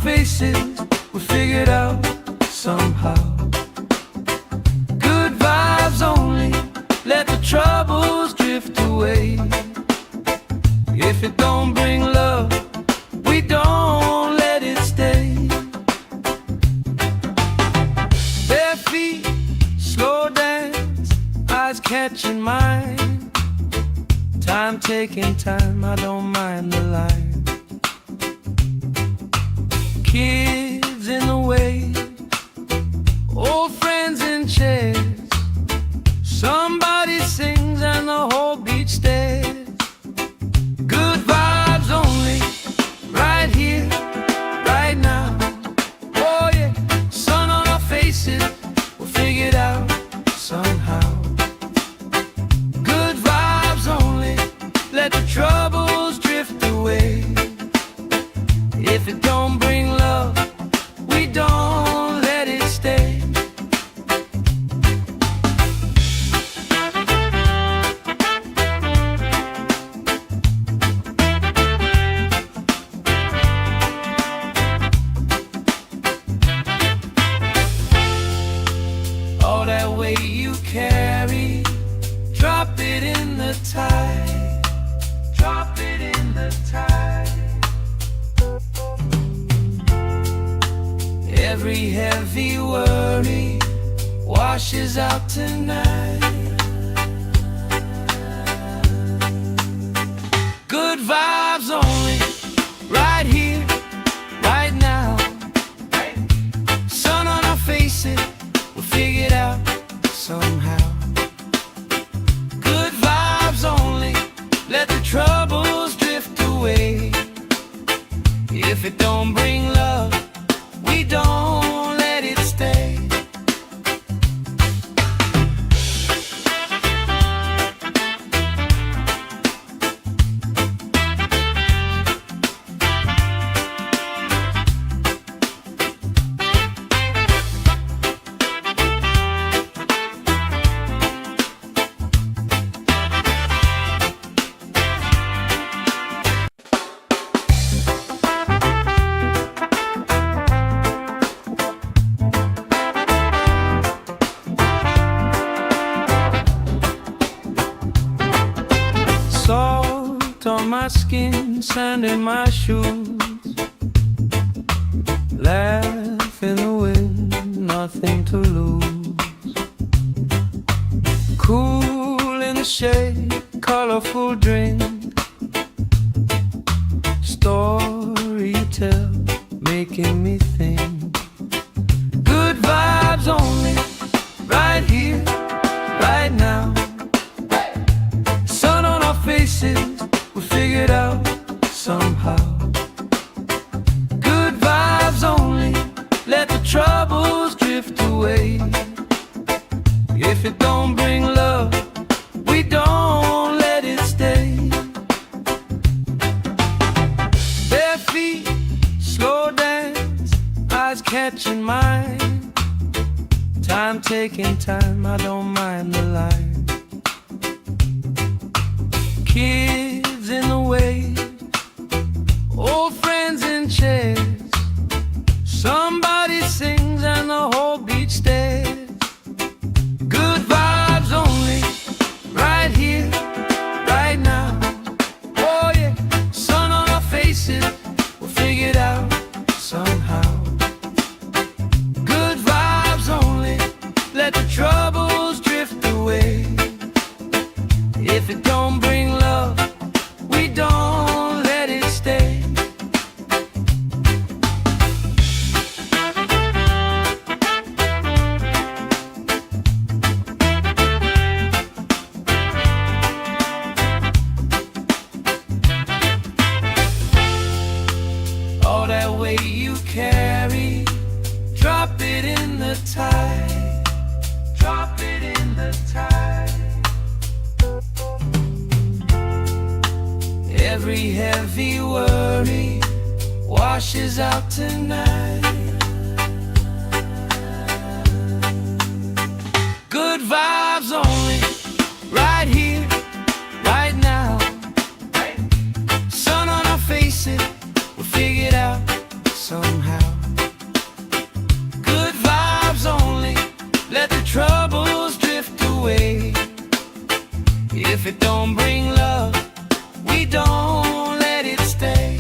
Faces, we figured out somehow. Good vibes only, let the troubles drift away. If it don't bring love, we don't let it stay. Bare feet, slow dance, eyes catching mine. Time taking time, I don't mind the line. Kids in the way, old friends in chairs. Somebody sings and the whole beach stares. Good vibes only, right here, right now. Oh yeah, sun on our faces, we'll figure it out somehow. Good vibes only, let the troubles drift away. If it don't bring love, we don't let it stay. All that weight you carry, drop it in the tide. Drop it in the tide. Every heavy worry washes out tonight. Good vibes only, right here, right now. Sun on our faces, we'll figure it out somehow. Good vibes only, let the troubles drift away. If it don't bring love, we don't let it stay. Salt on my skin, sand in my shoes. Laugh in the wind, nothing to lose. Cool in the shade, colorful drink. Story you tell, making me think. Good vibes only, right here, right now. Sun on our faces, If it don't bring love, we don't let it stay. Bare feet, slow dance, eyes catching mine. Time taking time, I don't mind the line. Kids in the way, old friends in chairs. Somebody sings and the whole beach stares. Good vibes only, right here, right now. Oh yeah, sun on our faces, we'll figure it out somehow. Good vibes only, let the troubles drift away. If it don't bring love, we don't let it stay. All that weight you carry, drop it in the tide. Drop it in the tide. Every heavy worry washes out tonight. Good vibes only, right here, right now. Sun on our faces, we'll figure it out somehow. Good vibes only, let the troubles drift away. If it don't bring love, we don't let it stay.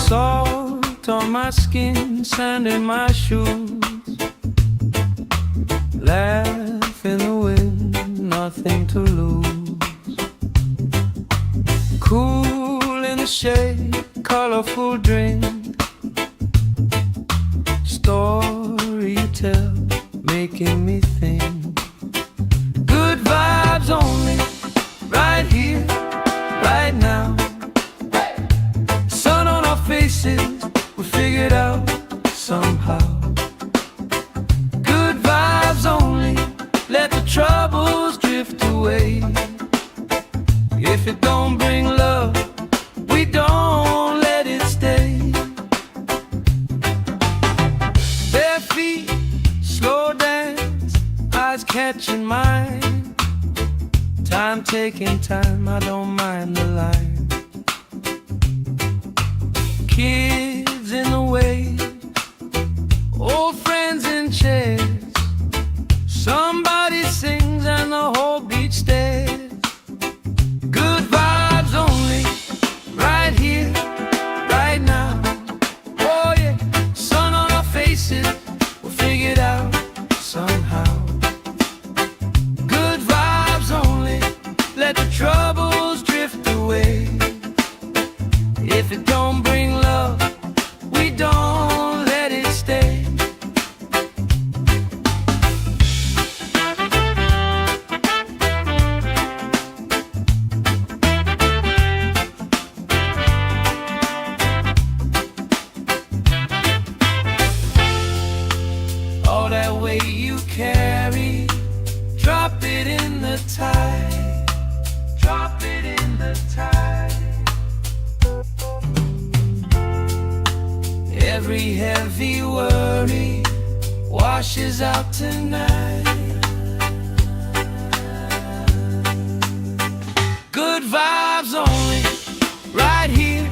Salt on my skin, sand in my shoes. Laugh in the wind, nothing to lose. Cool in the shade, colorful drink. Story you tell, making me think. Good vibes only, right here, right now. Sun on our faces, we figure it out somehow. Good vibes only, let the troubles drift away. If it don't bring love, we don't let it stay. Bare feet, slow dance, eyes catching mine. Time taking time, I don't mind the line. Kids in the way, old friends in chairs. Somebody sings and the whole beach stares. Good vibes only, right here, right now. Oh yeah, sun on our faces, we'll figure it out somehow. Good vibes only, let the troubles drift away. If it don't bring love, we don't let it stay. All that weight you carry, drop it in the tide. Drop it in the tide. Every heavy worry washes out tonight. Good vibes only, right here,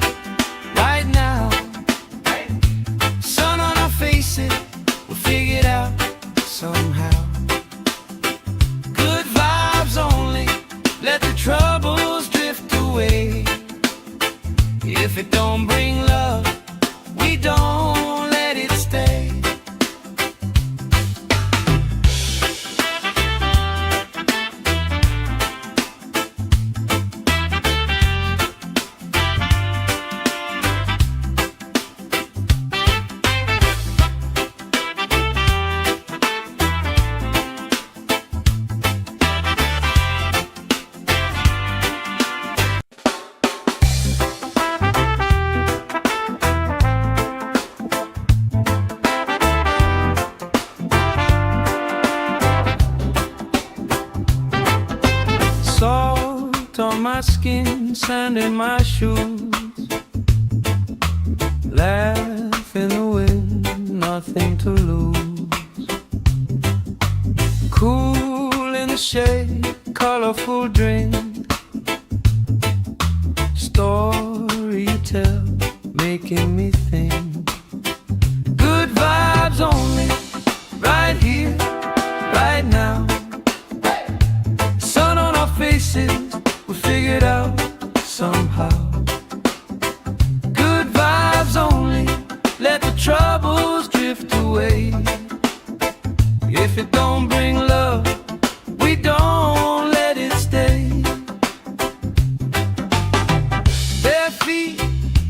right now. Sun on our faces, we'll figure it out somehow. Good vibes only, let the troubles drift away. If it don't bring love, we don't let it stay. Salt on my skin, sand in my shoes, laugh in the wind, nothing to lose. Cool in the shade, colorful drink, story you tell, making me think. Good vibes only, right here, right now. Sun on our faces, we figured out somehow. Good vibes only, let the troubles drift away. If it don't bring love, we don't let it stay. Bare feet,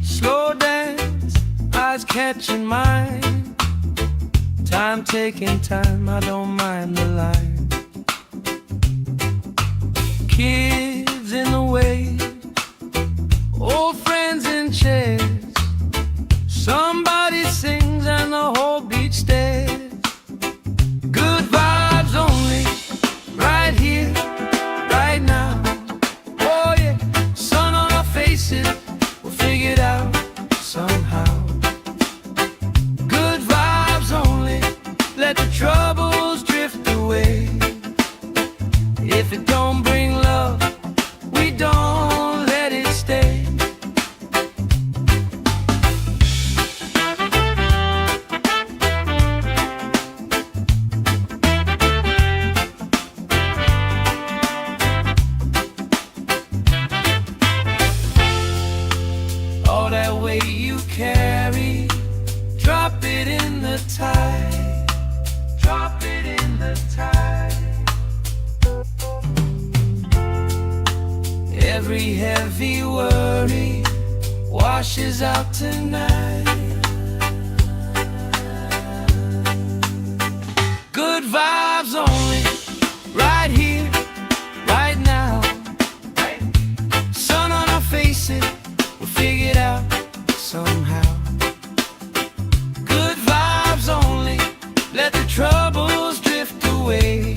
slow dance, eyes catching mine. Time taking time, I don't mind the line. Kids in the wave, old friends in chairs. Somebody sings and the whole beach stares. Good vibes only, right here, right now. Oh yeah, sun on our faces, we'll figure it out somehow. Good vibes only, let the troubles drift away. If it don't bring love, we don't let it stay. All that weight you carry, drop it in the tide. Drop it in the tide. Every heavy worry washes out tonight. Good vibes only, right here, right now. Sun on our faces, we'll figure it out somehow. Good vibes only, let the troubles drift away.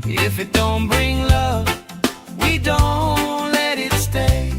If it don't bring love, we don't let it stay.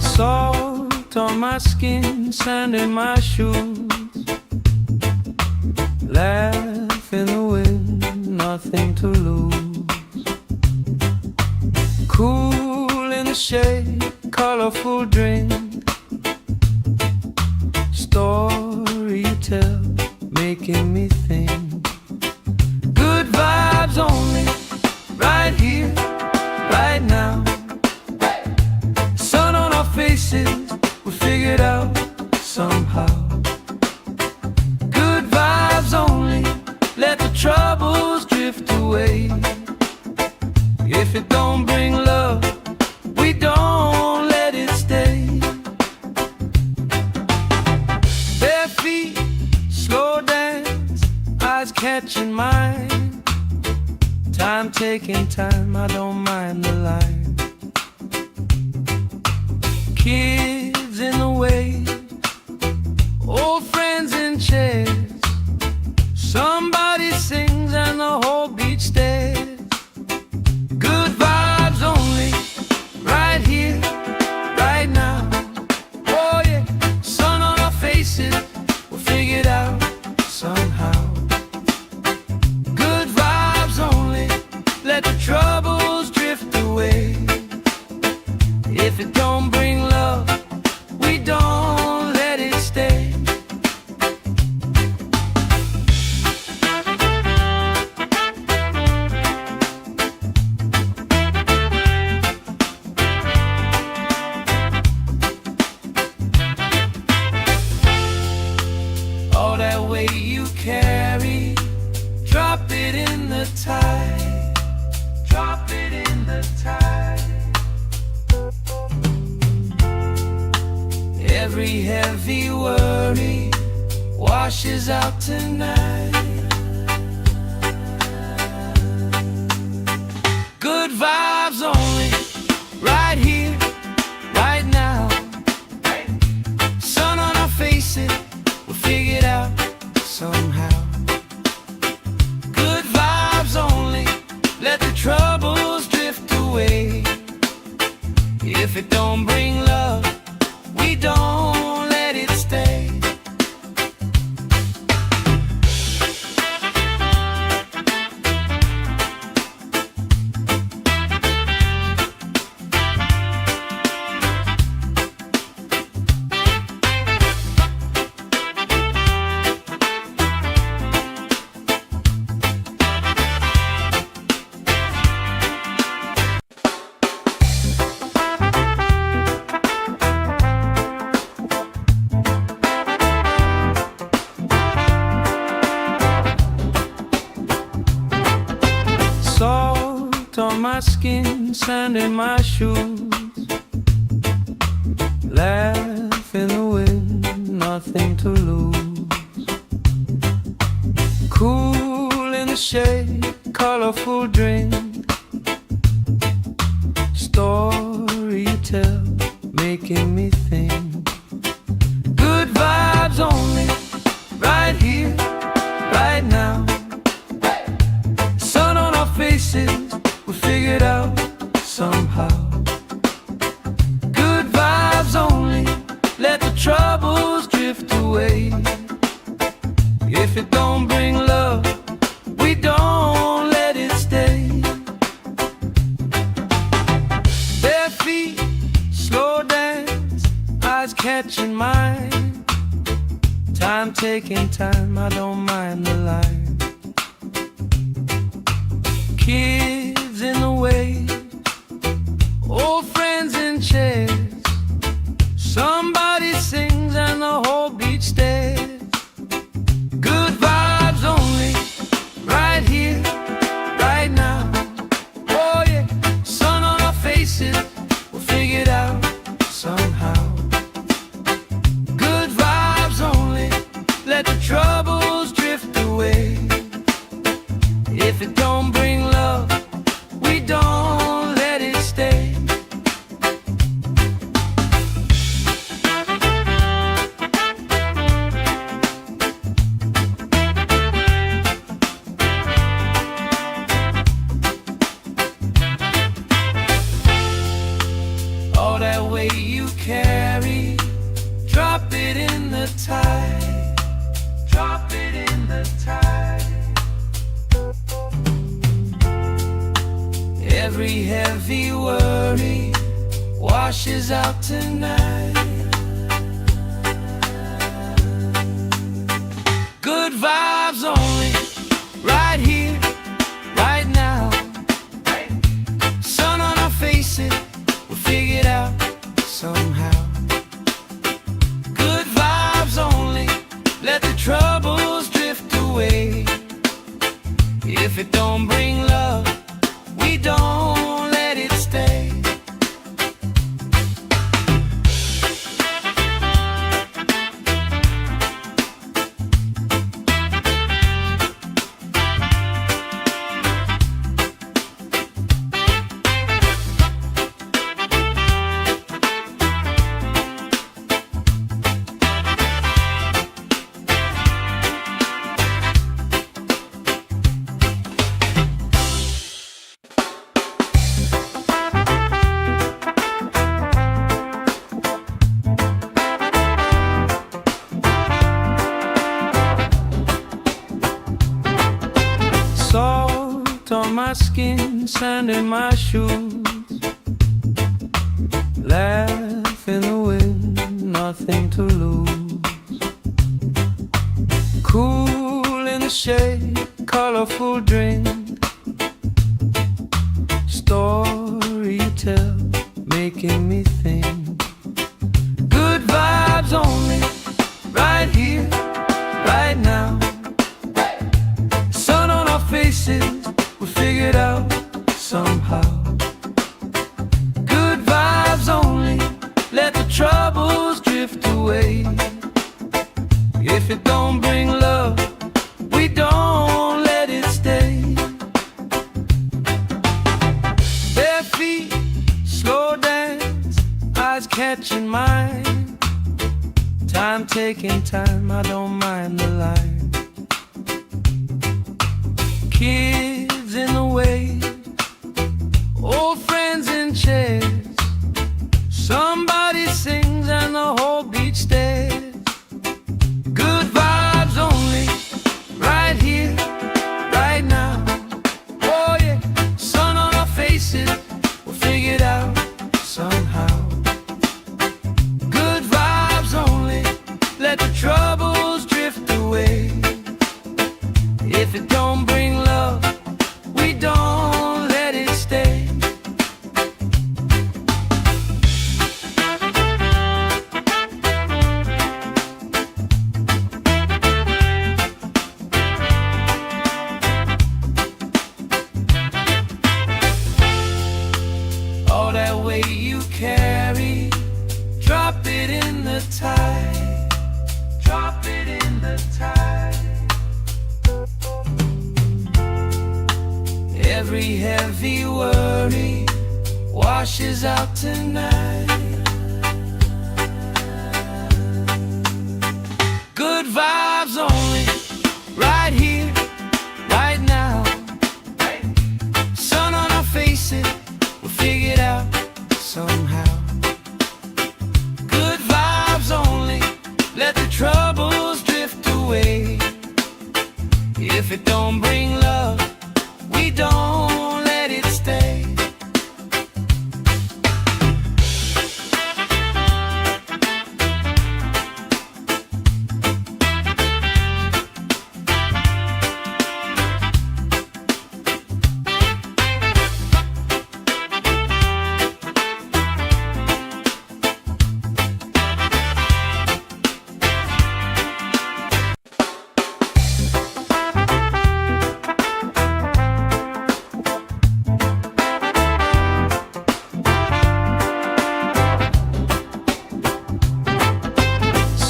Salt on my skin, sand in my shoes, laugh in the wind, nothing to lose. Cool in the shade, colorful drink, story you tell, making me think. Good vibes only, right here, right now. Sun on our faces, we figured out somehow. Good vibes only, let the troubles drift away. If it don't bring love, we don't let it stay. Bare feet, slow dance, eyes catching mine. Time taking time, I don't mind the line. Kids in the wave, old friends in chairs. All that weight you carry, drop it in the tide. Drop it in the tide. Every heavy worry washes out tonight. Good vibes only, right here, right now. Sun on our faces, we'll figure it out somehow. Good vibes only, let the troubles drift away. If it don't bring love, we don't let it stay. Salt on my skin, sand in my shoes. Laugh in the wind, nothing to lose. Cool in the shade, colorful drink. Story you tell, making me think. Good vibes only, right here, right now. Sun on our faces, we'll figure it out somehow. Good vibes only, let the troubles drift away. If it don't bring love, we don't let it stay. Bare feet, slow dance, eyes catching mine. Time taking time, I don't mind the line. Kids in the way, old friends in chairs. Somebody sings and the whole beach stares. Good vibes only, right here, right now. Oh yeah, sun on our faces, we'll figure it out somehow. Good vibes only, let the troubles drift away. If it don't bring love, we don't let it stay. All that weight you carry, drop it in the tide. Drop it in the tide. Every heavy worry washes out tonight. Good vibes only, right here, right now. Sun on our faces, we'll figure it out somehow. Good vibes only, let the troubles drift away. If it don't bring love, we don't let it stay. Salt on my skin, sand in my shoes. Laugh in the wind, nothing to lose. Cool in the shade, colorful drink. Story you tell, making me think. Good vibes only, right here, right don't mind the line. Kids in the wave, old friends in chairs. Somebody sings and the whole beach stares. Good vibes only, right here, right now. Oh yeah, sun on our faces, we'll figure it out somehow. Good vibes only, let the troubles drift away. If it don't bring love, we don't let it stay. All that weight you carry, drop it in the tide. Drop it in the tide. Every heavy worry washes out tonight. Good vibes only, right here, right now. Sun on our faces, we'll figure it out somehow. Good vibes only, let the troubles drift away. If it don't bring love, we don't let it stay.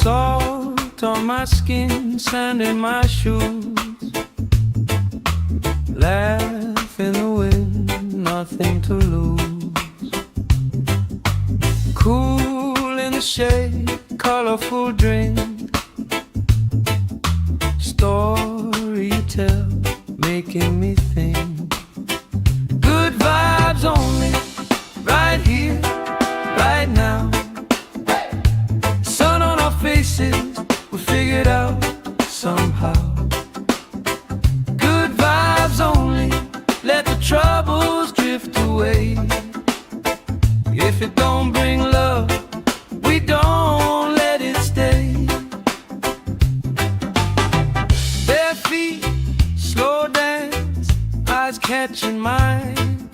Salt on my skin, sand in my shoes. Laugh in the wind, nothing to lose. Cool in the shade, colorful drink. Story you tell, making me think. Good vibes only, right here, right now. Sun on our faces, we'll figure it out somehow. Good vibes only, let the troubles drift away. If it don't bring love, we don't let it stay. Bare feet, slow dance, eyes catching mine.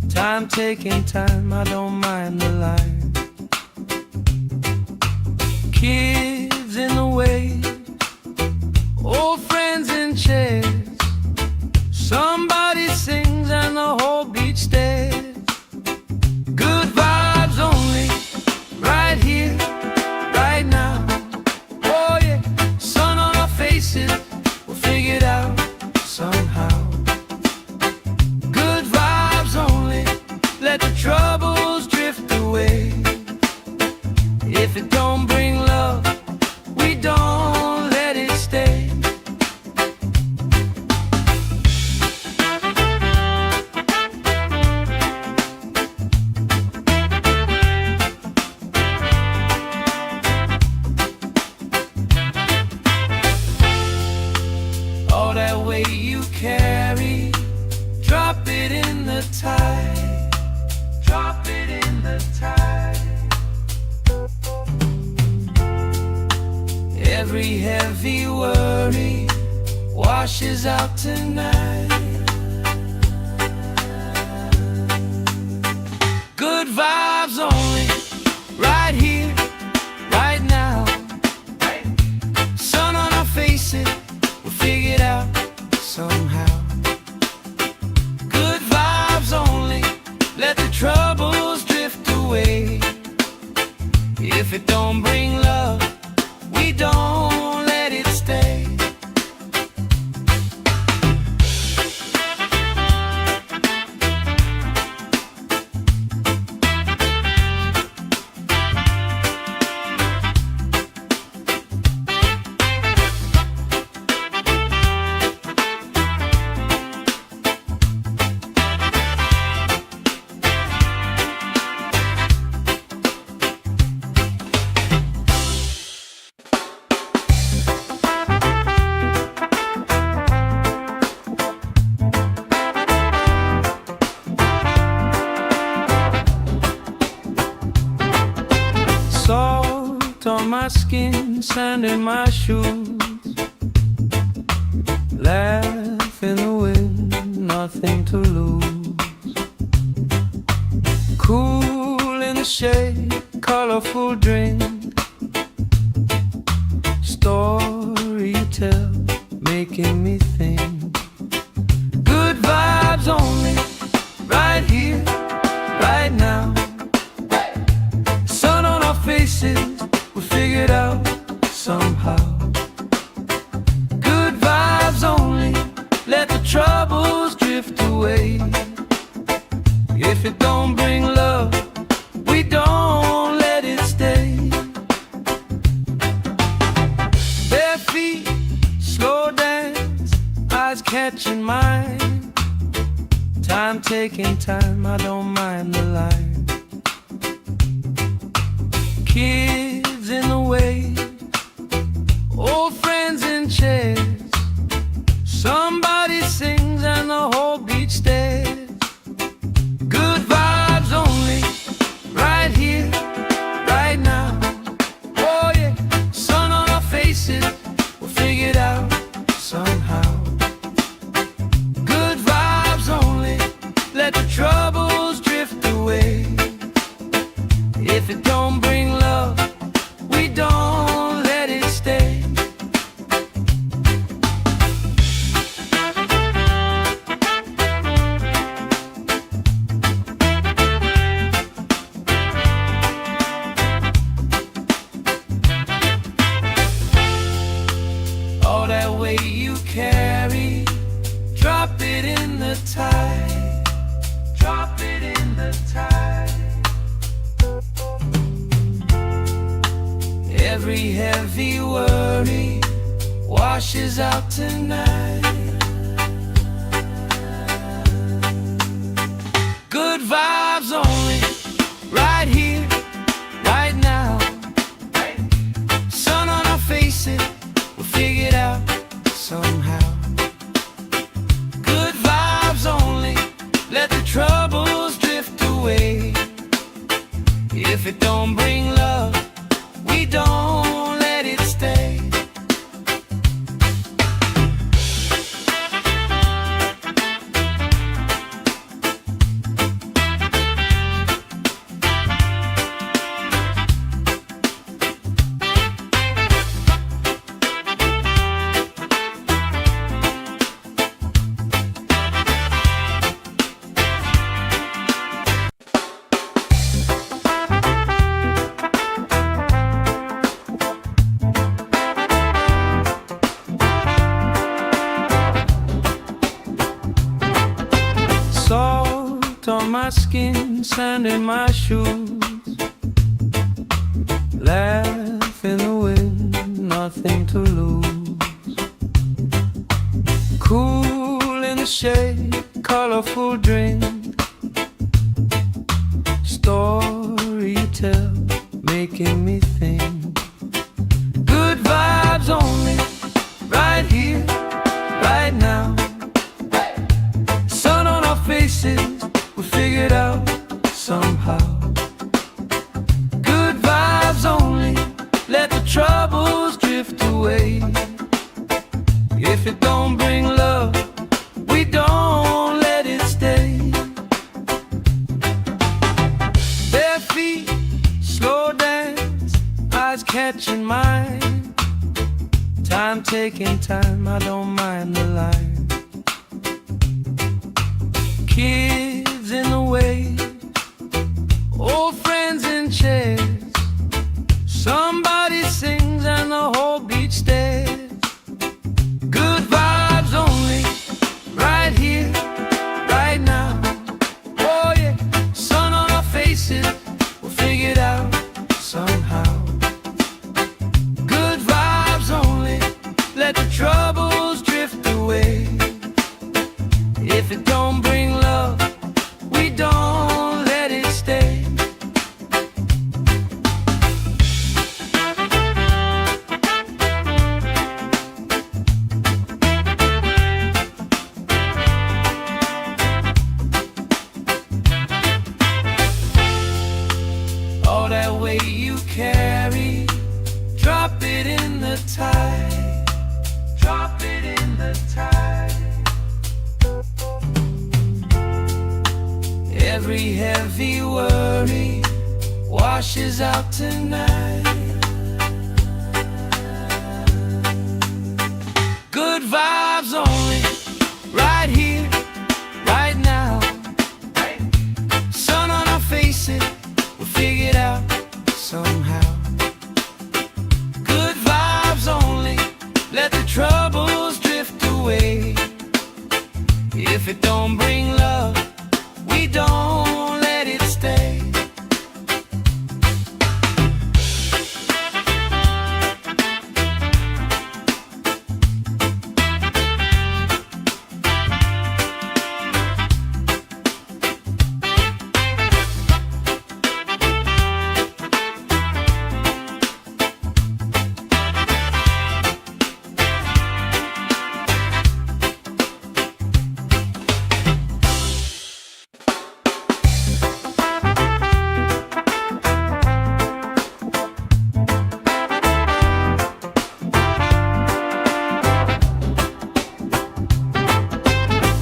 Time taking time, I don't mind the line. Kids in the wave, old friends in chairs. Somebody sings and the whole beach stares. Good vibes only, right here, right now. Oh yeah, sun on our faces, we'll figure it out somehow. Good vibes only, let the troubles drift away. If it don't bring love, we don't let it stay. All that weight you carry, drop it in the tide. Drop it in the tide. Every heavy worry washes out tonight. Good vibes only, right here, right now. Sun on our faces, we'll figure it out somehow. Good vibes only, let the troubles drift away. If it don't bring love, we don't let it stay. skin, sand in my shoes. Laugh in the wind, nothing to lose. Cool in the shade, colorful drink. Story you tell, making me think. Good vibes only, right here, right now. Sun on our faces, we figured out somehow. Good vibes only, let the troubles drift away. If it don't bring love, we don't let it stay. Bare feet, slow dance, eyes catching mine. Time taking time, I don't mind the line. Kids in the way, old friends in chairs. Somebody sings and the whole beach stares. Good vibes only, right here, right now. Oh yeah, sun on our faces, we'll figure it out somehow. Good vibes only, let the troubles drift away. If it don't bring love, we don't let it stay. All that weight you carry, drop it in the tide. Drop it in the tide. Every heavy worry washes out tonight. Good vibes only, right here, right now. Sun on our faces, we'll figure it out somehow. Good vibes only, let the troubles drift away. If it don't bring love, we don't let it stay. Salt on my skin, sand in my shoes. Laugh in the wind, nothing to lose. Cool in the shade, colorful drink. Story you tell, making me think. Good vibes only, right here, right now. Sun on our faces, we figured out somehow. Good vibes only, let the troubles drift away. If it don't bring love, we don't let it stay. Bare feet, slow dance, eyes catching mine. Time taking time, I don't mind the line. Kids in the way, old friends in chairs. Somebody sings and the whole beach stares. Good vibes only, right here, right now. Oh yeah, sun on our faces, we'll figure it out somehow. Good vibes only, let the troubles drift away. If it don't bring love, we don't let it stay. Every heavy worry washes out tonight. Good vibes only, right here, right now. Sun on our faces, we'll figure it out somehow. Good vibes only, let the troubles drift away. If it don't bring love, we don't let it stay.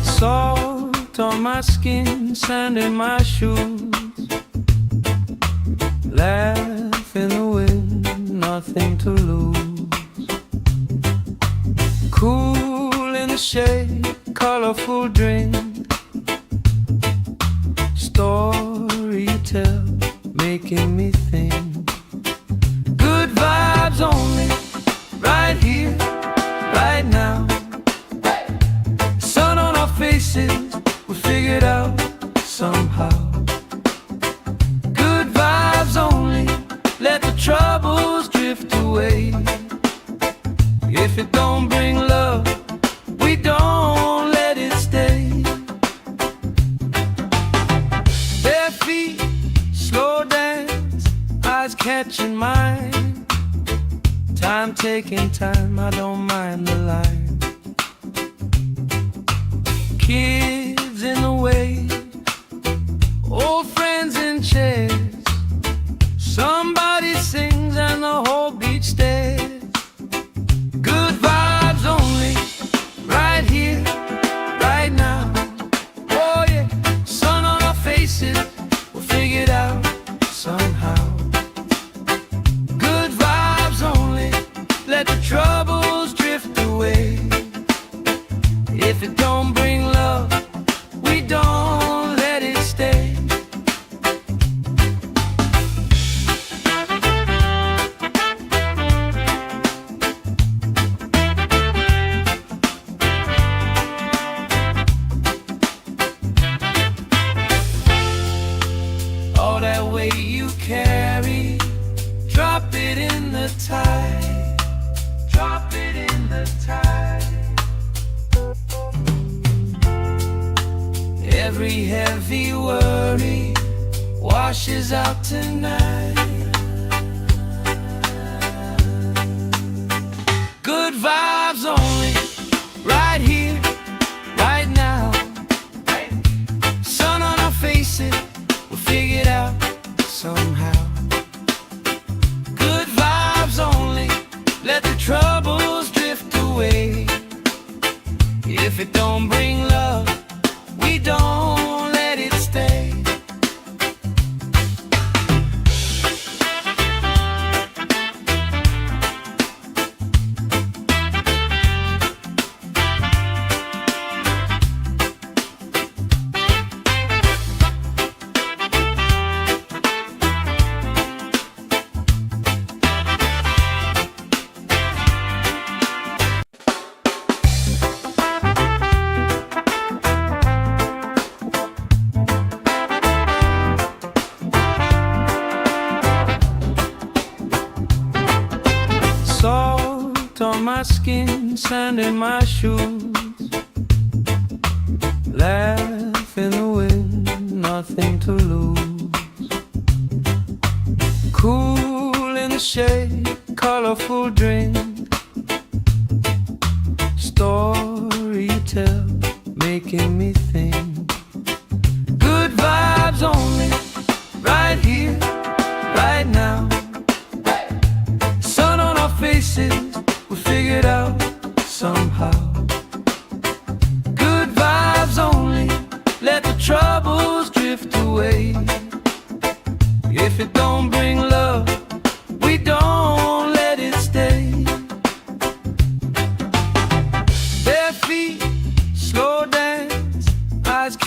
Salt on my skin, sand in my shoes. Laugh in the wind, nothing to lose. Cool in the shade, colorful drink. Story you tell, making me think. Good vibes only, right here, right now. Sun on our faces, we figured out somehow. Good vibes only, let the troubles drift away. If it don't bring love, we don't let it stay. Bare feet, slow dance, eyes catching mine. Time taking time, I don't mind the line. Kids in the way, old friends in chairs. Somebody sings and the whole beach stares. Good vibes only, right here, right now. Oh yeah, sun on our faces, we'll figure it out somehow. Good vibes only, let the troubles drift away. If it don't bring love, we don't let it stay. All that weight you carry, drop it in the tide. Drop it in the tide. Every heavy worry washes out tonight. Good vibes only, right here, right now. Sun on our faces, we'll figure it out somehow. Good vibes only, let the troubles drift away. If it don't bring love, we don't let it stay. Salt on my skin, sand in my shoes. Laugh in the wind, nothing to lose. Cool in the shade, colorful drink. Story you tell, making me think. Good vibes only, right here, right now. Sun on our faces, we figured out somehow. Good vibes only, let the troubles drift away.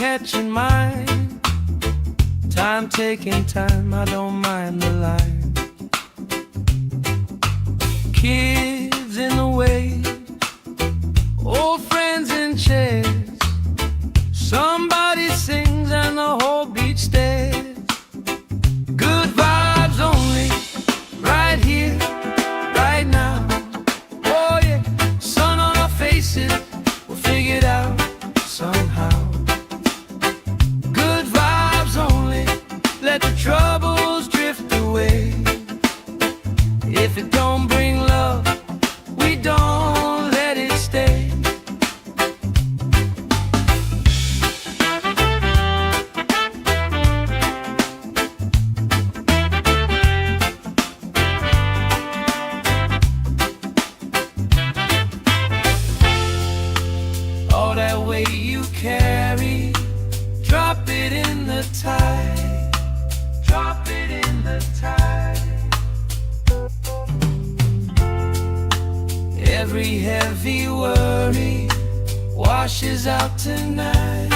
catching mine. Time taking time, I don't mind the line. Kids in the way, old friends in chairs. Somebody sings and the whole beach stares. Good vibes only, right here, right now. Oh yeah, sun on our faces, we'll figure it out somehow. Good vibes only, let the troubles drift away. If it don't bring love, we don't let it stay. All that weight you carry, drop it in the tide. Drop it in the tide. Every heavy worry washes out tonight.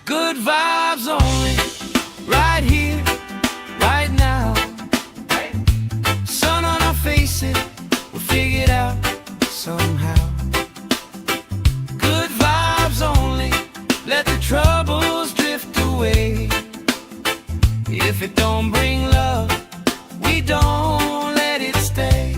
Good vibes only, right here, right now. Sun on our faces, we'll figure it out somehow. Good vibes only, let the troubles drift away. If it don't bring love, we don't let it stay.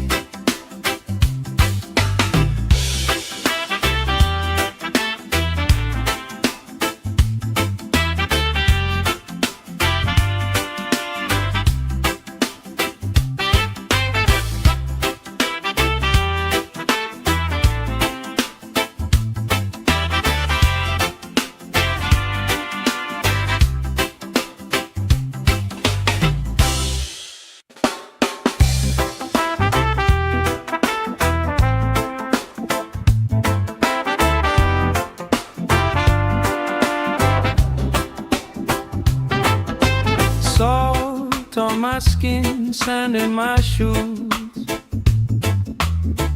Salt on my skin, sand in my shoes.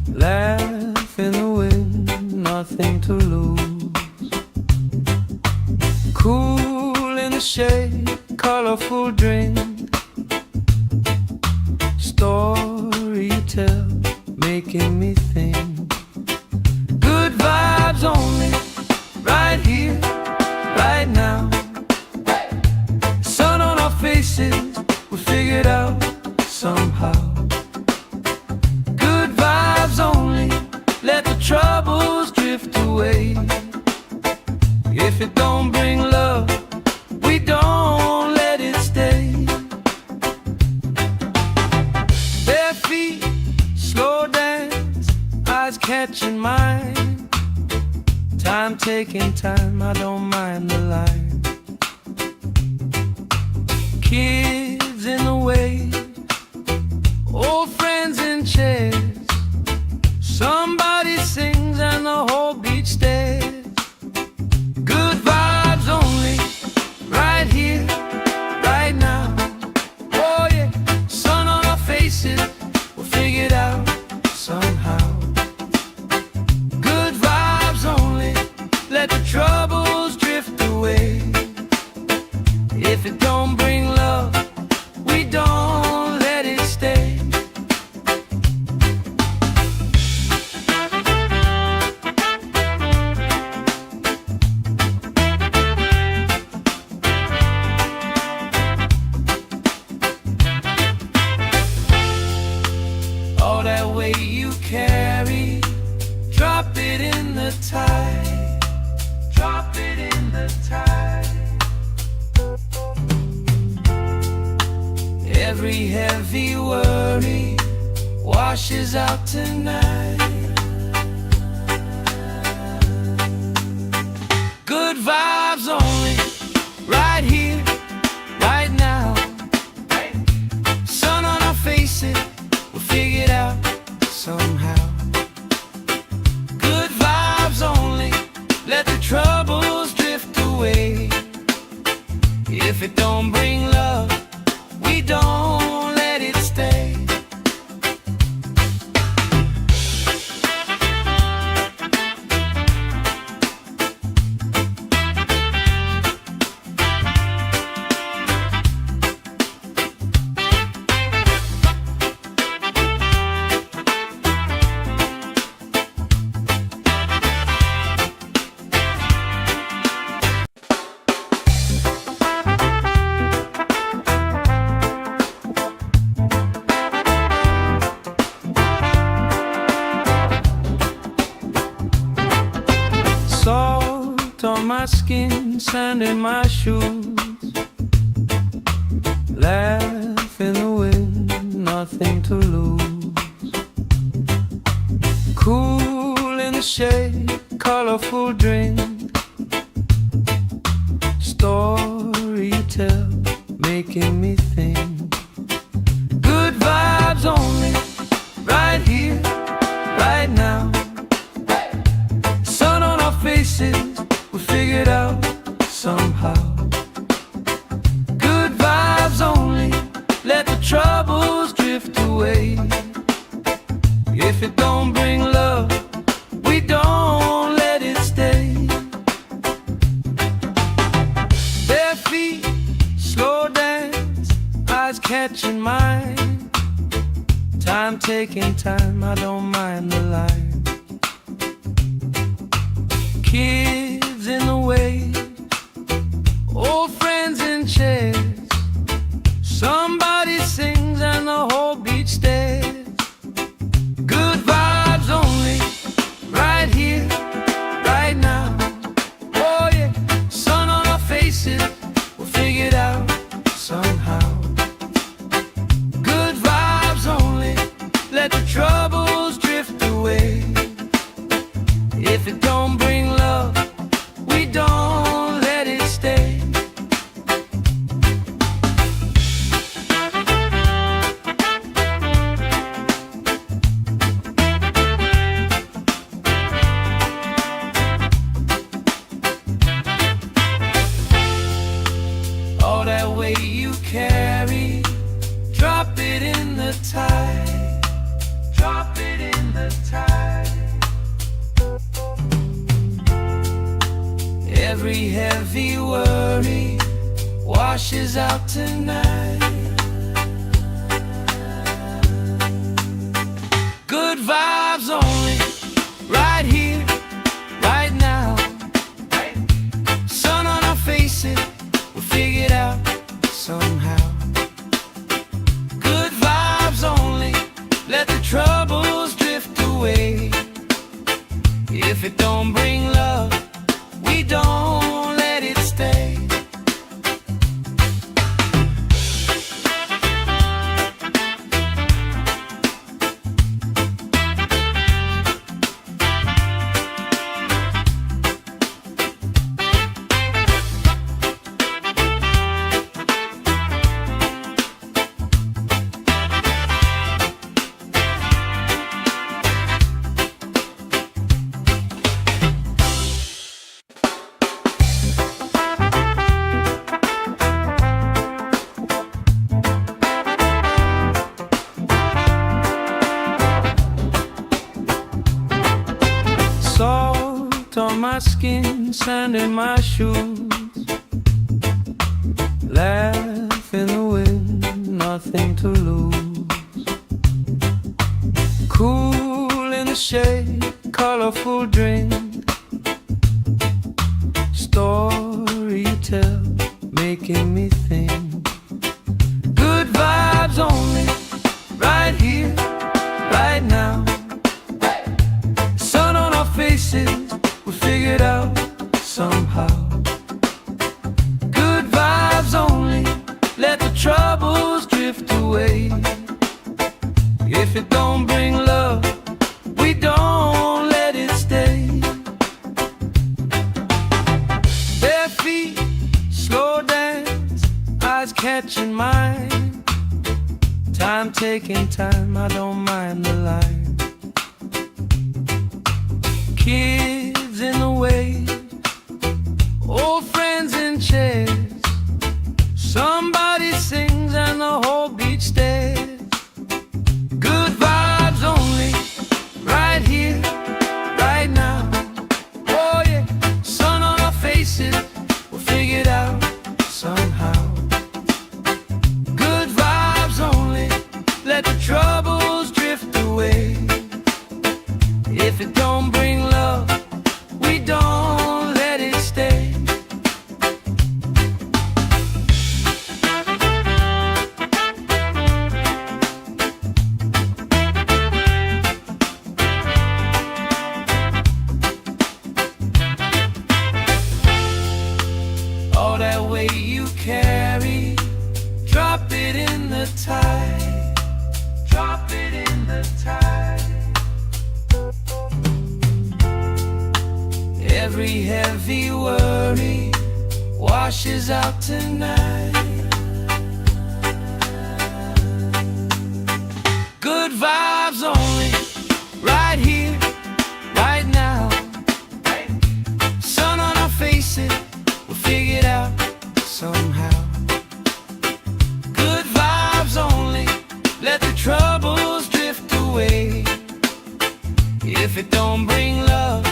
Laugh in the wind, nothing to lose. Cool in the shade, colorful drink. Story you tell, making me think. Good vibes only, right here, right now. Sun on our faces, we'll figure it out somehow. Good vibes only, let the troubles drift away. If it don't bring love, we don't let it stay. Bare feet, slow dance, eyes catching mine. Time taking time, I don't mind the line. Kids in the way, old friends in chairs. Somebody sings and the whole beach stares. Good vibes only, right here, right now. Oh yeah, sun on our faces, we'll figure it out somehow. Good vibes only, let the troubles drift away. If it don't bring love, we don't let it stay. All that weight you carry, drop it in the tide. Drop it in the tide. Every heavy worry washes out tonight. Good vibes only, right here, right now. Sun on our faces, we'll figure it out somehow. Good vibes only, let the troubles drift away. If it don't bring love, we don't let it stay. skin, sand in my shoes. Laugh in the wind, nothing to lose. Cool in the shade, colorful drink. Story you tell, making me think. Good vibes only, right here, right now. Sun on our faces, we figured out somehow. Good vibes only, let the troubles drift away. If it don't bring love, we don't let it stay. Bare feet, slow dance, eyes catching mine. Time taking time, I don't mind the line. Kids in the way, old friends in chairs. Somebody sings and the whole beach stares. Good vibes only, right here, right now. Oh yeah, sun on our faces, we'll figure it out somehow. Good vibes only, let the troubles drift away. If it don't bring love, we don't let it stay. All that weight you carry, drop it in the tide. Drop it in the tide. Every heavy worry washes out tonight. Good vibes only, right here, right now. Sun on our faces, we'll figure it out somehow. Good vibes only, let the troubles drift away. If it don't bring love, we don't let it stay. Salt on my skin, sand in my shoes. Laugh in the wind, nothing to lose. Cool in the shade, colorful drink. Story you tell, making me think. Good vibes only, right here, right now. Sun on our faces, we figured out somehow. Good vibes only, let the troubles drift away. If it don't bring love, we don't let it stay. Bare feet, slow dance, eyes catching mine. Time taking time, I don't mind the line. Kids in the way, old friends in chairs. Somebody sings and the whole beach stares. Good vibes only. Every heavy worry washes out tonight. Good vibes only, right here, right now. Sun on our faces, we'll figure it out somehow. Good vibes only, let the troubles drift away. If it don't bring love,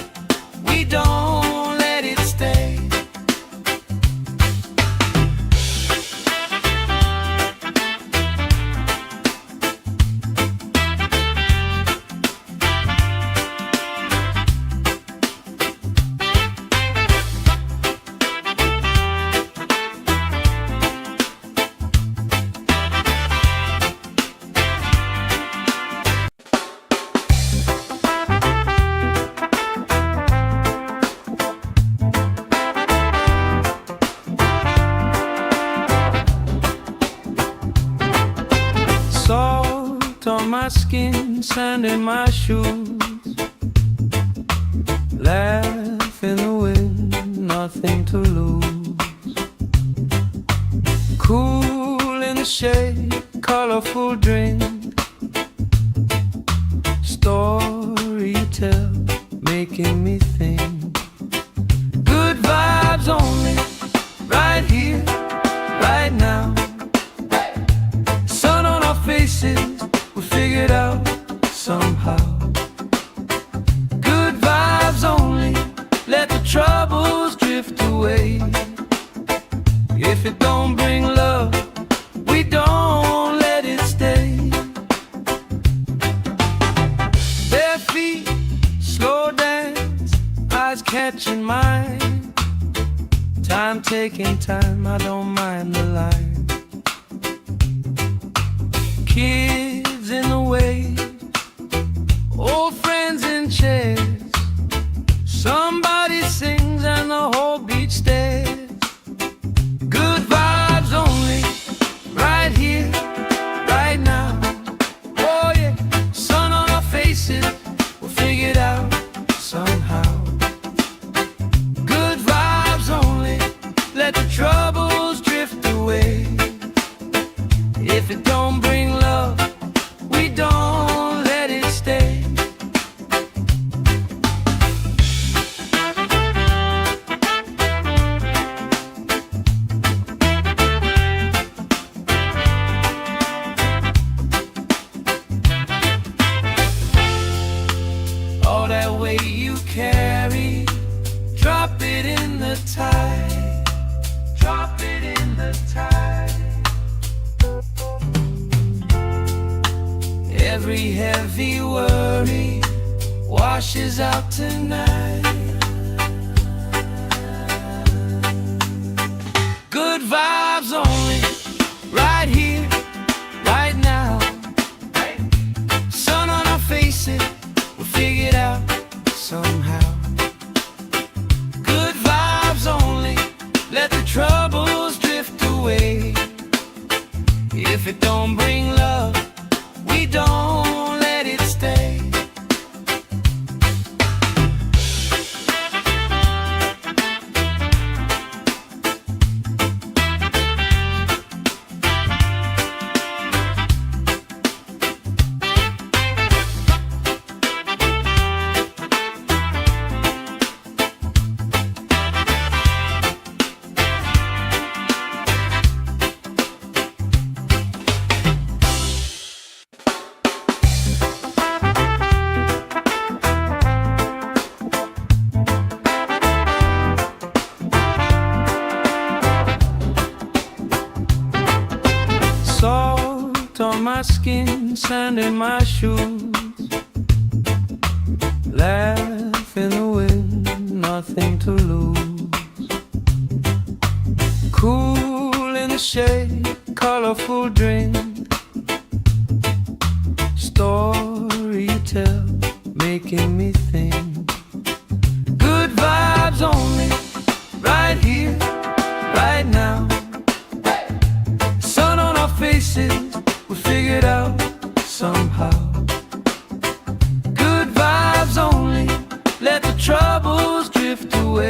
we don't let it stay. Salt on my skin, sand in my shoes. Laugh in the wind, nothing to lose. Cool in the shade, colorful drink. Story you tell, making me think. Good vibes only, right here, right now. Sun on our faces, we figured out somehow. Good vibes only, let the troubles drift away. If it don't bring love, we don't let it stay. Bare feet, slow dance, eyes catching mine. Time taking time, I don't mind the line. Kids in the waves, old friends in chairs. Somebody sings and the whole beach stares. Good vibes only, right here, right now. Oh yeah, sun on our faces, we'll figure it out somehow. Good vibes only, let the troubles drift away. If it don't bring love, we don't let it stay. All that weight you carry, drop it in the tide. Drop it in the tide. Every heavy worry washes out tonight. Good vibes only, right here, right now. Sun on our faces, we'll figure it out somehow. Good vibes only, let the troubles drift away. If it don't bring love, we don't let it stay. Salt on my skin, sand in my shoes. Laugh in the wind, nothing to lose. Cool in the shade, colorful drink. Story you tell, making me think. Good vibes only, right here, right now. Sun on our faces, we figured out somehow. Good vibes only, let the troubles drift away.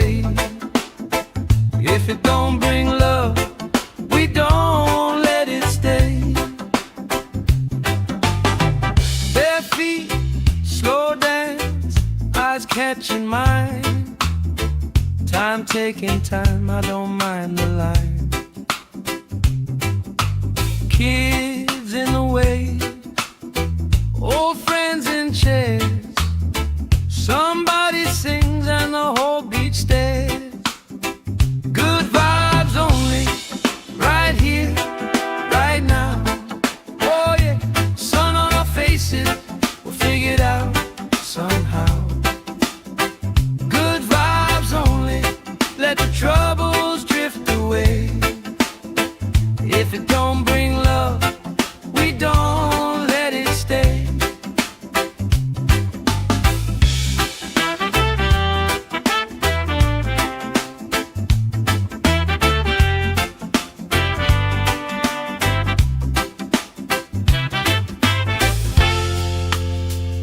catching mine. Time taking time, I don't mind the line. Kids in the way, old friends in chairs. Somebody sings and the whole beach stares. Good vibes only, right here, right now. Oh yeah, sun on our faces, we'll figure it out somehow. Good vibes only, let the troubles drift away. If it don't bring love, we don't let it stay.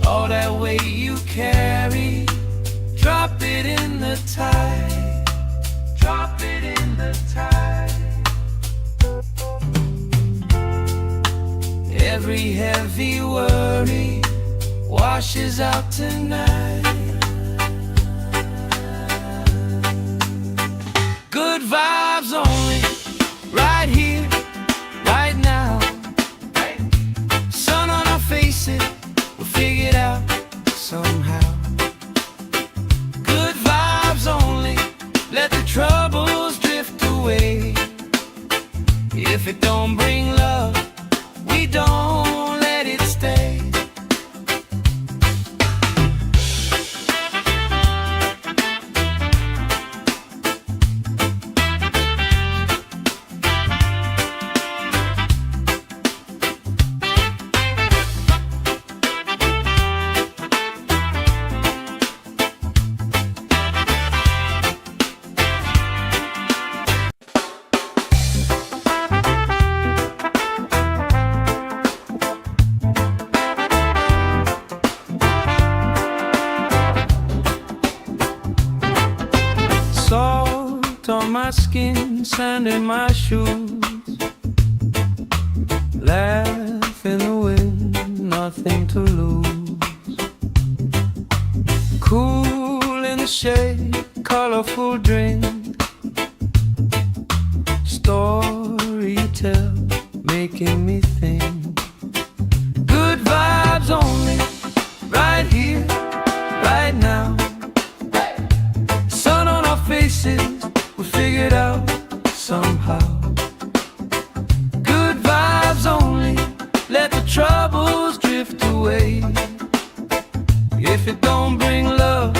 All that weight you carry, drop it in the tide. Drop it in the tide. Every heavy worry washes out tonight. Good vibes only, right here, right now. Sun on our faces, we'll figure it out somehow. Good vibes only, let the troubles drift away. If it don't bring love, we don't let it stay. Salt on my skin, sand in my shoes. Laugh in the wind, nothing to lose. Cool in the shade, colorful drink. Story you tell, making me think. Good vibes only, right here, right now. Sun on our faces, we'll figure it out somehow. Good vibes only, let the troubles drift away. If it don't bring love,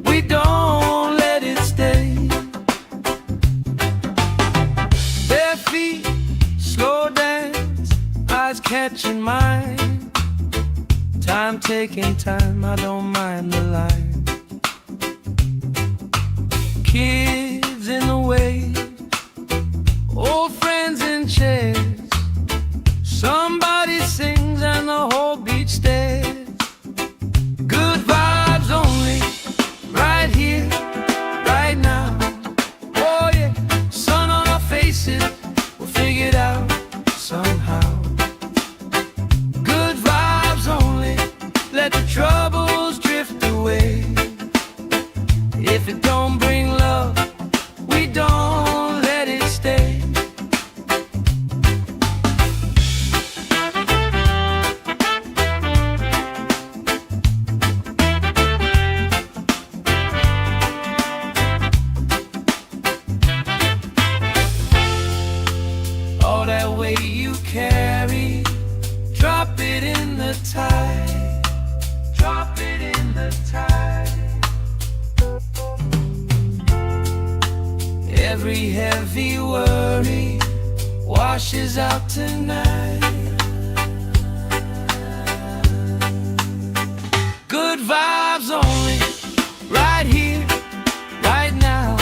we don't let it stay. Bare feet, slow dance, eyes catching mine. Time taking time, I don't mind the line. Kids in the way, old friends in chairs. Somebody sings and the whole beach stares. Good vibes only, right here, right now. Oh yeah, sun on our faces, we'll figure it out somehow. Good vibes only, let the troubles drift away. If it don't bring love, we don't let it stay. All that weight you carry, drop it in the tide. Drop it in the tide. Every heavy worry washes out tonight. Good vibes only, right here, right now.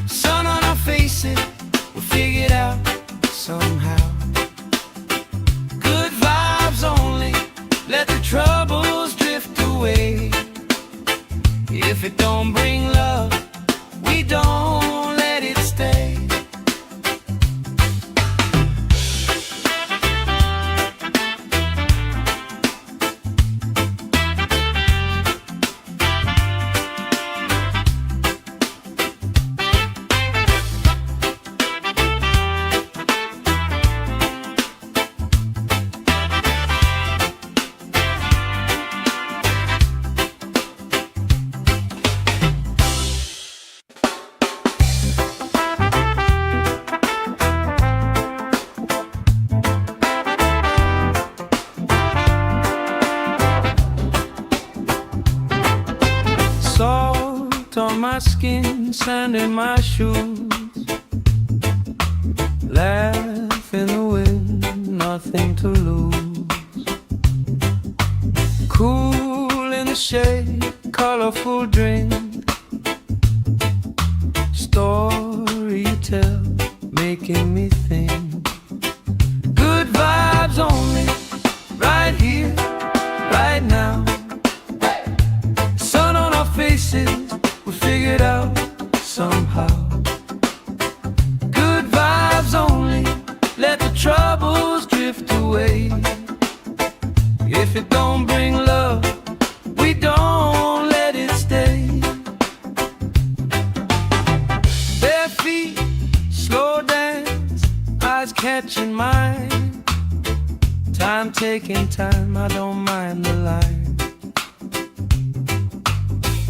Sun on our faces, we'll figure it out somehow. Good vibes only, let the troubles drift away. If it don't bring love, we don't let it stay. on my skin, sand in my shoes. Laugh in the wind, nothing to lose. Cool in the shade, colorful drink. Story you tell, making me think. Good vibes only, right here, right now. Sun on our faces, we figured out somehow. Good vibes only, let the troubles drift away. If it don't bring love, we don't let it stay. Bare feet, slow dance, eyes catching mine. Time taking time, I don't mind the line.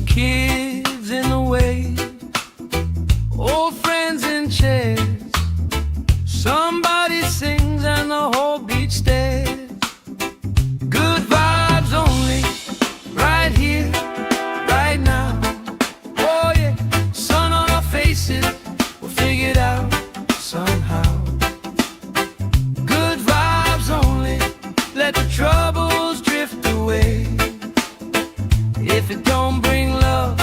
Kids in the wave, old friends in chairs. Somebody sings and the whole beach stares. Good vibes only, right here, right now. Oh yeah, sun on our faces, we'll figure it out somehow. Good vibes only, let the troubles drift away. If it don't bring love,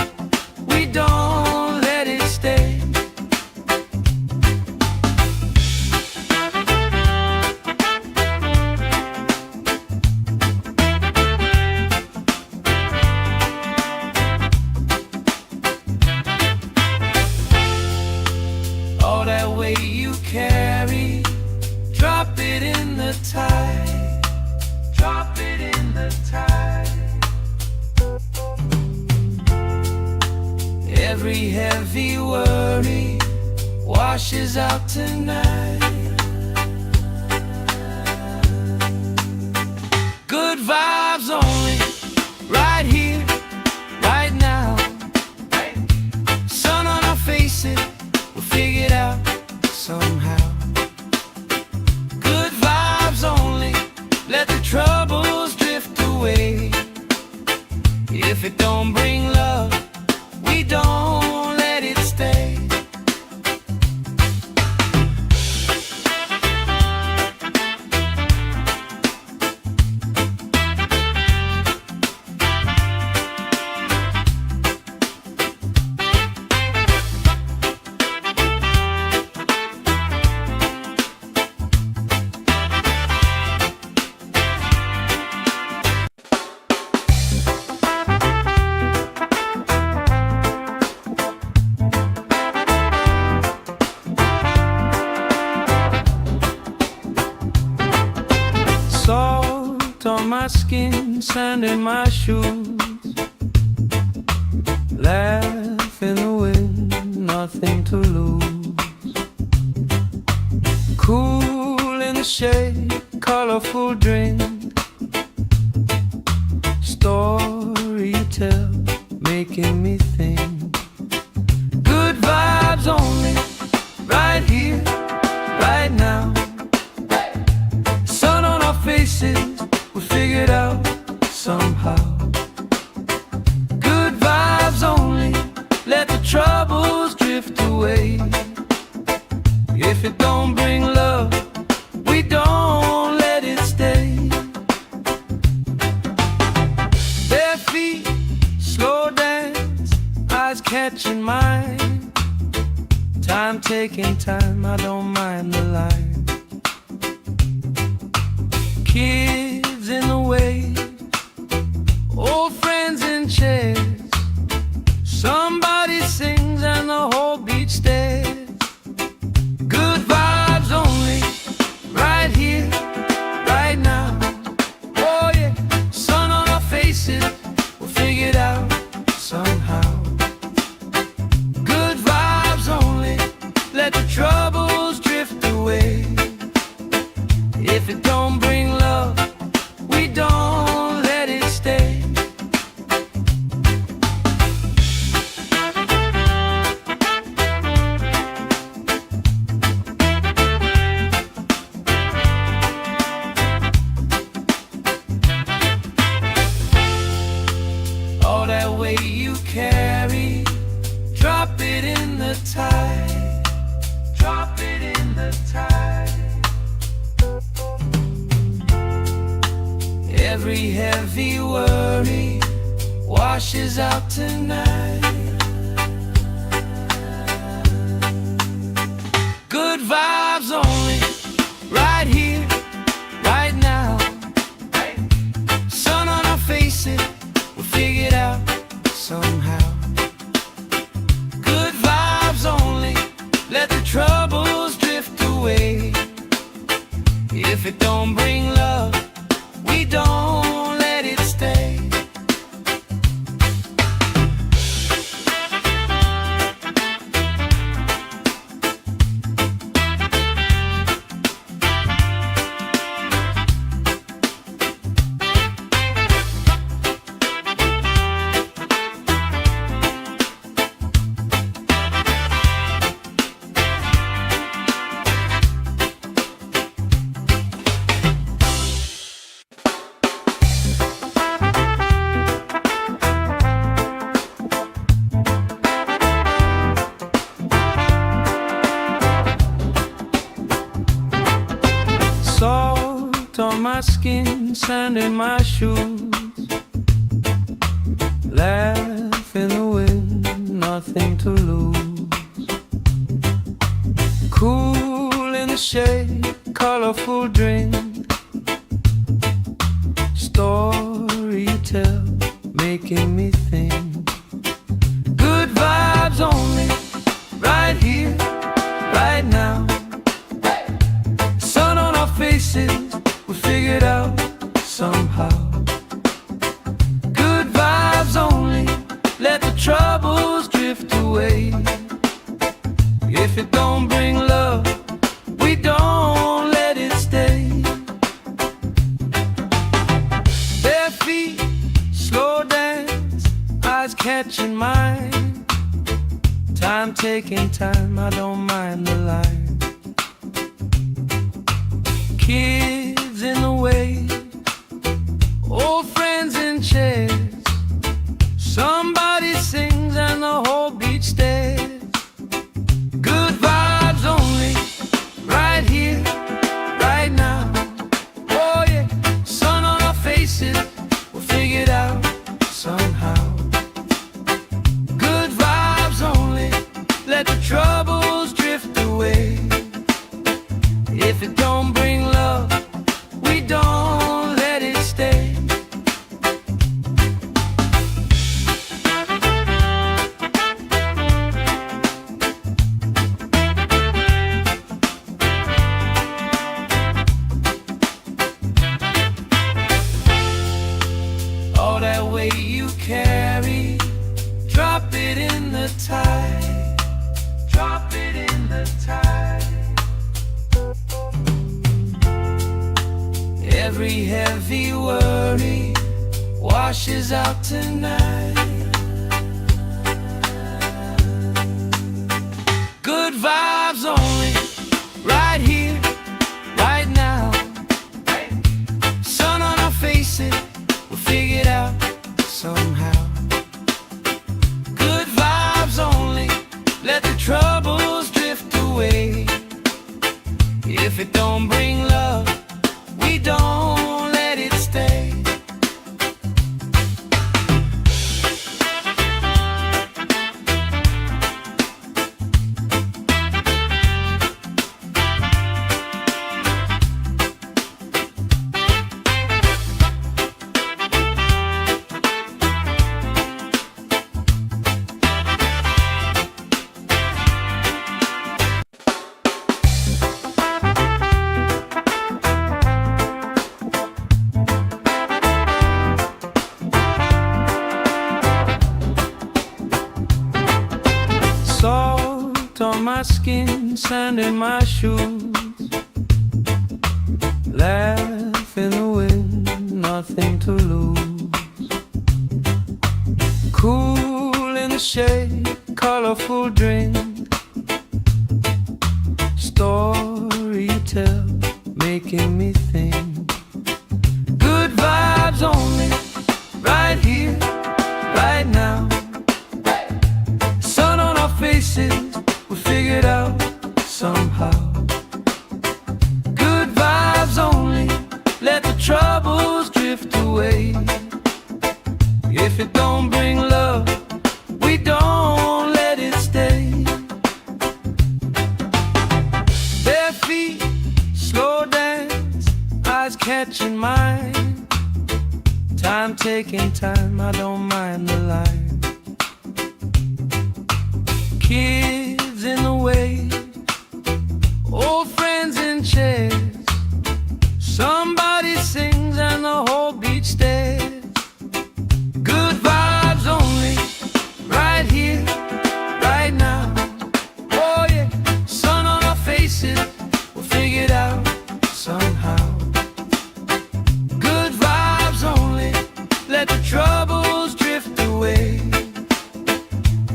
we don't let it stay. All that weight you carry, drop it in the tide. Drop it in the tide. Every heavy worry washes out tonight. Good vibes only, right here, right now. Sun on our faces, we'll figure it out somehow. Good vibes only, let the troubles drift away. If it don't bring love, we don't let it stay. Salt on my skin, sand in my shoes. Laugh in the wind, nothing to lose. Cool in the shade, colorful drink. Story you tell, making me think. Good vibes only, right here, right now. Sun on our faces, we figured out somehow. Good vibes only, let the troubles drift away. If it don't bring love, we don't let it stay. Bare feet, slow dance, eyes catching mine. Time taking time, I don't mind the line. Kids in the wave, old friends in chairs. Somebody sings and the whole beach stares. Good vibes only, right here, right now. Oh yeah, sun on our faces, we'll figure it out somehow. Good vibes only, let the troubles drift away. If it don't bring love, we don't Every heavy worry washes out tonight. Good vibes only, right here, right now. Sun on our faces, we'll figure it out somehow. Good vibes only, let the troubles drift away. If it don't bring love, we don't let it stay. Salt on my skin, sand in my shoes. Laugh in the wind, nothing to lose. Cool in the shade, colorful drink. Story you tell, making me think. Good vibes only, right here, right now. Faces, we figured out somehow. Good vibes only, let the troubles drift away. If it don't bring love, we don't let it stay. Bare feet, slow dance, eyes catching mine. Time taking time, I don't mind the line. Kids in the way, old friends in chairs. Somebody sings and the whole beach stares. Good vibes only, right here, right now. Oh yeah, sun on our faces, we'll figure it out somehow. Good vibes only, let the troubles drift away. If it don't bring love, we don't let it stay. All that weight you carry, drop it in the tide. Drop it in the tide. Every heavy worry washes out tonight. Good vibes only, right here, right now. Sun on our faces, we'll figure it out somehow. Good vibes only, let the troubles drift away. If it don't bring love, we don't let it stay. Salt on my skin, sand in my shoes. Laugh in the wind, nothing to lose. Cool in the shade, colorful drink. Story you tell, making me think. Good vibes only, right here, right now. Sun on our faces, we figured out somehow. Good vibes only, let the troubles drift away. Time taking time, I don't mind the line. Kids in the way, old friends in chairs. Somebody sings and the whole beach stares. Good vibes only, right here, right now. Oh yeah, sun on our faces, we'll figure it out somehow. Good vibes only, let the troubles drift away.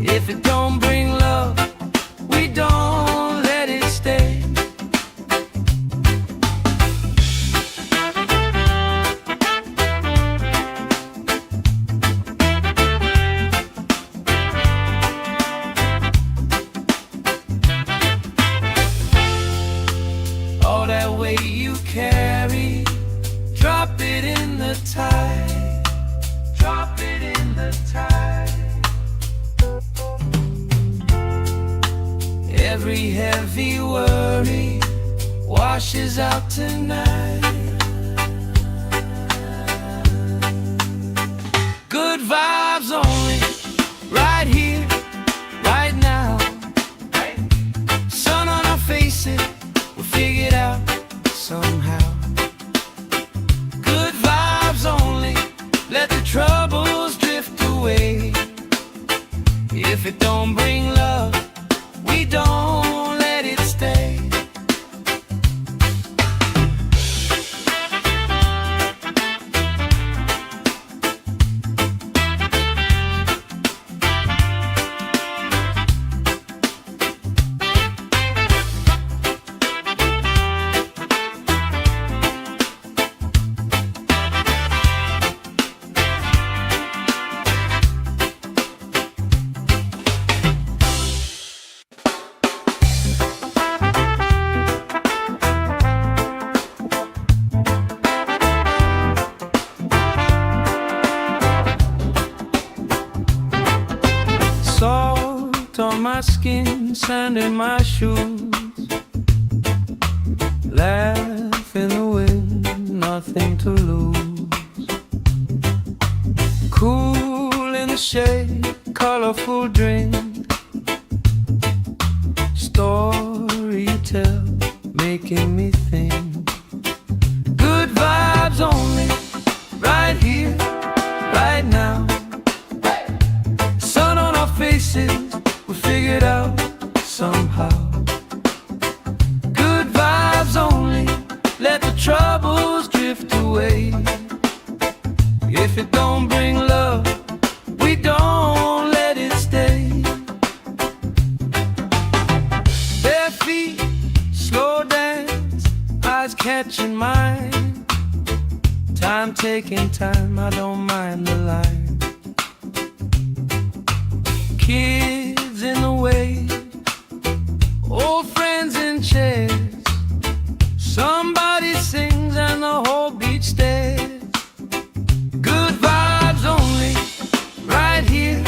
If it don't bring love, we don't let it stay. All that weight you carry, drop it in the tide. Drop it in the tide. Every heavy worry washes out tonight. Good vibes only, right here, right now. Sun on our faces, we'll figure it out somehow. Good vibes only, let the troubles drift away. If it don't bring love, we don't let it stay. Salt on my skin, sand in my shoes. Laugh in the wind, nothing to lose. Cool in the shade, colorful drink. Story you tell, making me think. Good vibes only, right here, right now. Sun on our faces, we'll figure it out somehow. Good vibes only, let the troubles drift away. If it don't bring love, we don't let it stay. Bare feet, slow dance, eyes catching mine. Time taking time, I don't mind the line. Kids in the way, old friends in chairs. Somebody sings and the whole beach stares. Good vibes only, right here,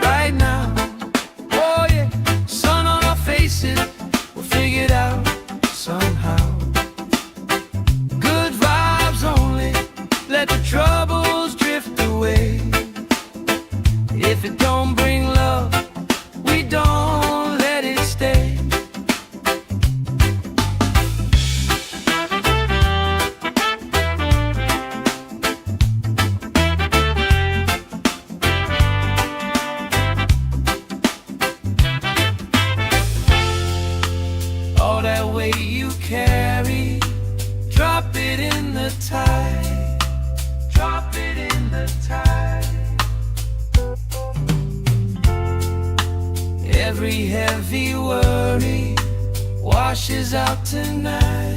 right now. Oh yeah, sun on our faces, we'll figure it out somehow. Good vibes only, let the troubles drift away. If it don't bring love, we don't let it stay. All that weight you carry, drop it in the tide. Drop it in the tide. Every heavy worry washes out tonight.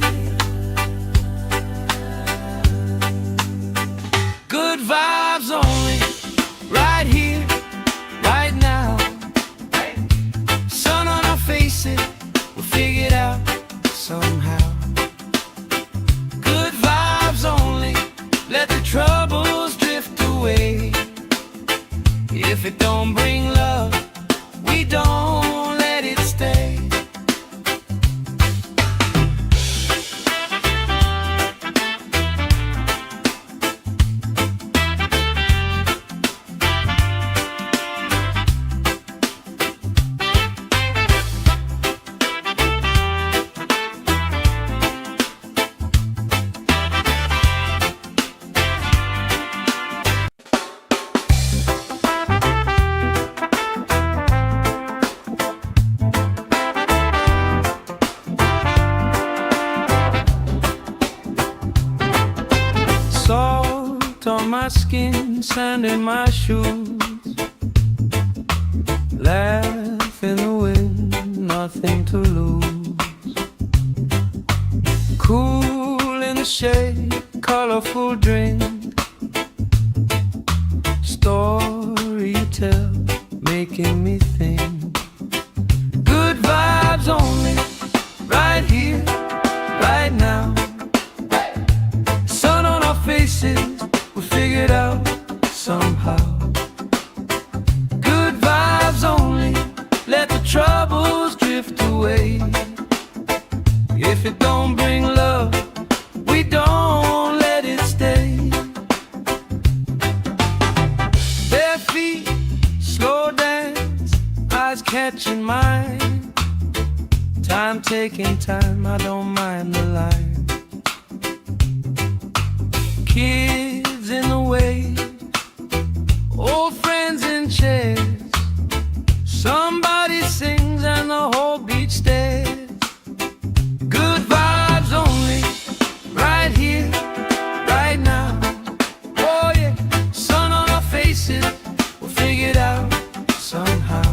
Good vibes only, right here, right now. Sun on our faces, we'll figure it out somehow. Good vibes only, let the troubles drift away. If it don't bring love, we don't let it stay. skin, sand in my shoes. Laugh in the wind, nothing to lose. Cool in the shade, colorful drink. Story you tell, making me think. Good vibes only, right here, right now. Sun on our faces, we figured out somehow. Good vibes only, let the troubles drift away. If it don't bring love, we don't let it stay. Bare feet, slow dance, eyes catching mine. Time taking time, I don't mind the line. Kids in the way, old friends in chairs. Somebody sings and the whole beach stares. Good vibes only, right here, right now. Oh yeah, sun on our faces, we'll figure it out somehow.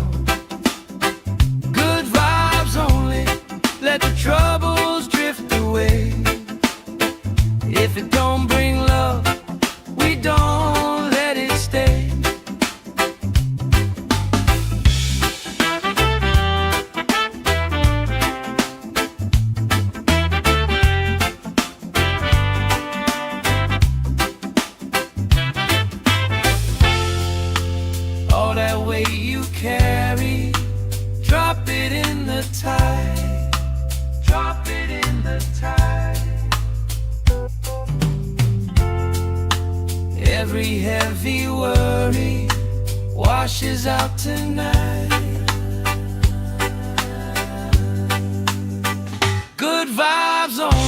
Good vibes only, let the troubles drift away. If it don't bring love, we don't let it stay. All that weight you carry, drop it in the tide. Drop it in the tide. Every heavy worry washes out tonight. Good vibes on